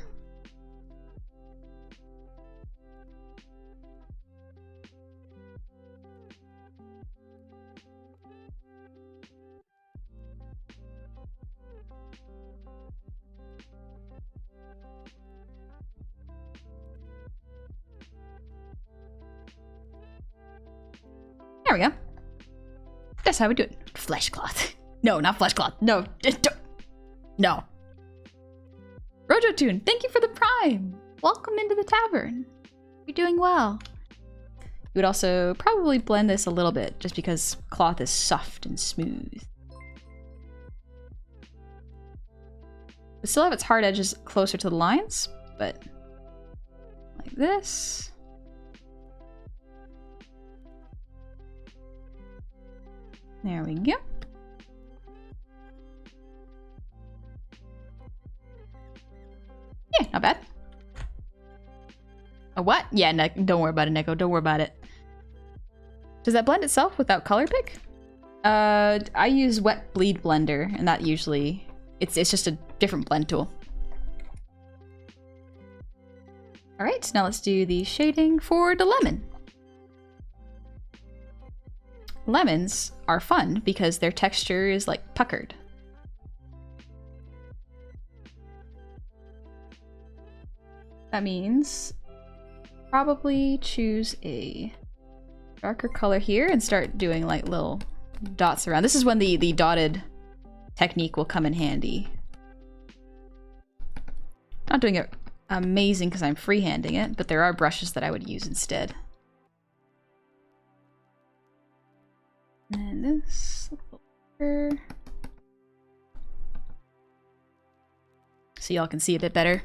There we go. That's how we do it. Flesh cloth. No, not flesh cloth. No. No. Rojo Tune, thank you for the prime. Welcome into the tavern. You're doing well. You would also probably blend this a little bit just because cloth is soft and smooth. It still have its hard edges closer to the lines, but like this. There we go. Yeah, not bad. A what? Yeah, no, don't worry about it, Neko. Don't worry about it. Does that blend itself without color pick? I use wet bleed blender, and that usually it's just a different blend tool. All right, now let's do the shading for the lemon. Lemons are fun because their texture is like puckered. That means probably choose a darker color here and start doing like little dots around. This is when the dotted technique will come in handy. Not doing it amazing because I'm freehanding it, but there are brushes that I would use instead. And this a little bigger. So y'all can see a bit better.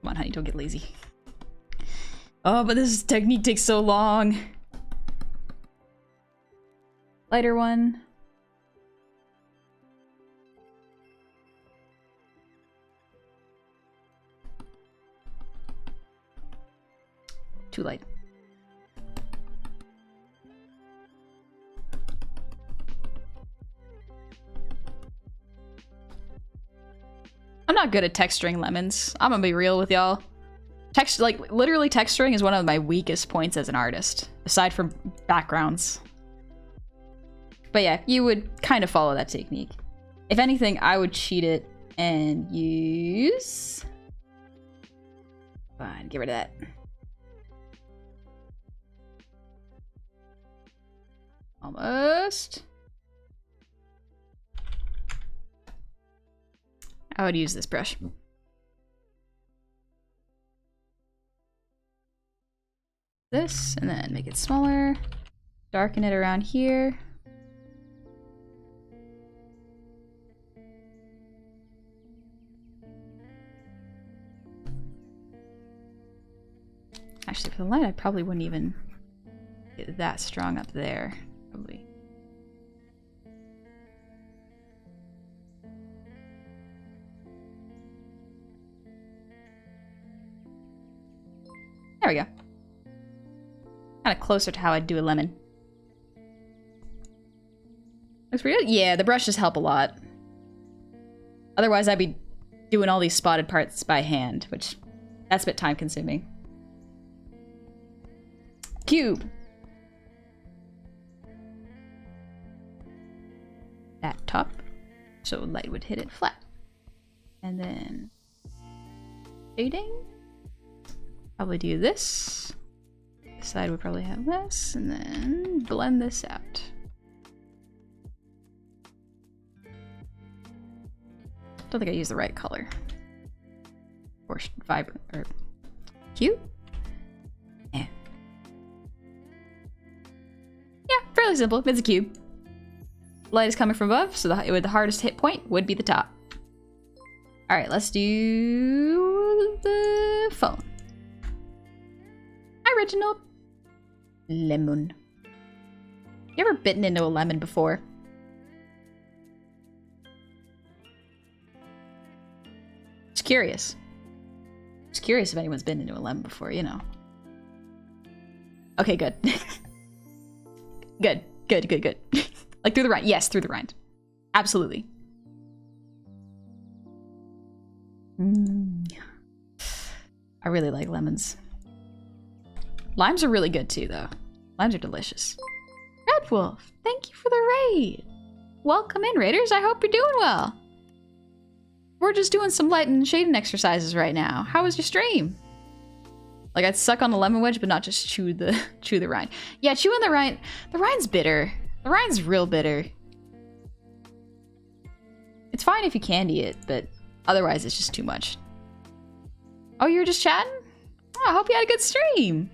Come on, honey, don't get lazy. Oh, but this technique takes so long. Lighter one. Too light. I'm not good at texturing lemons. I'm gonna be real with y'all. Literally texturing is one of my weakest points as an artist, aside from backgrounds. But yeah, you would kind of follow that technique. If anything, I would cheat it and use... Fine, get rid of that. Almost. I would use this brush. This, and then make it smaller. Darken it around here. Actually, for the light, I probably wouldn't even get that strong up there. Probably. There we go. Kind of closer to how I'd do a lemon. Looks pretty good. Yeah, the brushes help a lot. Otherwise, I'd be doing all these spotted parts by hand, which that's a bit time consuming. Cube. That top, so light would hit it flat. And then shading. Probably do this. This side would probably have this, and then blend this out. Don't think I used the right color. Or vibrant, or cute? Yeah. Yeah, fairly simple. It's a cube. Light is coming from above, so the hardest hit point would be the top. Alright, let's do the phone. Hi, Reginald. Lemon. You ever bitten into a lemon before? Just curious. Just curious if anyone's bitten into a lemon before, you know. Okay, good. Good. Like through the rind. Yes, through the rind. Absolutely. I really like lemons. Limes are really good too, though. Limes are delicious. Red Wolf, thank you for the raid. Welcome in, raiders. I hope you're doing well. We're just doing some light and shading exercises right now. How was your stream? Like, I'd suck on the lemon wedge, but not just chew the rind. Yeah, chewing the rind. The rind's bitter. The rind's real bitter. It's fine if you candy it, but otherwise it's just too much. Oh, you were just chatting? Oh, I hope you had a good stream.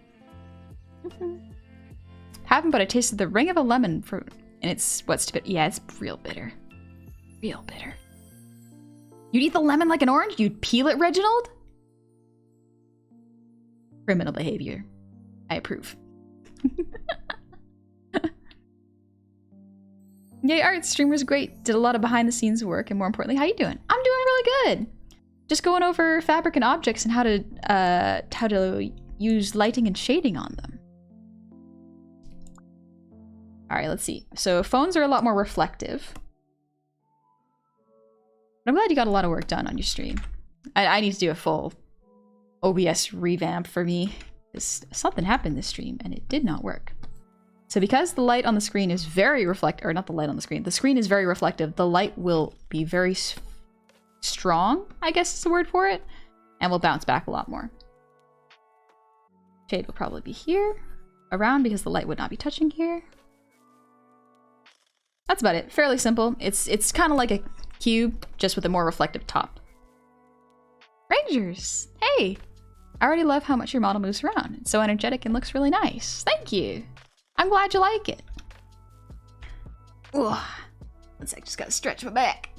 Haven't, but I tasted the ring of a lemon fruit, and it's what's to bit. Yeah, it's real bitter. Real bitter. You'd eat the lemon like an orange? You'd peel it, Reginald? Criminal behavior. I approve. Yay, art stream was great. Did a lot of behind the scenes work, and more importantly, how you doing? I'm doing really good. Just going over fabric and objects and how to use lighting and shading on them. All right, let's see. So phones are a lot more reflective. But I'm glad you got a lot of work done on your stream. I need to do a full OBS revamp for me. Something happened this stream and it did not work. So because the light on the screen is very reflective, or not the light on the screen is very reflective, the light will be very strong, I guess is the word for it, and will bounce back a lot more. Shade will probably be here, around, because the light would not be touching here. That's about it. Fairly simple. It's kind of like a cube, just with a more reflective top. Rangers! Hey! I already love how much your model moves around. It's so energetic and looks really nice. Thank you! I'm glad you like it. Ugh. One sec, just gotta stretch my back.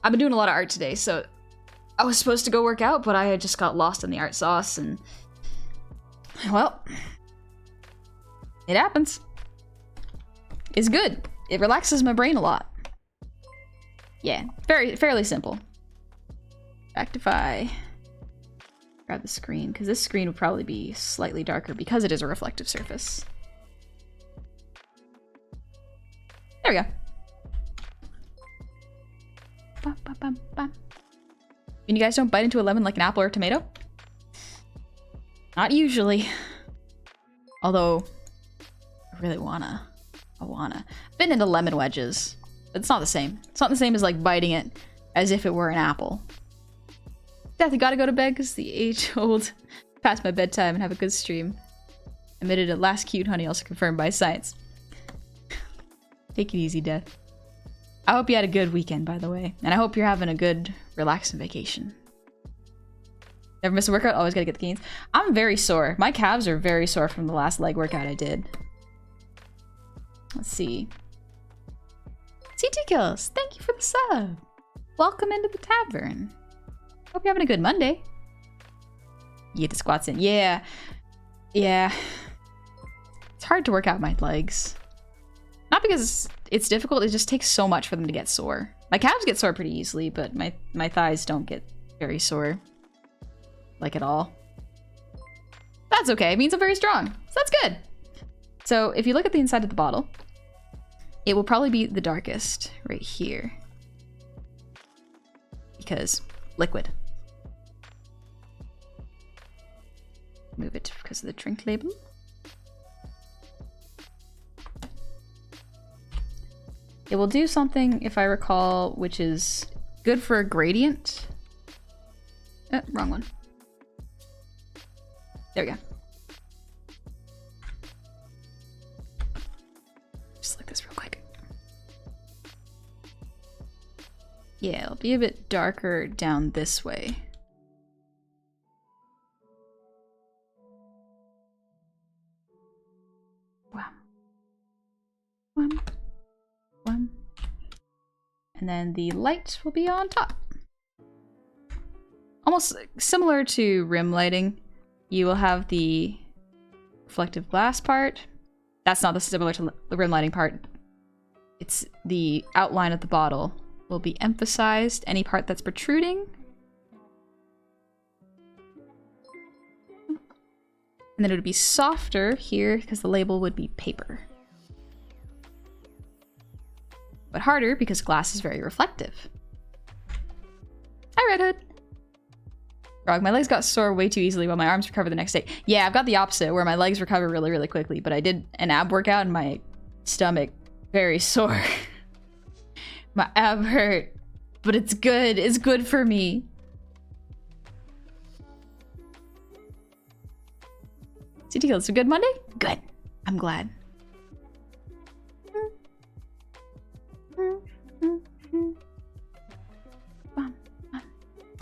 I've been doing a lot of art today, so I was supposed to go work out, but I just got lost in the art sauce, and well, it happens. It's good. It relaxes my brain a lot. Yeah, fairly simple. Rectify. Grab the screen, because this screen would probably be slightly darker because it is a reflective surface. There we go. Ba, ba, ba, ba. And you guys don't bite into a lemon like an apple or a tomato? Not usually. Although, I really wanna. Been into lemon wedges. But it's not the same. It's not the same as like biting it as if it were an apple. Death, I gotta go to bed because the age-old past my bedtime and have a good stream. Admitted at last cute, honey, also confirmed by science. Take it easy, Death. I hope you had a good weekend, by the way. And I hope you're having a good, relaxing vacation. Never miss a workout, always gotta get the gains. I'm very sore. My calves are very sore from the last leg workout I did. Let's see. CT Kills, thank you for the sub. Welcome into the tavern. Hope you're having a good Monday. You get the squats in. Yeah. It's hard to work out my legs. Not because it's difficult, it just takes so much for them to get sore. My calves get sore pretty easily, but my thighs don't get very sore. Like at all. That's okay. It means I'm very strong. So that's good. So if you look at the inside of the bottle, it will probably be the darkest right here. Because liquid. Move it because of the drink label. It will do something, if I recall, which is good for a gradient. Wrong one. There we go. Just like this real quick. Yeah, it'll be a bit darker down this way. Wow. One. And then the light will be on top. Almost similar to rim lighting, you will have the reflective glass part. That's not similar to the rim lighting part. It's the outline of the bottle will be emphasized. Any part that's protruding. And then it would be softer here because the label would be paper. But harder because glass is very reflective. Hi, Red Hood. Frog, my legs got sore way too easily while my arms recover the next day. Yeah, I've got the opposite where my legs recover really, really quickly, but I did an ab workout and my stomach very sore. My ab hurt, but it's good. It's good for me. CT Kill, it's a good Monday? Good. I'm glad.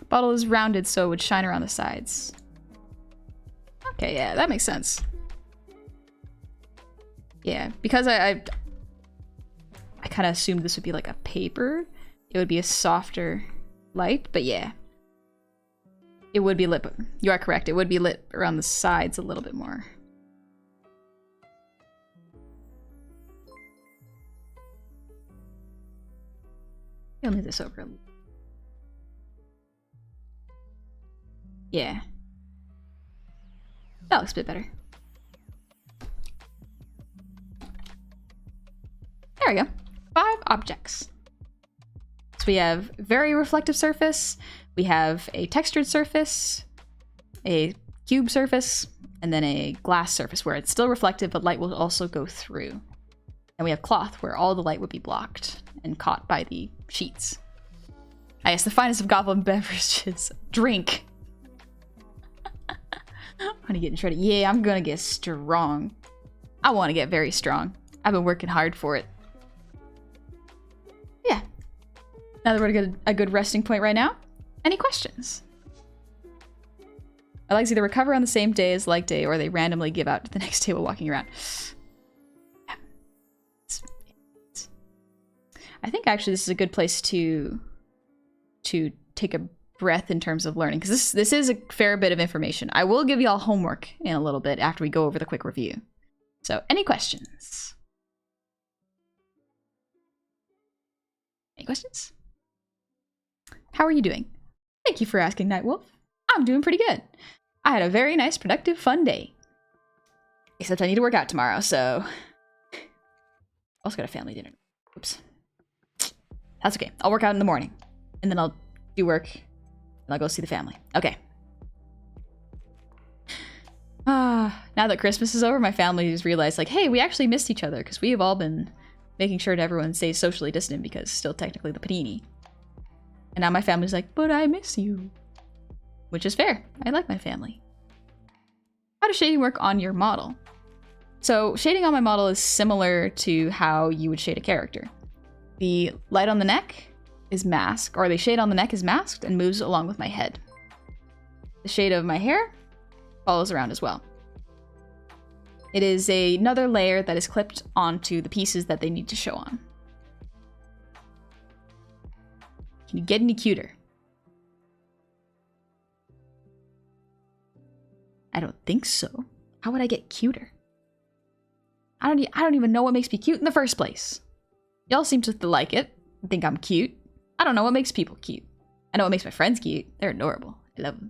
Bottle is rounded so it would shine around the sides. Okay, yeah, that makes sense. Yeah, because I kind of assumed this would be like a paper. It would be a softer light, but yeah. It would be lit, you are correct. It would be lit around the sides a little bit more. I'll move this over a little. Yeah. That looks a bit better. There we go. 5 objects. So we have very reflective surface, we have a textured surface, a cube surface, and then a glass surface where it's still reflective but light will also go through. And we have cloth where all the light would be blocked and caught by the sheets. I guess the finest of Goblin beverages. Drink. I'm gonna get shredded. Yeah, I'm gonna get strong. I want to get very strong. I've been working hard for it. Yeah. Now that we're at a good resting point right now, any questions? My legs either recover on the same day as leg day or they randomly give out the next day while walking around. Yeah. I think actually this is a good place to take a breath in terms of learning, because this is a fair bit of information. I will give y'all homework in a little bit after we go over the quick review. So, any questions? Any questions? How are you doing? Thank you for asking, Nightwolf. I'm doing pretty good. I had a very nice, productive, fun day. Except I need to work out tomorrow, so... Also got a family dinner. Oops. That's okay. I'll work out in the morning. And then I'll do work. And I'll go see the family. Okay. Now that Christmas is over, my family has realized, like, hey, we actually missed each other, because we have all been making sure that everyone stays socially distant, because still technically the panini. And now my family's like, but I miss you. Which is fair. I like my family. How does shading work on your model? So shading on my model is similar to how you would shade a character. The light on the neck is masked, or the shade on the neck is masked and moves along with my head. The shade of my hair follows around as well. It is another layer that is clipped onto the pieces that they need to show on. Can you get any cuter? I don't think so. How would I get cuter? I don't even know what makes me cute in the first place. Y'all seem to like it. Think I'm cute. I don't know what makes people cute. I know what makes my friends cute. They're adorable. I love them.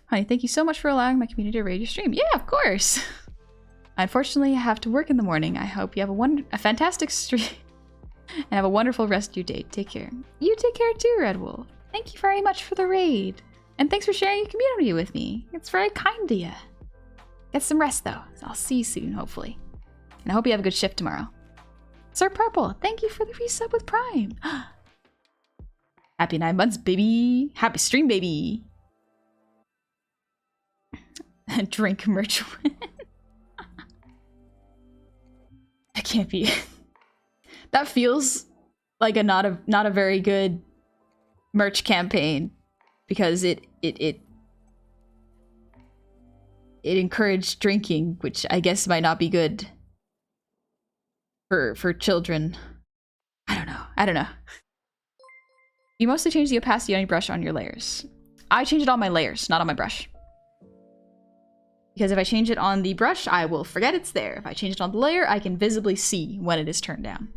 Honey, thank you so much for allowing my community to raid your stream. Yeah, of course. I unfortunately have to work in the morning. I hope you have a fantastic stream and have a wonderful rest of your day. Take care. You take care too, Red Wolf. Thank you very much for the raid. And thanks for sharing your community with me. It's very kind of you. Get some rest though. I'll see you soon, hopefully. And I hope you have a good shift tomorrow. Sir Purple, thank you for the resub with Prime. Happy 9 months, baby. Happy stream, baby. Drink merch. That can't be. That feels like not a very good merch campaign because it encouraged drinking, which I guess might not be good for children. I don't know. You mostly change the opacity on your brush on your layers. I change it on my layers, not on my brush. Because if I change it on the brush, I will forget it's there. If I change it on the layer, I can visibly see when it is turned down.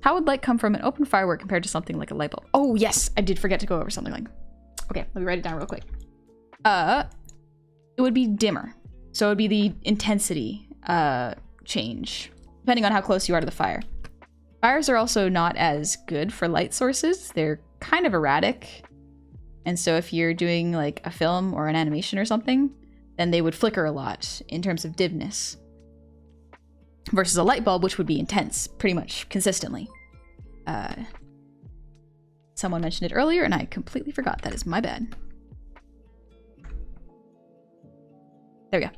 How would light come from an open firework compared to something like a light bulb? Oh yes, I did forget to go over something like... Okay, let me write it down real quick. It would be dimmer. So it would be the intensity change, depending on how close you are to the fire. Fires are also not as good for light sources. They're kind of erratic. And so if you're doing like a film or an animation or something, then they would flicker a lot in terms of dimness. Versus a light bulb, which would be intense pretty much consistently. Someone mentioned it earlier and I completely forgot. That is my bad. There we go.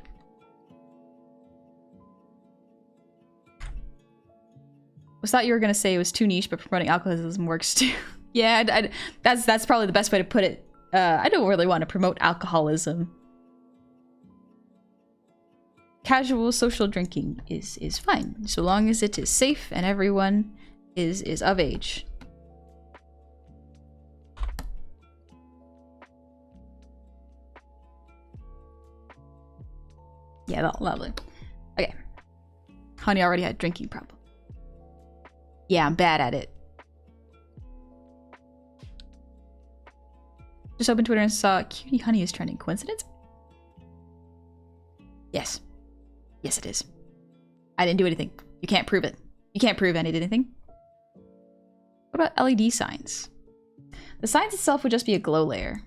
Was thought you were gonna say it was too niche, but promoting alcoholism works too. Yeah, that's probably the best way to put it. I don't really want to promote alcoholism. Casual social drinking is fine, so long as it is safe and everyone is of age. Yeah, lovely. Okay. Honey already had a drinking problem. Yeah, I'm bad at it. Just opened Twitter and saw Cutie Honey is trending. Coincidence? Yes. Yes, it is. I didn't do anything. You can't prove it. You can't prove anything. What about LED signs? The signs itself would just be a glow layer.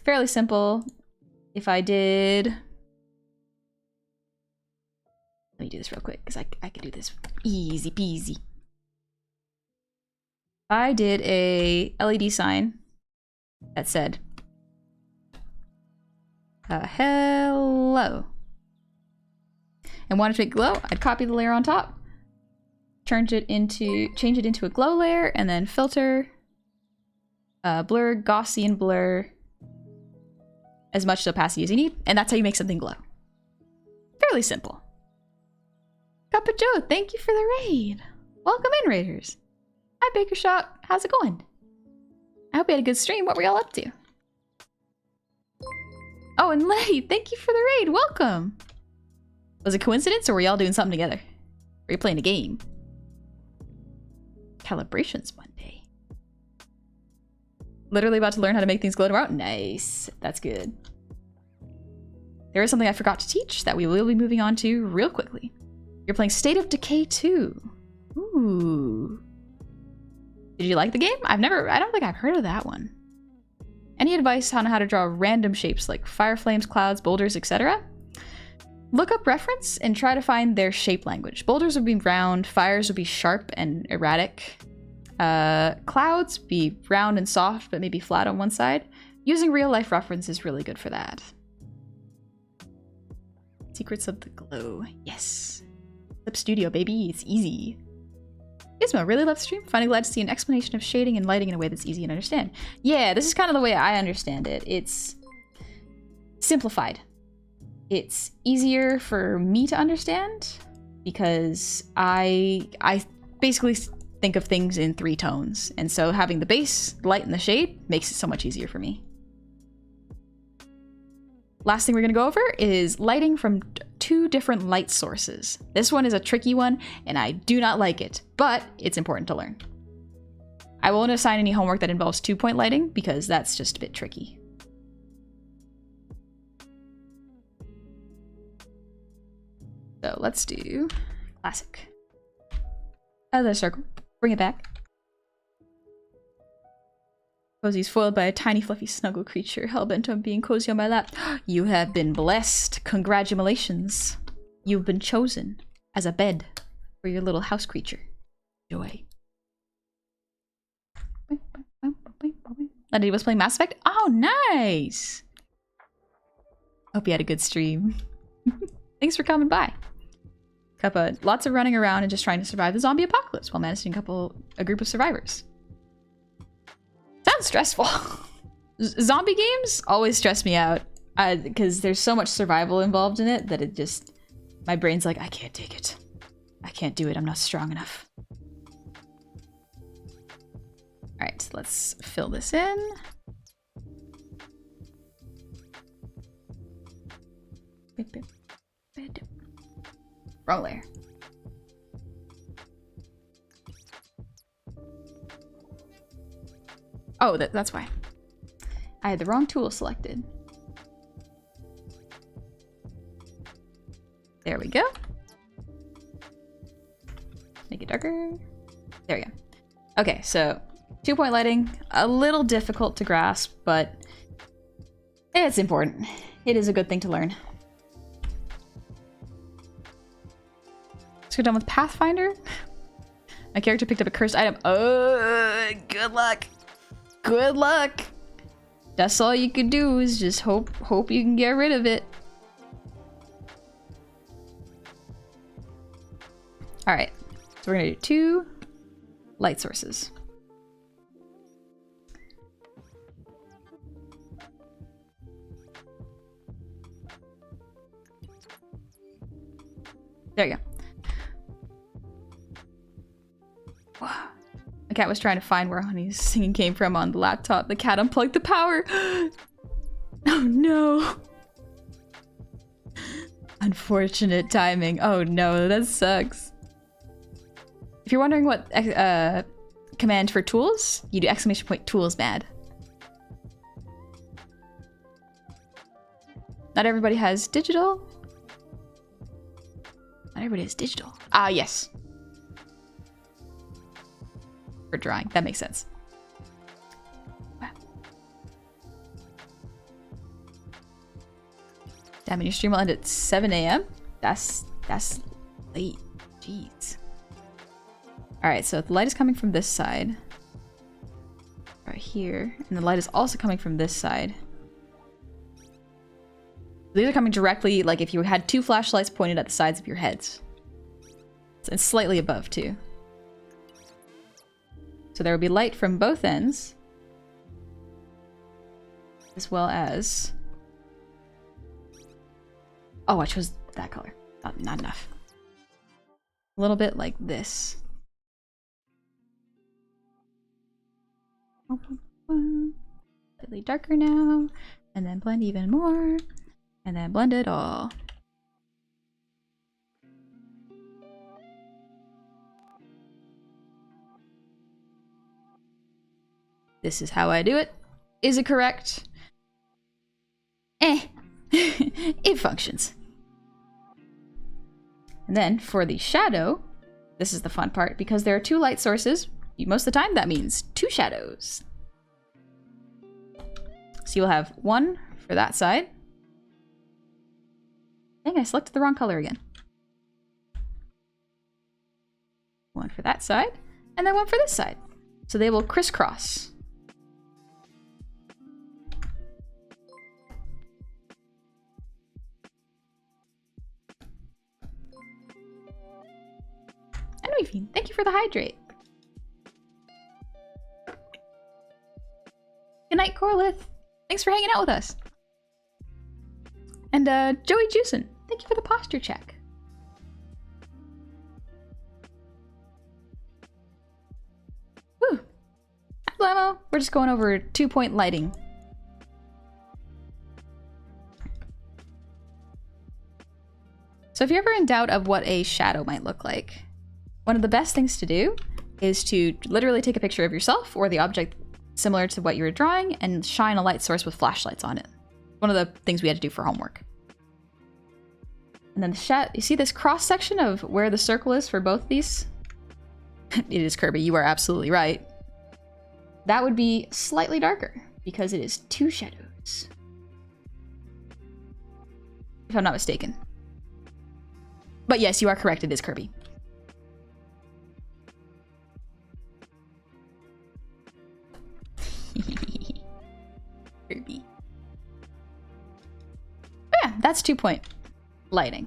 Fairly simple. If I did... Let me do this real quick, because I can do this easy peasy. If I did a LED sign that said, hello, and wanted to make glow, I'd copy the layer on top, change it into a glow layer, and then filter, blur, Gaussian blur, as much opacity as you need, and that's how you make something glow. Fairly simple. Cup of Joe, thank you for the raid. Welcome in, raiders. Hi, Baker Shop. How's it going? I hope you had a good stream. What were y'all up to? Oh, and Letty, thank you for the raid. Welcome. Was it coincidence or were y'all doing something together? Were you playing a game? Calibrations Monday. Literally about to learn how to make things glow tomorrow. Nice. That's good. There is something I forgot to teach that we will be moving on to real quickly. You're playing State of Decay 2. Ooh. Did you like the game? I don't think I've heard of that one. Any advice on how to draw random shapes like fire flames, clouds, boulders, etc.? Look up reference and try to find their shape language. Boulders would be round, fires would be sharp and erratic. Clouds be round and soft, but maybe flat on one side. Using real life reference is really good for that. Secrets of the Glow. Yes. Clip Studio, baby. It's easy. Gizmo, really love the stream. Finally glad to see an explanation of shading and lighting in a way that's easy to understand. Yeah, this is kind of the way I understand it. It's simplified. It's easier for me to understand because I basically think of things in 3 tones. And so having the base, the light, and the shade makes it so much easier for me. Last thing we're going to go over is lighting from 2 different light sources. This one is a tricky one, and I do not like it, but it's important to learn. I won't assign any homework that involves 2-point lighting because that's just a bit tricky. So let's do classic. Other circle. Bring it back. Cozy's foiled by a tiny fluffy snuggle creature hellbent on being cozy on my lap. You have been blessed. Congratulations. You've been chosen as a bed for your little house creature. Joy. Lenny was playing Mass Effect? Oh, nice! Hope you had a good stream. Thanks for coming by. Cuppa, lots of running around and just trying to survive the zombie apocalypse while managing a group of survivors. Sounds stressful. Zombie games always stress me out because there's so much survival involved in it that it just... My brain's like, I can't take it. I can't do it. I'm not strong enough. Alright, let's fill this in. Wrong layer. Oh, that's why. I had the wrong tool selected. There we go. Make it darker. There we go. Okay, so 2-point lighting, a little difficult to grasp, but it's important. It is a good thing to learn. Let's go done with Pathfinder. My character picked up a cursed item. Oh, good luck. Good luck. That's all you can do is just hope you can get rid of it. All right, so we're gonna do 2 light sources. There you go. Wow. The cat was trying to find where Honey's singing came from on the laptop. The cat unplugged the power. Oh no. Unfortunate timing. Oh no, that sucks. If you're wondering what command for tools, you do !tools mad. Not everybody has digital. Not everybody has digital. Ah, yes. For drawing. That makes sense. Wow. Damn it, your stream will end at 7 a.m.? That's late. Jeez. Alright, so the light is coming from this side. Right here. And the light is also coming from this side. These are coming directly, like if you had 2 flashlights pointed at the sides of your heads. It's slightly above, too. So there will be light from both ends. As well as... Oh, I chose that color. Not enough. A little bit like this. Slightly darker now. And then blend even more. And then blend it all. This is how I do it. Is it correct? It functions. And then for the shadow, this is the fun part because there are 2 light sources. Most of the time that means 2 shadows. So you'll have 1 for that side. Dang, I selected the wrong color again. 1 for that side, and then 1 for this side. So they will crisscross. And Weaving, thank you for the hydrate. Good night, Corlith. Thanks for hanging out with us. And Joey Juicin, thank you for the posture check. Woo. Hi, Blamo. We're just going over 2-point lighting. So if you're ever in doubt of what a shadow might look like, one of the best things to do is to literally take a picture of yourself or the object similar to what you were drawing and shine a light source with flashlights on it. One of the things we had to do for homework. And then you see this cross section of where the circle is for both these? It is Kirby, you are absolutely right. That would be slightly darker because it is 2 shadows. If I'm not mistaken. But yes, you are correct, it is Kirby. Kirby. Oh yeah, that's 2-point lighting.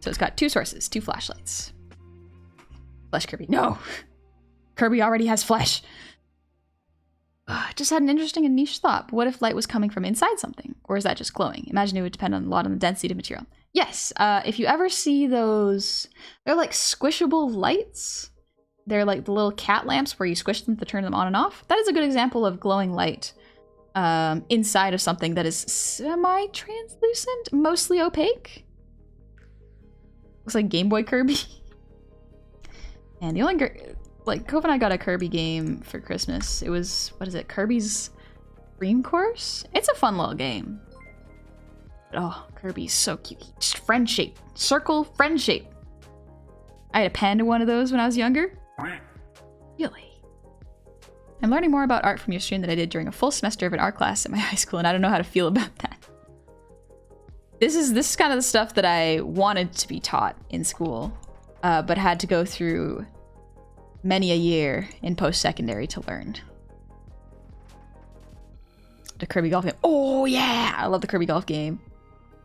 So it's got 2 sources, 2 flashlights. Flesh Kirby. No! Kirby already has flesh. Just had an interesting and niche thought. What if light was coming from inside something? Or is that just glowing? Imagine it would depend a lot on the density of material. Yes, if you ever see those, they're like squishable lights. They're like the little cat lamps where you squish them to turn them on and off. That is a good example of glowing light inside of something that is semi-translucent, mostly opaque. Looks like Game Boy Kirby. And the only, like, Cove and I got a Kirby game for Christmas. It was, what is it, Kirby's Dream Course? It's a fun little game. Oh, Kirby's so cute. Just friend shape. Circle friend shape. I had a panda one of those when I was younger. Really? I'm learning more about art from your stream than I did during a full semester of an art class at my high school, and I don't know how to feel about that. This is kind of the stuff that I wanted to be taught in school, but had to go through many a year in post-secondary to learn. The Kirby Golf game. Oh yeah! I love the Kirby Golf game.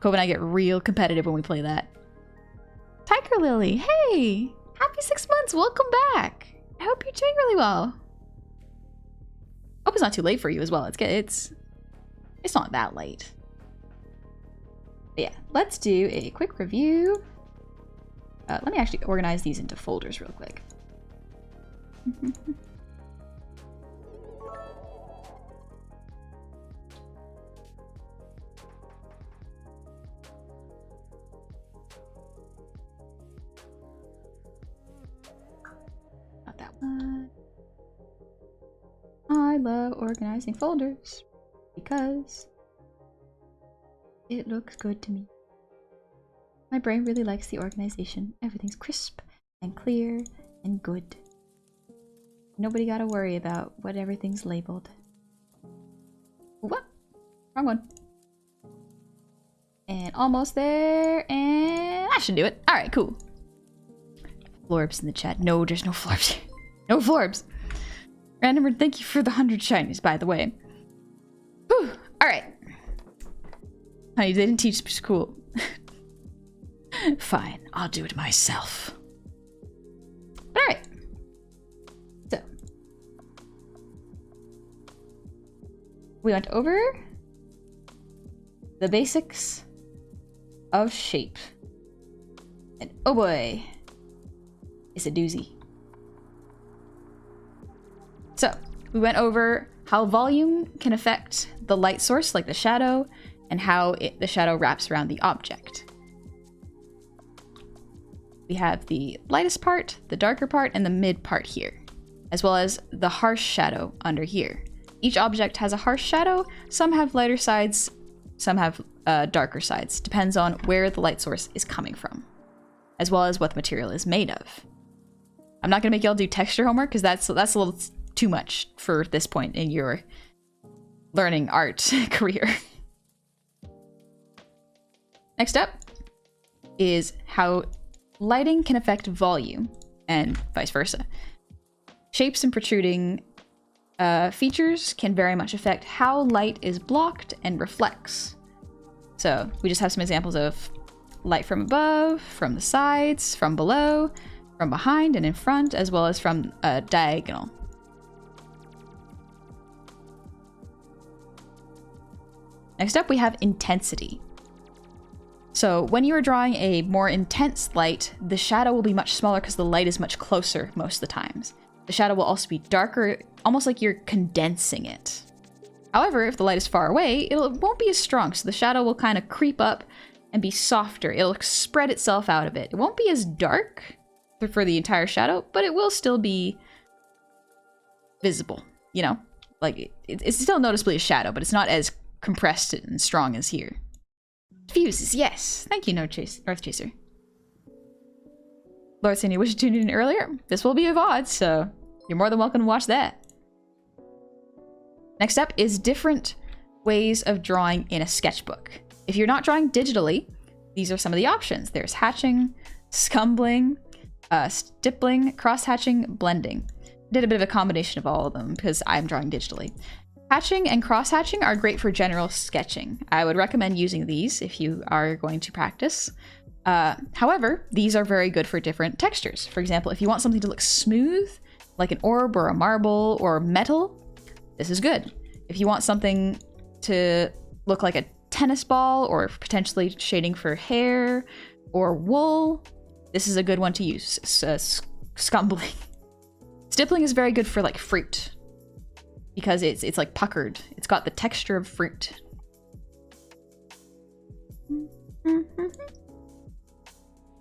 Cove and I get real competitive when we play that. Tiger Lily, hey! Happy 6 months, welcome back! I hope you're doing really well. Hope it's not too late for you as well. It's not that late. But yeah, let's do a quick review. Let me actually organize these into folders real quick. Not that one. I love organizing folders because it looks good to me. My brain really likes the organization. Everything's crisp and clear and good. Nobody gotta worry about what everything's labeled. What? Wrong one. And almost there, and I should do it. Alright, cool. Florbs in the chat. No, there's no florbs. No florbs. Randomer, thank you for the 100 shinies, by the way. Whew. Alright. Honey, they didn't teach school. Fine, I'll do it myself. Alright. So. We went over the basics of shape. And oh boy, it's a doozy. So, we went over how volume can affect the light source, like the shadow, and how the shadow wraps around the object. We have the lightest part, the darker part, and the mid part here, as well as the harsh shadow under here. Each object has a harsh shadow. Some have lighter sides, some have darker sides. Depends on where the light source is coming from, as well as what the material is made of. I'm not gonna make y'all do texture homework because that's a little too much for this point in your learning art career. Next up is how lighting can affect volume and vice versa. Shapes and protruding features can very much affect how light is blocked and reflects. So we just have some examples of light from above, from the sides, from below, from behind and in front, as well as from diagonal. Next up, we have intensity. So when you are drawing a more intense light, the shadow will be much smaller because the light is much closer most of the times. The shadow will also be darker, almost like you're condensing it. However, if the light is far away, it won't be as strong, so the shadow will kind of creep up and be softer. It'll spread itself out a bit. It won't be as dark, for the entire shadow, but it will still be visible, you know? Like, it's still noticeably a shadow, but it's not as compressed and strong as here. Fuses, yes. Thank you, North Chaser. Lord Sandy, wish you tuned in earlier. This will be a VOD, so you're more than welcome to watch that. Next up is different ways of drawing in a sketchbook. If you're not drawing digitally, these are some of the options. There's hatching, scumbling, stippling, cross-hatching, blending. I did a bit of a combination of all of them because I'm drawing digitally. Hatching and cross-hatching are great for general sketching. I would recommend using these if you are going to practice. However, these are very good for different textures. For example, if you want something to look smooth, like an orb or a marble or metal, this is good. If you want something to look like a tennis ball or potentially shading for hair or wool, this is a good one to use. Scumbling. Stippling is very good for like fruit because it's like puckered. It's got the texture of fruit.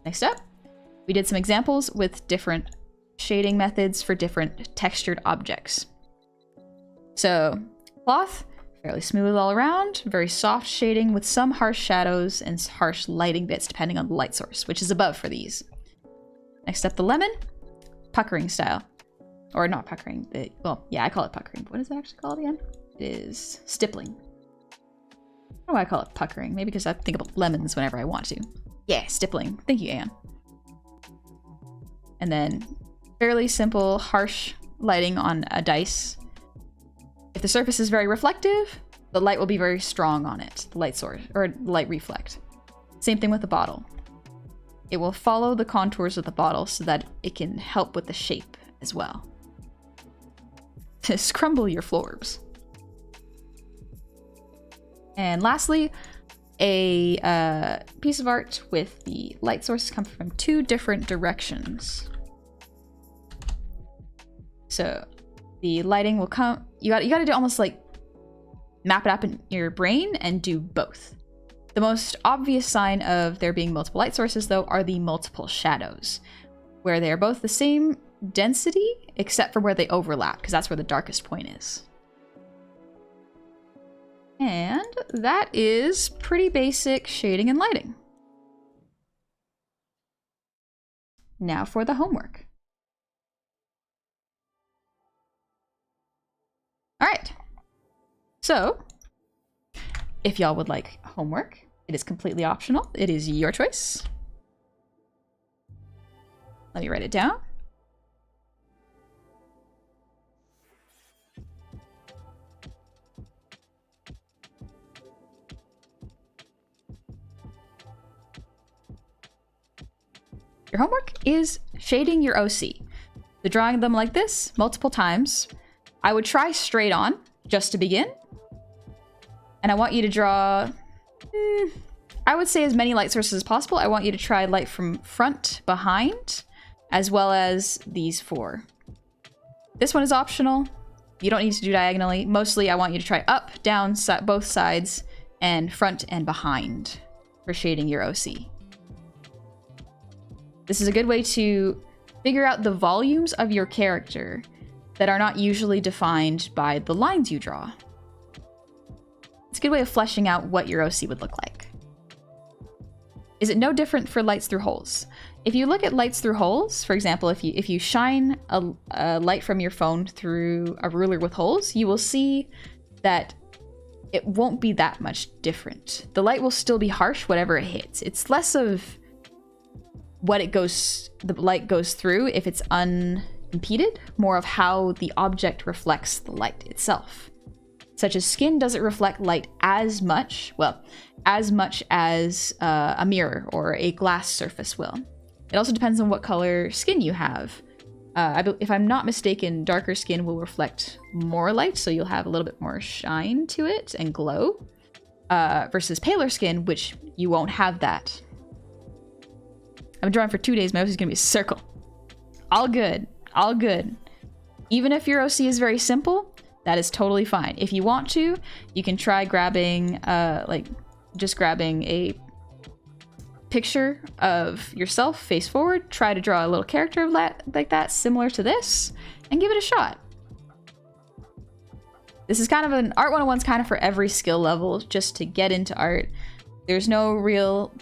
Next up, we did some examples with different shading methods for different textured objects. So, cloth, fairly smooth all around, very soft shading with some harsh shadows and harsh lighting bits depending on the light source, which is above for these. Next up, the lemon, puckering style. Or not puckering, well, yeah, I call it puckering, but what is it actually called again? It is stippling. Why do I call it puckering? Maybe because I think about lemons whenever I want to. Yeah, stippling. Thank you, Anne. And then fairly simple, harsh lighting on a dice. If the surface is very reflective, the light will be very strong on it, the light source, or light reflect. Same thing with the bottle. It will follow the contours of the bottle so that it can help with the shape as well. To scrumble your floors. And lastly, a piece of art with the light source come from two different directions. So the lighting will come, you gotta do almost like map it up in your brain and do both. The most obvious sign of there being multiple light sources though are the multiple shadows, where they are both the same density except for where they overlap, because that's where the darkest point is. And that is pretty basic shading and lighting. Now for the homework. All right. So, if y'all would like homework, it is completely optional. It is your choice. Let me write it down. Your homework is shading your OC. So drawing them like this multiple times. I would try straight on just to begin. And I want you to draw, I would say as many light sources as possible. I want you to try light from front, behind, as well as these four. This one is optional. You don't need to do diagonally. Mostly I want you to try up, down, both sides, and front and behind for shading your OC. This is a good way to figure out the volumes of your character that are not usually defined by the lines you draw. It's a good way of fleshing out what your OC would look like. Is it no different for lights through holes? If you look at lights through holes, for example, if you shine a light from your phone through a ruler with holes, you will see that it won't be that much different. The light will still be harsh whatever it hits. It's less of what the light goes through if it's unimpeded, more of how the object reflects the light itself. Such as skin doesn't reflect light as much, well, as much as a mirror or a glass surface will. It also depends on what color skin you have. If I'm not mistaken, darker skin will reflect more light, so you'll have a little bit more shine to it and glow, versus paler skin, which you won't have that. I've been drawing for 2 days, my OC is gonna be a circle. All good, all good. Even if your OC is very simple, that is totally fine. If you want to, you can try grabbing, just grabbing a picture of yourself face forward, try to draw a little character like that, similar to this, and give it a shot. This is kind of an Art 101's kind of for every skill level, just to get into art. There's no real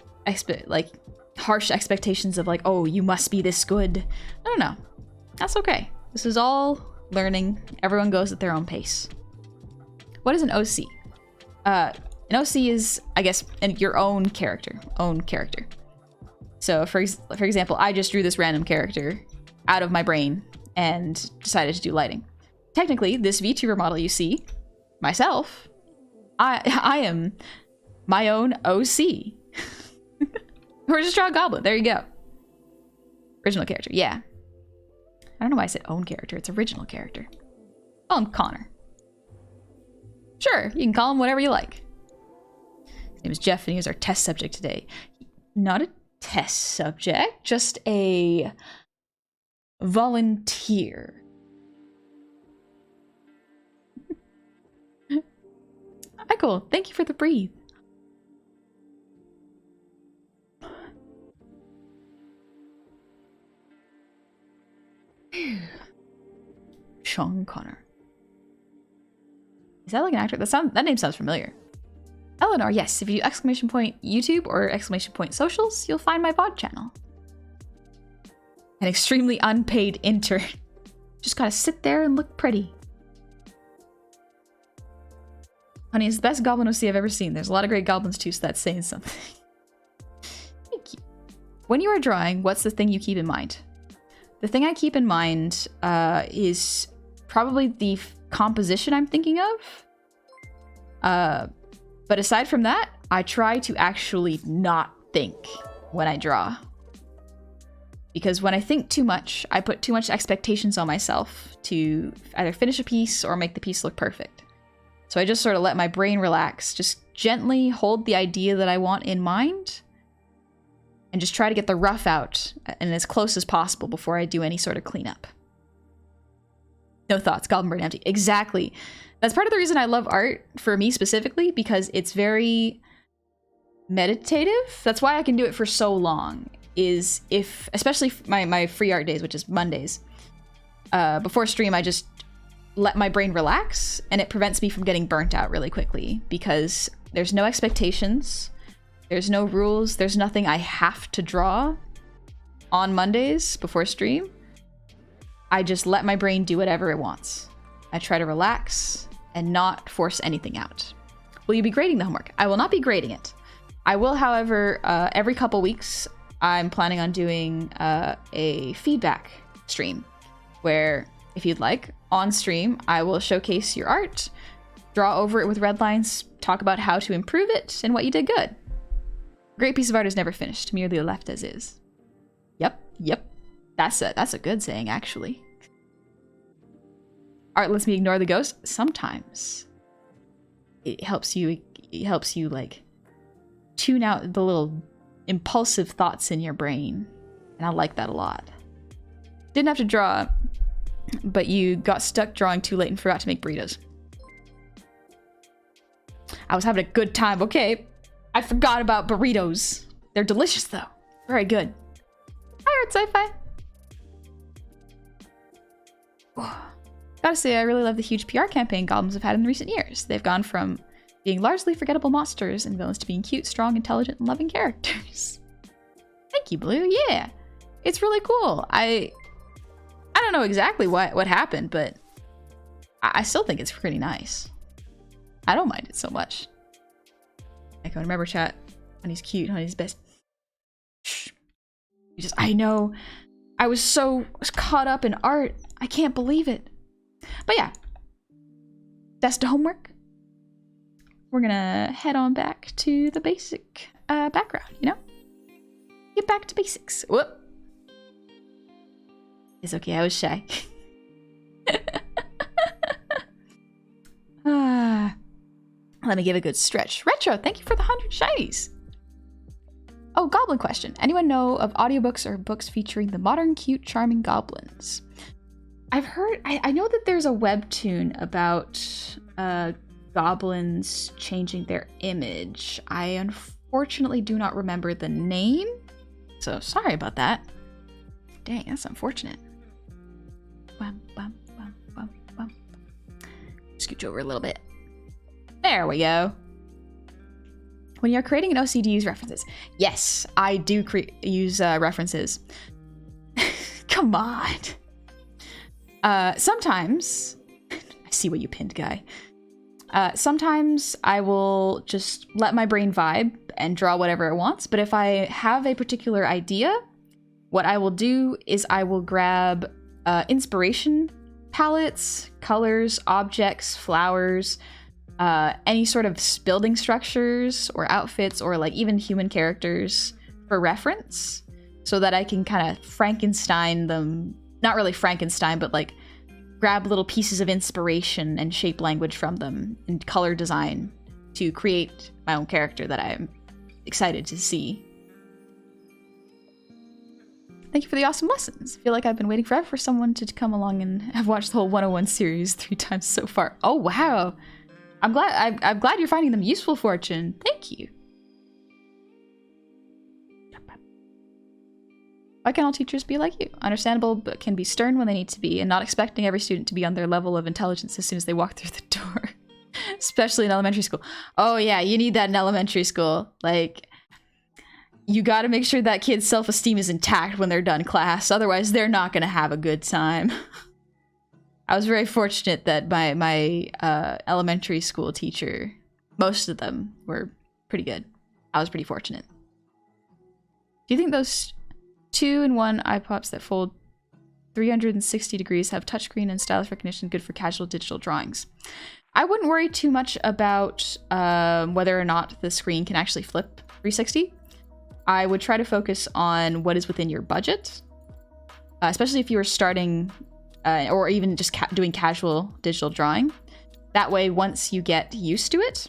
harsh expectations of like, oh, you must be this good. No. That's okay. This is all learning. Everyone goes at their own pace. What is an OC? An OC is, I guess, your own character. So, for example, I just drew this random character out of my brain and decided to do lighting. Technically, this VTuber model you see, myself, I am my own OC. Or just draw a goblin. There you go. Original character. Yeah. I don't know why I said own character. It's original character. Call him Connor. Sure, you can call him whatever you like. His name is Jeff, and he was our test subject today. Not a test subject, just a volunteer. Michael, thank you for the breathe. Sean Connor. Is that like an actor? That name sounds familiar. Eleanor, yes. If you !YouTube or !socials, you'll find my VOD channel. An extremely unpaid intern. Just gotta sit there and look pretty. Honey, it's the best Goblin OC I've ever seen. There's a lot of great goblins too, so that's saying something. Thank you. When you are drawing, what's the thing you keep in mind? The thing I keep in mind is probably the composition I'm thinking of. But aside from that, I try to actually not think when I draw. Because when I think too much, I put too much expectations on myself to either finish a piece or make the piece look perfect. So I just sort of let my brain relax, just gently hold the idea that I want in mind, and just try to get the rough out and as close as possible before I do any sort of cleanup. No thoughts, Goblin Bird empty. Exactly. That's part of the reason I love art, for me specifically, because it's very meditative. That's why I can do it for so long, is if, especially my free art days, which is Mondays, before stream, I just let my brain relax, and it prevents me from getting burnt out really quickly, because there's no expectations, there's no rules, there's nothing I have to draw on Mondays before stream. I just let my brain do whatever it wants. I try to relax and not force anything out. Will you be grading the homework? I will not be grading it. I will, however, every couple weeks, I'm planning on doing a feedback stream where, if you'd like, on stream, I will showcase your art, draw over it with red lines, talk about how to improve it and what you did good. Great piece of art is never finished, merely left as is. Yep. That's a good saying, actually. Art lets me ignore the ghost. Sometimes it helps you like tune out the little impulsive thoughts in your brain, and I like that a lot. Didn't have to draw, but you got stuck drawing too late and forgot to make burritos. I was having a good time. Okay, I forgot about burritos. They're delicious though. Very good. Hi, Art Sci-Fi. Gotta say, I really love the huge PR campaign goblins have had in recent years. They've gone from being largely forgettable monsters and villains to being cute, strong, intelligent, and loving characters. Thank you, Blue. Yeah, it's really cool. I don't know exactly what happened, but I still think it's pretty nice. I don't mind it so much. Echo, remember chat. Honey's cute. Honey's best. Shh. I know. I was caught up in art. I can't believe it. But yeah, that's the homework. We're gonna head on back to the basic background, you know? Get back to basics. Whoop. It's okay, I was shy. Let me give a good stretch. Retro, thank you for the 100 shinies. Oh, goblin question. Anyone know of audiobooks or books featuring the modern, cute, charming goblins? I've heard, I know that there's a webtoon about goblins changing their image. I unfortunately do not remember the name. So sorry about that. Dang, that's unfortunate. Bum, bum, bum, bum, bum. Scooch over a little bit. There we go. When you're creating an OC, do you use references? Yes, I do use references. Come on. Sometimes, I see what you pinned, guy. Sometimes I will just let my brain vibe and draw whatever it wants. But if I have a particular idea, what I will do is I will grab inspiration palettes, colors, objects, flowers, any sort of building structures or outfits or like even human characters for reference so that I can kind of Frankenstein them. Not really Frankenstein, but like grab little pieces of inspiration and shape language from them and color design to create my own character that I'm excited to see. Thank you for the awesome lessons. I feel like I've been waiting forever for someone to come along and have watched the whole 101 series 3 times so far. Oh, wow. I'm glad you're finding them useful, Fortune. Thank you. Why can't all teachers be like you? Understandable, but can be stern when they need to be, and not expecting every student to be on their level of intelligence as soon as they walk through the door. Especially in elementary school. Oh yeah, you need that in elementary school. Like, you gotta make sure that kid's self-esteem is intact when they're done class, otherwise they're not gonna have a good time. I was very fortunate that my elementary school teacher, most of them were pretty good. I was pretty fortunate. Do you think those 2-in-1 iPops that fold 360 degrees have touchscreen and stylus recognition good for casual digital drawings? I wouldn't worry too much about whether or not the screen can actually flip 360. I would try to focus on what is within your budget, especially if you were starting or even just doing casual digital drawing. That way, once you get used to it,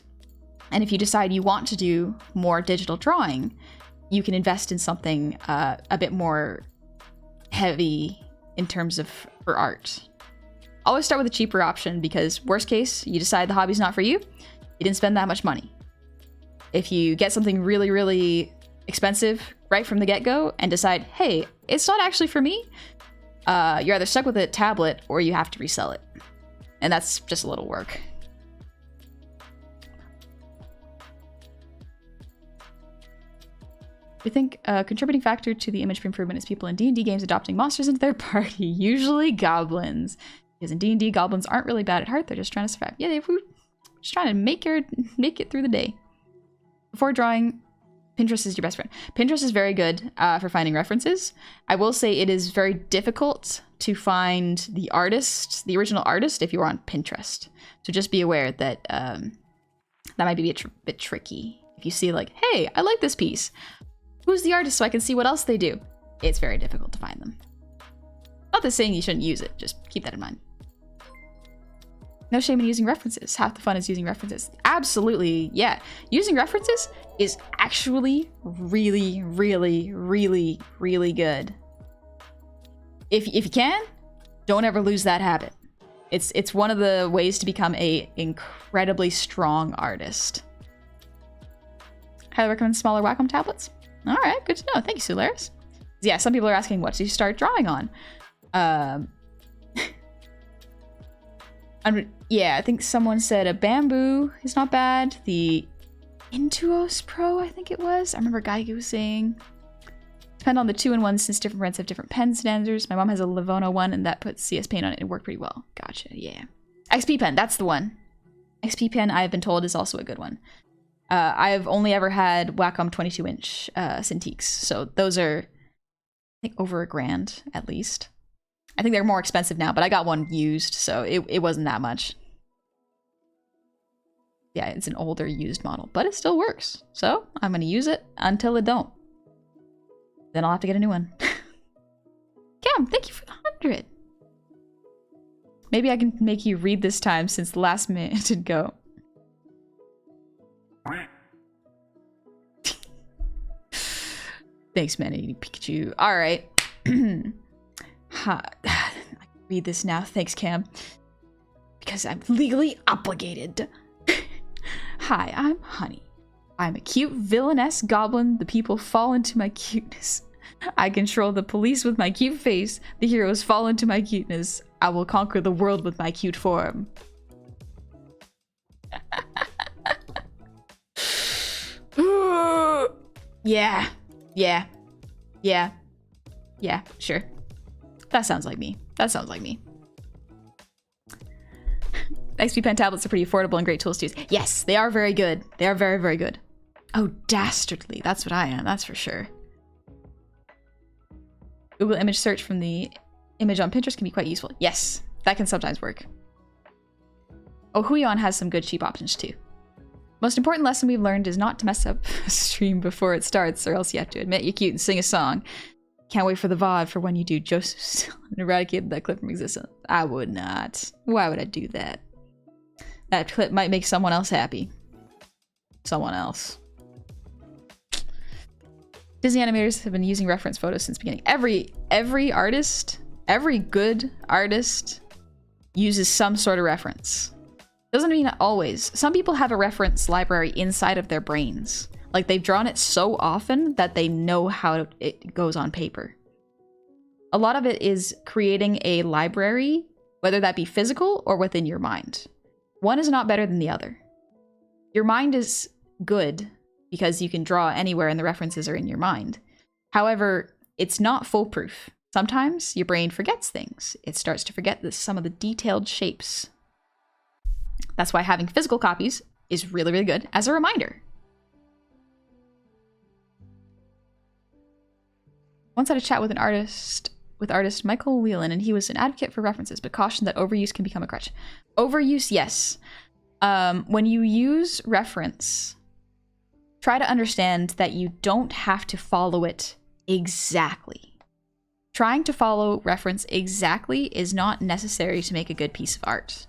and if you decide you want to do more digital drawing, you can invest in something a bit more heavy in terms of for art. Always start with a cheaper option because worst case, you decide the hobby's not for you. You didn't spend that much money. If you get something really, really expensive right from the get-go and decide, hey, it's not actually for me, you're either stuck with a tablet or you have to resell it. And that's just a little work. We think a contributing factor to the image improvement is people in D&D games adopting monsters into their party, usually goblins. Because in D&D, goblins aren't really bad at heart, they're just trying to survive. Yeah, they're just trying to make it through the day. Before drawing, Pinterest is your best friend. Pinterest is very good for finding references. I will say it is very difficult to find the artist, the original artist, if you're on Pinterest. So just be aware that that might be a bit tricky. If you see like, hey, I like this piece. Who's the artist so I can see what else they do? It's very difficult to find them. Not that saying you shouldn't use it, just keep that in mind. No shame in using references. Half the fun is using references. Absolutely, yeah. Using references is actually really, really, really, really good. If you can, don't ever lose that habit. It's one of the ways to become a incredibly strong artist. Highly recommend smaller Wacom tablets. All right, good to know. Thank you, Solaris. Yeah, some people are asking what to start drawing on. Yeah, I think someone said a bamboo is not bad. The Intuos Pro, I think it was. I remember Geigy was saying. Depend on the 2-in-1 since different brands have different pen standards. My mom has a Livono one and that puts CS Paint on it. It worked pretty well. Gotcha, yeah. XP Pen, that's the one. XP Pen, I've been told, is also a good one. I've only ever had Wacom 22-inch Cintiqs, so those are, I think, over $1,000 at least. I think they're more expensive now, but I got one used, so it wasn't that much. Yeah, it's an older used model, but it still works. So I'm gonna use it until it don't. Then I'll have to get a new one. Cam, thank you for the 100. Maybe I can make you read this time since the last minute did go. Thanks, Manny Pikachu. All right. I can read this now. Thanks, Cam. Because I'm legally obligated. Hi, I'm Honey. I'm a cute villainess goblin. The people fall into my cuteness. I control the police with my cute face. The heroes fall into my cuteness. I will conquer the world with my cute form. Yeah. Yeah. Yeah. Yeah, sure. That sounds like me. That sounds like me. XP pen tablets are pretty affordable and great tools to use. Yes, they are very good. They are very, very good. Oh, dastardly. That's what I am. That's for sure. Google image search from the image on Pinterest can be quite useful. Yes, that can sometimes work. Oh, Huion has some good cheap options too. Most important lesson we've learned is not to mess up a stream before it starts, or else you have to admit you're cute and sing a song. Can't wait for the VOD for when you do Joseph's and eradicate that clip from existence. I would not. Why would I do that? That clip might make someone else happy. Someone else. Disney animators have been using reference photos since the beginning. Every artist, every good artist uses some sort of reference. Doesn't mean always. Some people have a reference library inside of their brains. Like they've drawn it so often that they know how it goes on paper. A lot of it is creating a library, whether that be physical or within your mind. One is not better than the other. Your mind is good because you can draw anywhere and the references are in your mind. However, it's not foolproof. Sometimes your brain forgets things. It starts to forget some of the detailed shapes. That's why having physical copies is really, really good as a reminder. Once had a chat with artist Michael Whelan, and he was an advocate for references, but cautioned that overuse can become a crutch. Overuse, yes. When you use reference, try to understand that you don't have to follow it exactly. Trying to follow reference exactly is not necessary to make a good piece of art.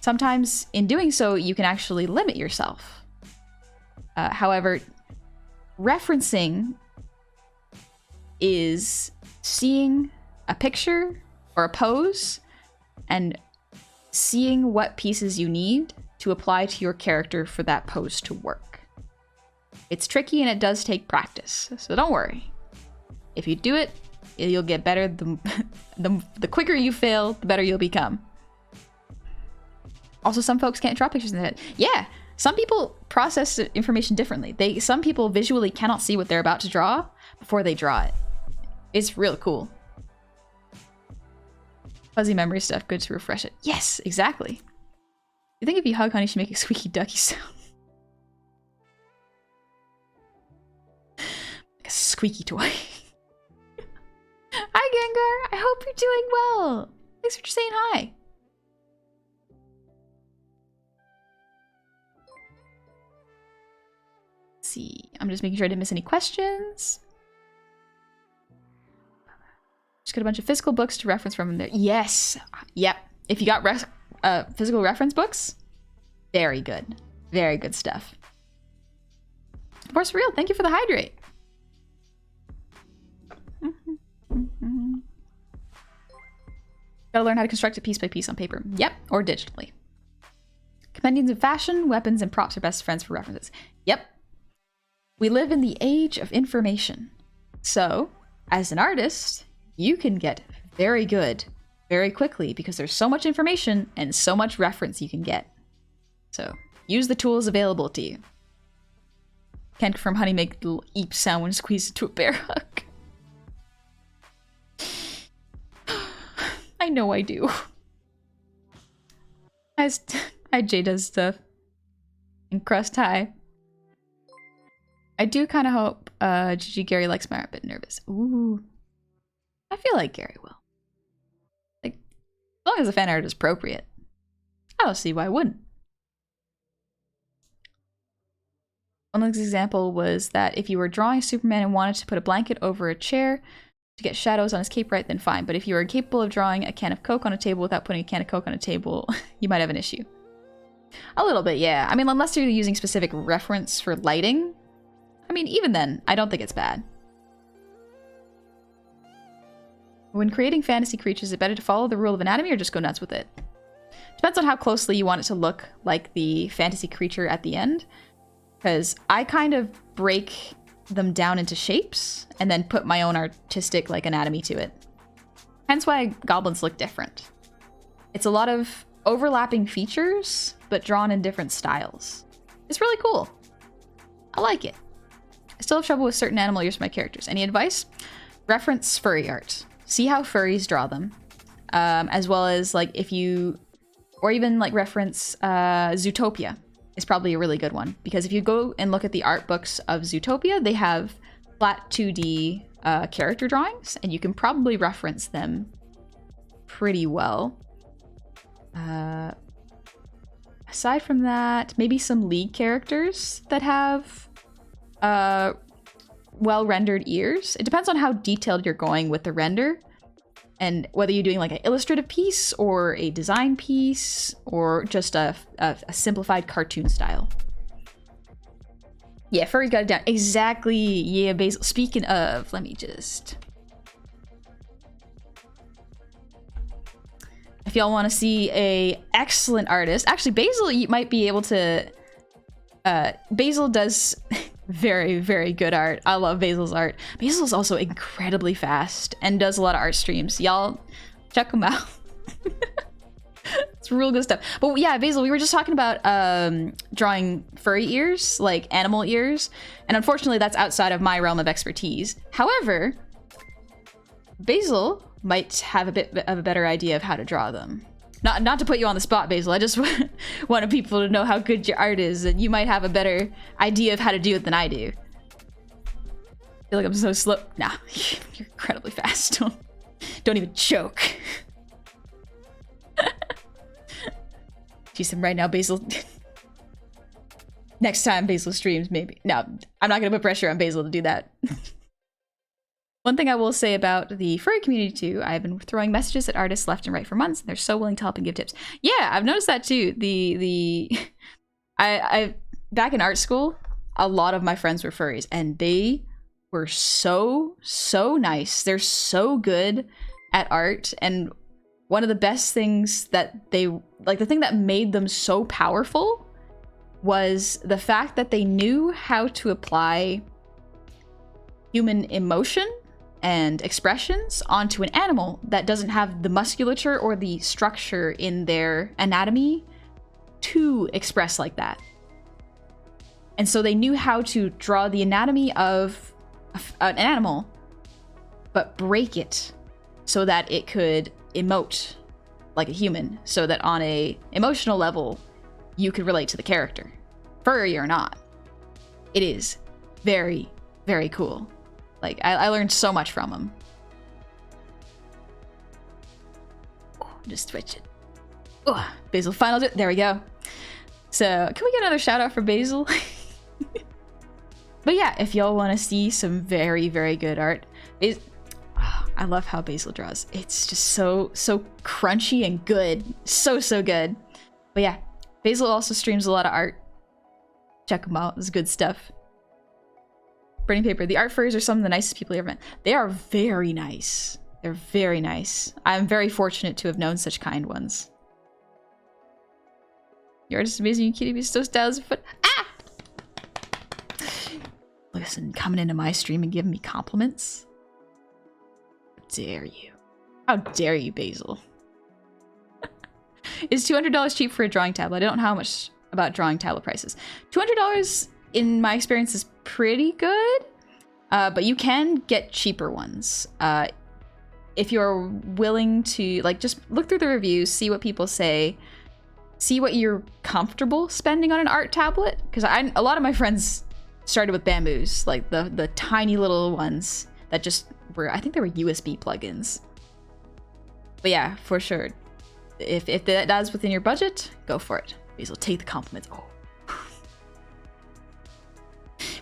Sometimes, in doing so, you can actually limit yourself. However, referencing is seeing a picture or a pose and seeing what pieces you need to apply to your character for that pose to work. It's tricky and it does take practice, so don't worry. If you do it, you'll get better. The quicker you fail, the better you'll become. Also, some folks can't draw pictures in their head. Yeah, some people process information differently. Some people visually cannot see what they're about to draw before they draw it. It's real cool. Fuzzy memory stuff, good to refresh it. Yes, exactly. You think if you hug honey, she make a squeaky ducky sound? Like a squeaky toy. Hi, Gengar. I hope you're doing well. Thanks for saying hi. Let's see. I'm just making sure I didn't miss any questions. Just got a bunch of physical books to reference from there. Yes. Yep. If you got physical reference books, very good. Very good stuff. Of course, for real. Thank you for the hydrate. Gotta learn how to construct it piece by piece on paper. Yep. Or digitally. Compendiums of fashion, weapons, and props are best friends for references. Yep. We live in the age of information. So, as an artist, you can get very good very quickly because there's so much information and so much reference you can get. So, use the tools available to you. Can't from honey make the little eep sound when squeezed into a bear hug. I know I do. I J does stuff. And crust high. I do kind of hope GG Gary likes my art, a bit nervous. Ooh. I feel like Gary will. Like, as long as the fan art is appropriate. I don't see why I wouldn't. One example was that if you were drawing Superman and wanted to put a blanket over a chair to get shadows on his cape right, then fine. But if you were incapable of drawing a can of Coke on a table without putting a can of Coke on a table, you might have an issue. A little bit, yeah. I mean, unless you're using specific reference for lighting. I mean, even then, I don't think it's bad. When creating fantasy creatures, is it better to follow the rule of anatomy or just go nuts with it? Depends on how closely you want it to look like the fantasy creature at the end. because I kind of break them down into shapes and then put my own artistic like anatomy to it. Hence why goblins look different. It's a lot of overlapping features, but drawn in different styles. It's really cool. I like it. I still have trouble with certain animal ears for my characters. Any advice? Reference furry art. See how furries draw them. As well as like if you, or even like reference Zootopia is probably a really good one. Because if you go and look at the art books of Zootopia, they have flat 2D character drawings, and you can probably reference them pretty well. Aside from that, maybe some League characters that have well-rendered ears. It depends on how detailed you're going with the render, and whether you're doing like an illustrative piece or a design piece or just a simplified cartoon style. Yeah, furry's got it down. Exactly. Yeah, Basil. Speaking of, let me just... If y'all want to see a excellent artist, actually Basil, you might be able to. Basil does very, very good art. I love Basil's art. Basil's also incredibly fast and does a lot of art streams. Y'all check him out. It's real good stuff. But yeah, Basil, we were just talking about drawing furry ears, like animal ears, and unfortunately that's outside of my realm of expertise. However, Basil might have a bit of a better idea of how to draw them. Not to put you on the spot, Basil. I just wanted people to know how good your art is, and you might have a better idea of how to do it than I do. I feel like I'm so slow. Nah, you're incredibly fast. Don't even choke. Jeez, right now, Basil. Next time Basil streams, maybe. No, I'm not gonna put pressure on Basil to do that. One thing I will say about the furry community too, I've been throwing messages at artists left and right for months, and they're so willing to help and give tips. Yeah, I've noticed that too. I back in art school, a lot of my friends were furries, and they were so nice. They're so good at art, and one of the best things that they like, the thing that made them so powerful was the fact that they knew how to apply human emotion and expressions onto an animal that doesn't have the musculature or the structure in their anatomy to express like that. And so they knew how to draw the anatomy of an animal, but break it so that it could emote like a human, so that on a emotional level, you could relate to the character, furry or not. It is very, very cool. Like, I learned so much from him. Oh, just twitch it. Oh, Basil final. There we go. So, can we get another shout out for Basil? But yeah, if y'all want to see some very, very good art, I love how Basil draws. It's just so crunchy and good. So good. But yeah, Basil also streams a lot of art. Check him out. It's good stuff. Burning Paper. The art furries are some of the nicest people I ever met. They are very nice. They're very nice. I'm very fortunate to have known such kind ones. Your art is amazing. You cutie be so stylish. But ah! Listen, coming into my stream and giving me compliments. How dare you? How dare you, Basil? Is $200 cheap for a drawing tablet? I don't know how much about drawing tablet prices. $200 in my experience is pretty good, but you can get cheaper ones. If you're willing to, like, just look through the reviews, see what people say, see what you're comfortable spending on an art tablet. Because a lot of my friends started with Bamboos, like the tiny little ones that just were, I think they were USB plugins. But yeah, for sure. If that's within your budget, go for it. Basil, take the compliments. Oh.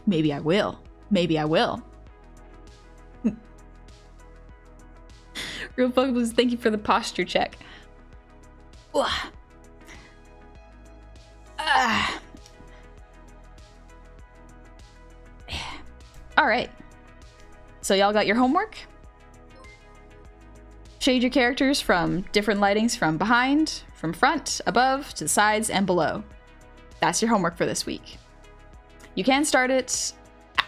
Maybe I will. Maybe I will. Real Bugballs, thank you for the posture check. Alright. So y'all got your homework? Shade your characters from different lightings, from behind, from front, above, to the sides, and below. That's your homework for this week. You can start it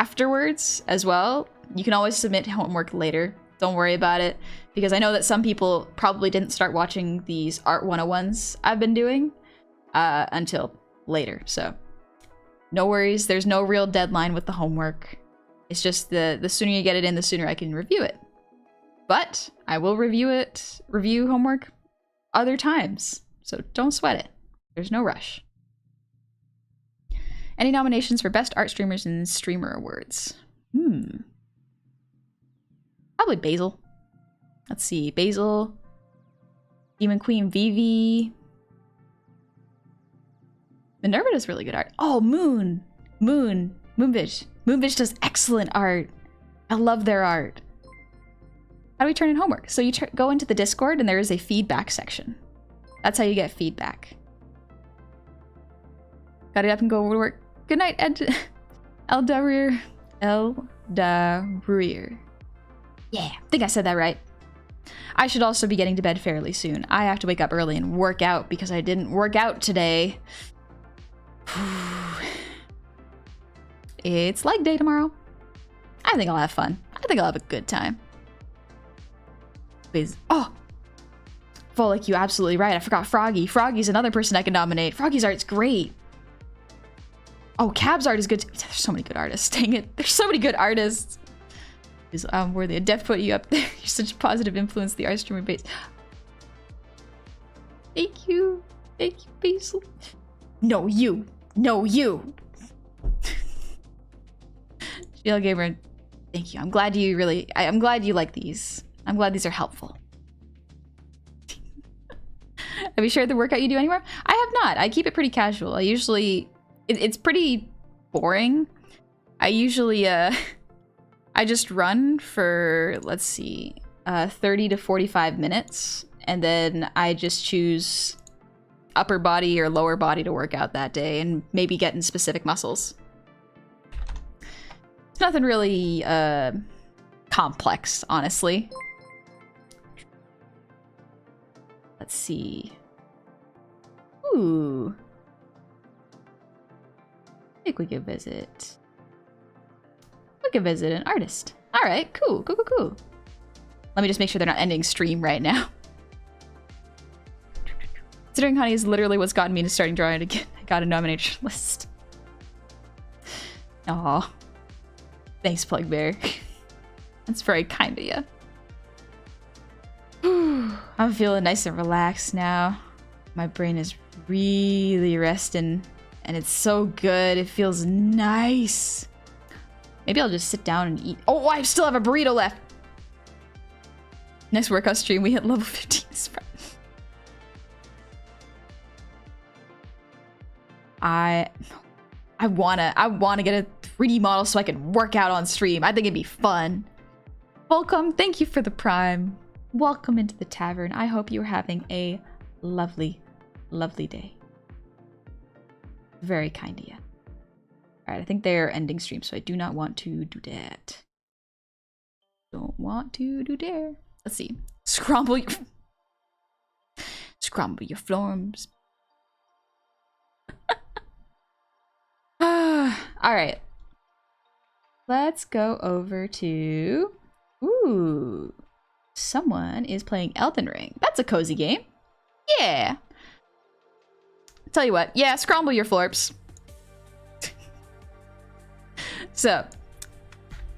afterwards as well. You can always submit homework later. Don't worry about it, because I know that some people probably didn't start watching these Art 101s I've been doing until later. So no worries. There's no real deadline with the homework. It's just the sooner you get it in, the sooner I can review it. But I will review homework other times. So don't sweat it. There's no rush. Any nominations for Best Art Streamers and Streamer Awards? Probably Basil. Let's see. Basil. Demon Queen Vivi. Minerva does really good art. Oh, Moonbitch. Moonbitch does excellent art. I love their art. How do we turn in homework? So you go into the Discord and there is a feedback section. That's how you get feedback. Got it up and go to work. Good night, Eldarir. Yeah, I think I said that right. I should also be getting to bed fairly soon. I have to wake up early and work out because I didn't work out today. It's leg day tomorrow. I think I'll have fun. I think I'll have a good time. Oh! Volek, you absolutely right. I forgot Froggy. Froggy's another person I can nominate. Froggy's art's great. Oh, Cab's art is good too. There's so many good artists. Dang it. There's so many good artists. Is worthy. A death put you up there. You're such a positive influence. The art streamer base. Thank you. Thank you, Basil. No, you. No, you. GL Gamer, thank you. I'm glad you I'm glad you like these. I'm glad these are helpful. Have you shared the workout you do anywhere? I have not. I keep it pretty casual. I usually... It's pretty boring. I usually... I just run for, let's see, 30 to 45 minutes. And then I just choose upper body or lower body to work out that day and maybe get in specific muscles. It's nothing really complex, honestly. Let's see. Ooh. I think we could visit... We could visit an artist. All right, cool. Let me just make sure they're not ending stream right now. Considering Honey is literally what's gotten me into starting drawing again. I got a nomination list. Aw. Thanks, Plugbear. That's very kind of you. I'm feeling nice and relaxed now. My brain is really resting, and it's so good. It feels nice. Maybe I'll just sit down and eat. Oh, I still have a burrito left. Next workout stream, we hit level 15. I wanna get a 3D model so I can work out on stream. I think it'd be fun. Welcome, thank you for the prime. Welcome into the tavern. I hope you're having a lovely, lovely day. Very kind of you. Alright, I think they're ending stream, so I do not want to do that. Don't want to do that. Let's see. Scramble your florms. Alright. Let's go over to... Ooh. Someone is playing Elden Ring. That's a cozy game. Yeah. Tell you what. Yeah, scramble your florps. So,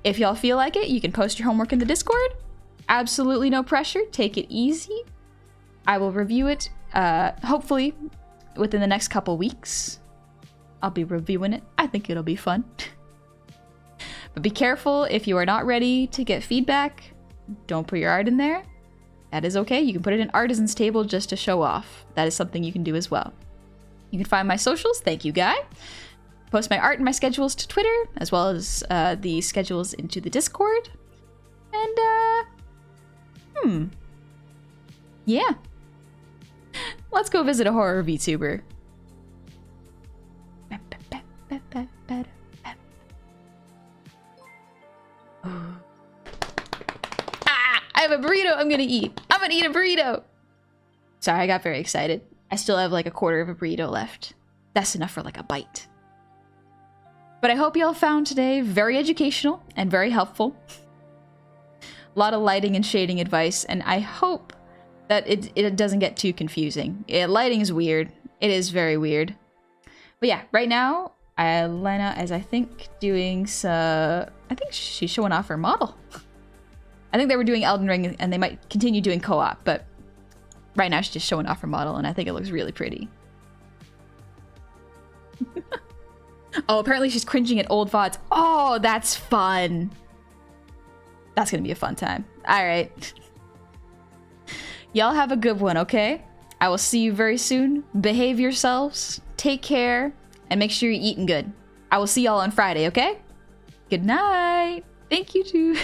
if y'all feel like it, you can post your homework in the Discord. Absolutely no pressure. Take it easy. I will review it, hopefully, within the next couple weeks. I'll be reviewing it. I think it'll be fun. But be careful if you are not ready to get feedback. Don't put your art in there. That is okay. You can put it in Artisan's table just to show off. That is something you can do as well. You can find my socials. Thank you, Guy. Post my art and my schedules to Twitter, as well as the schedules into the Discord. And, yeah. Let's go visit a horror VTuber. I have a burrito I'm gonna eat. I'm gonna eat a burrito. Sorry, I got very excited. I still have like a quarter of a burrito left. That's enough for like a bite. But I hope y'all found today very educational and very helpful. A lot of lighting and shading advice, and I hope that it doesn't get too confusing. Lighting is weird. It is very weird. But yeah, right now, Lena is, I think, doing I think she's showing off her model. I think they were doing Elden Ring, and they might continue doing co-op, but right now she's just showing off her model, and I think it looks really pretty. Oh, apparently she's cringing at old VODs. Oh, that's fun. That's gonna be a fun time. All right. Y'all have a good one, okay? I will see you very soon. Behave yourselves, take care, and make sure you're eating good. I will see y'all on Friday, okay? Good night. Thank you too.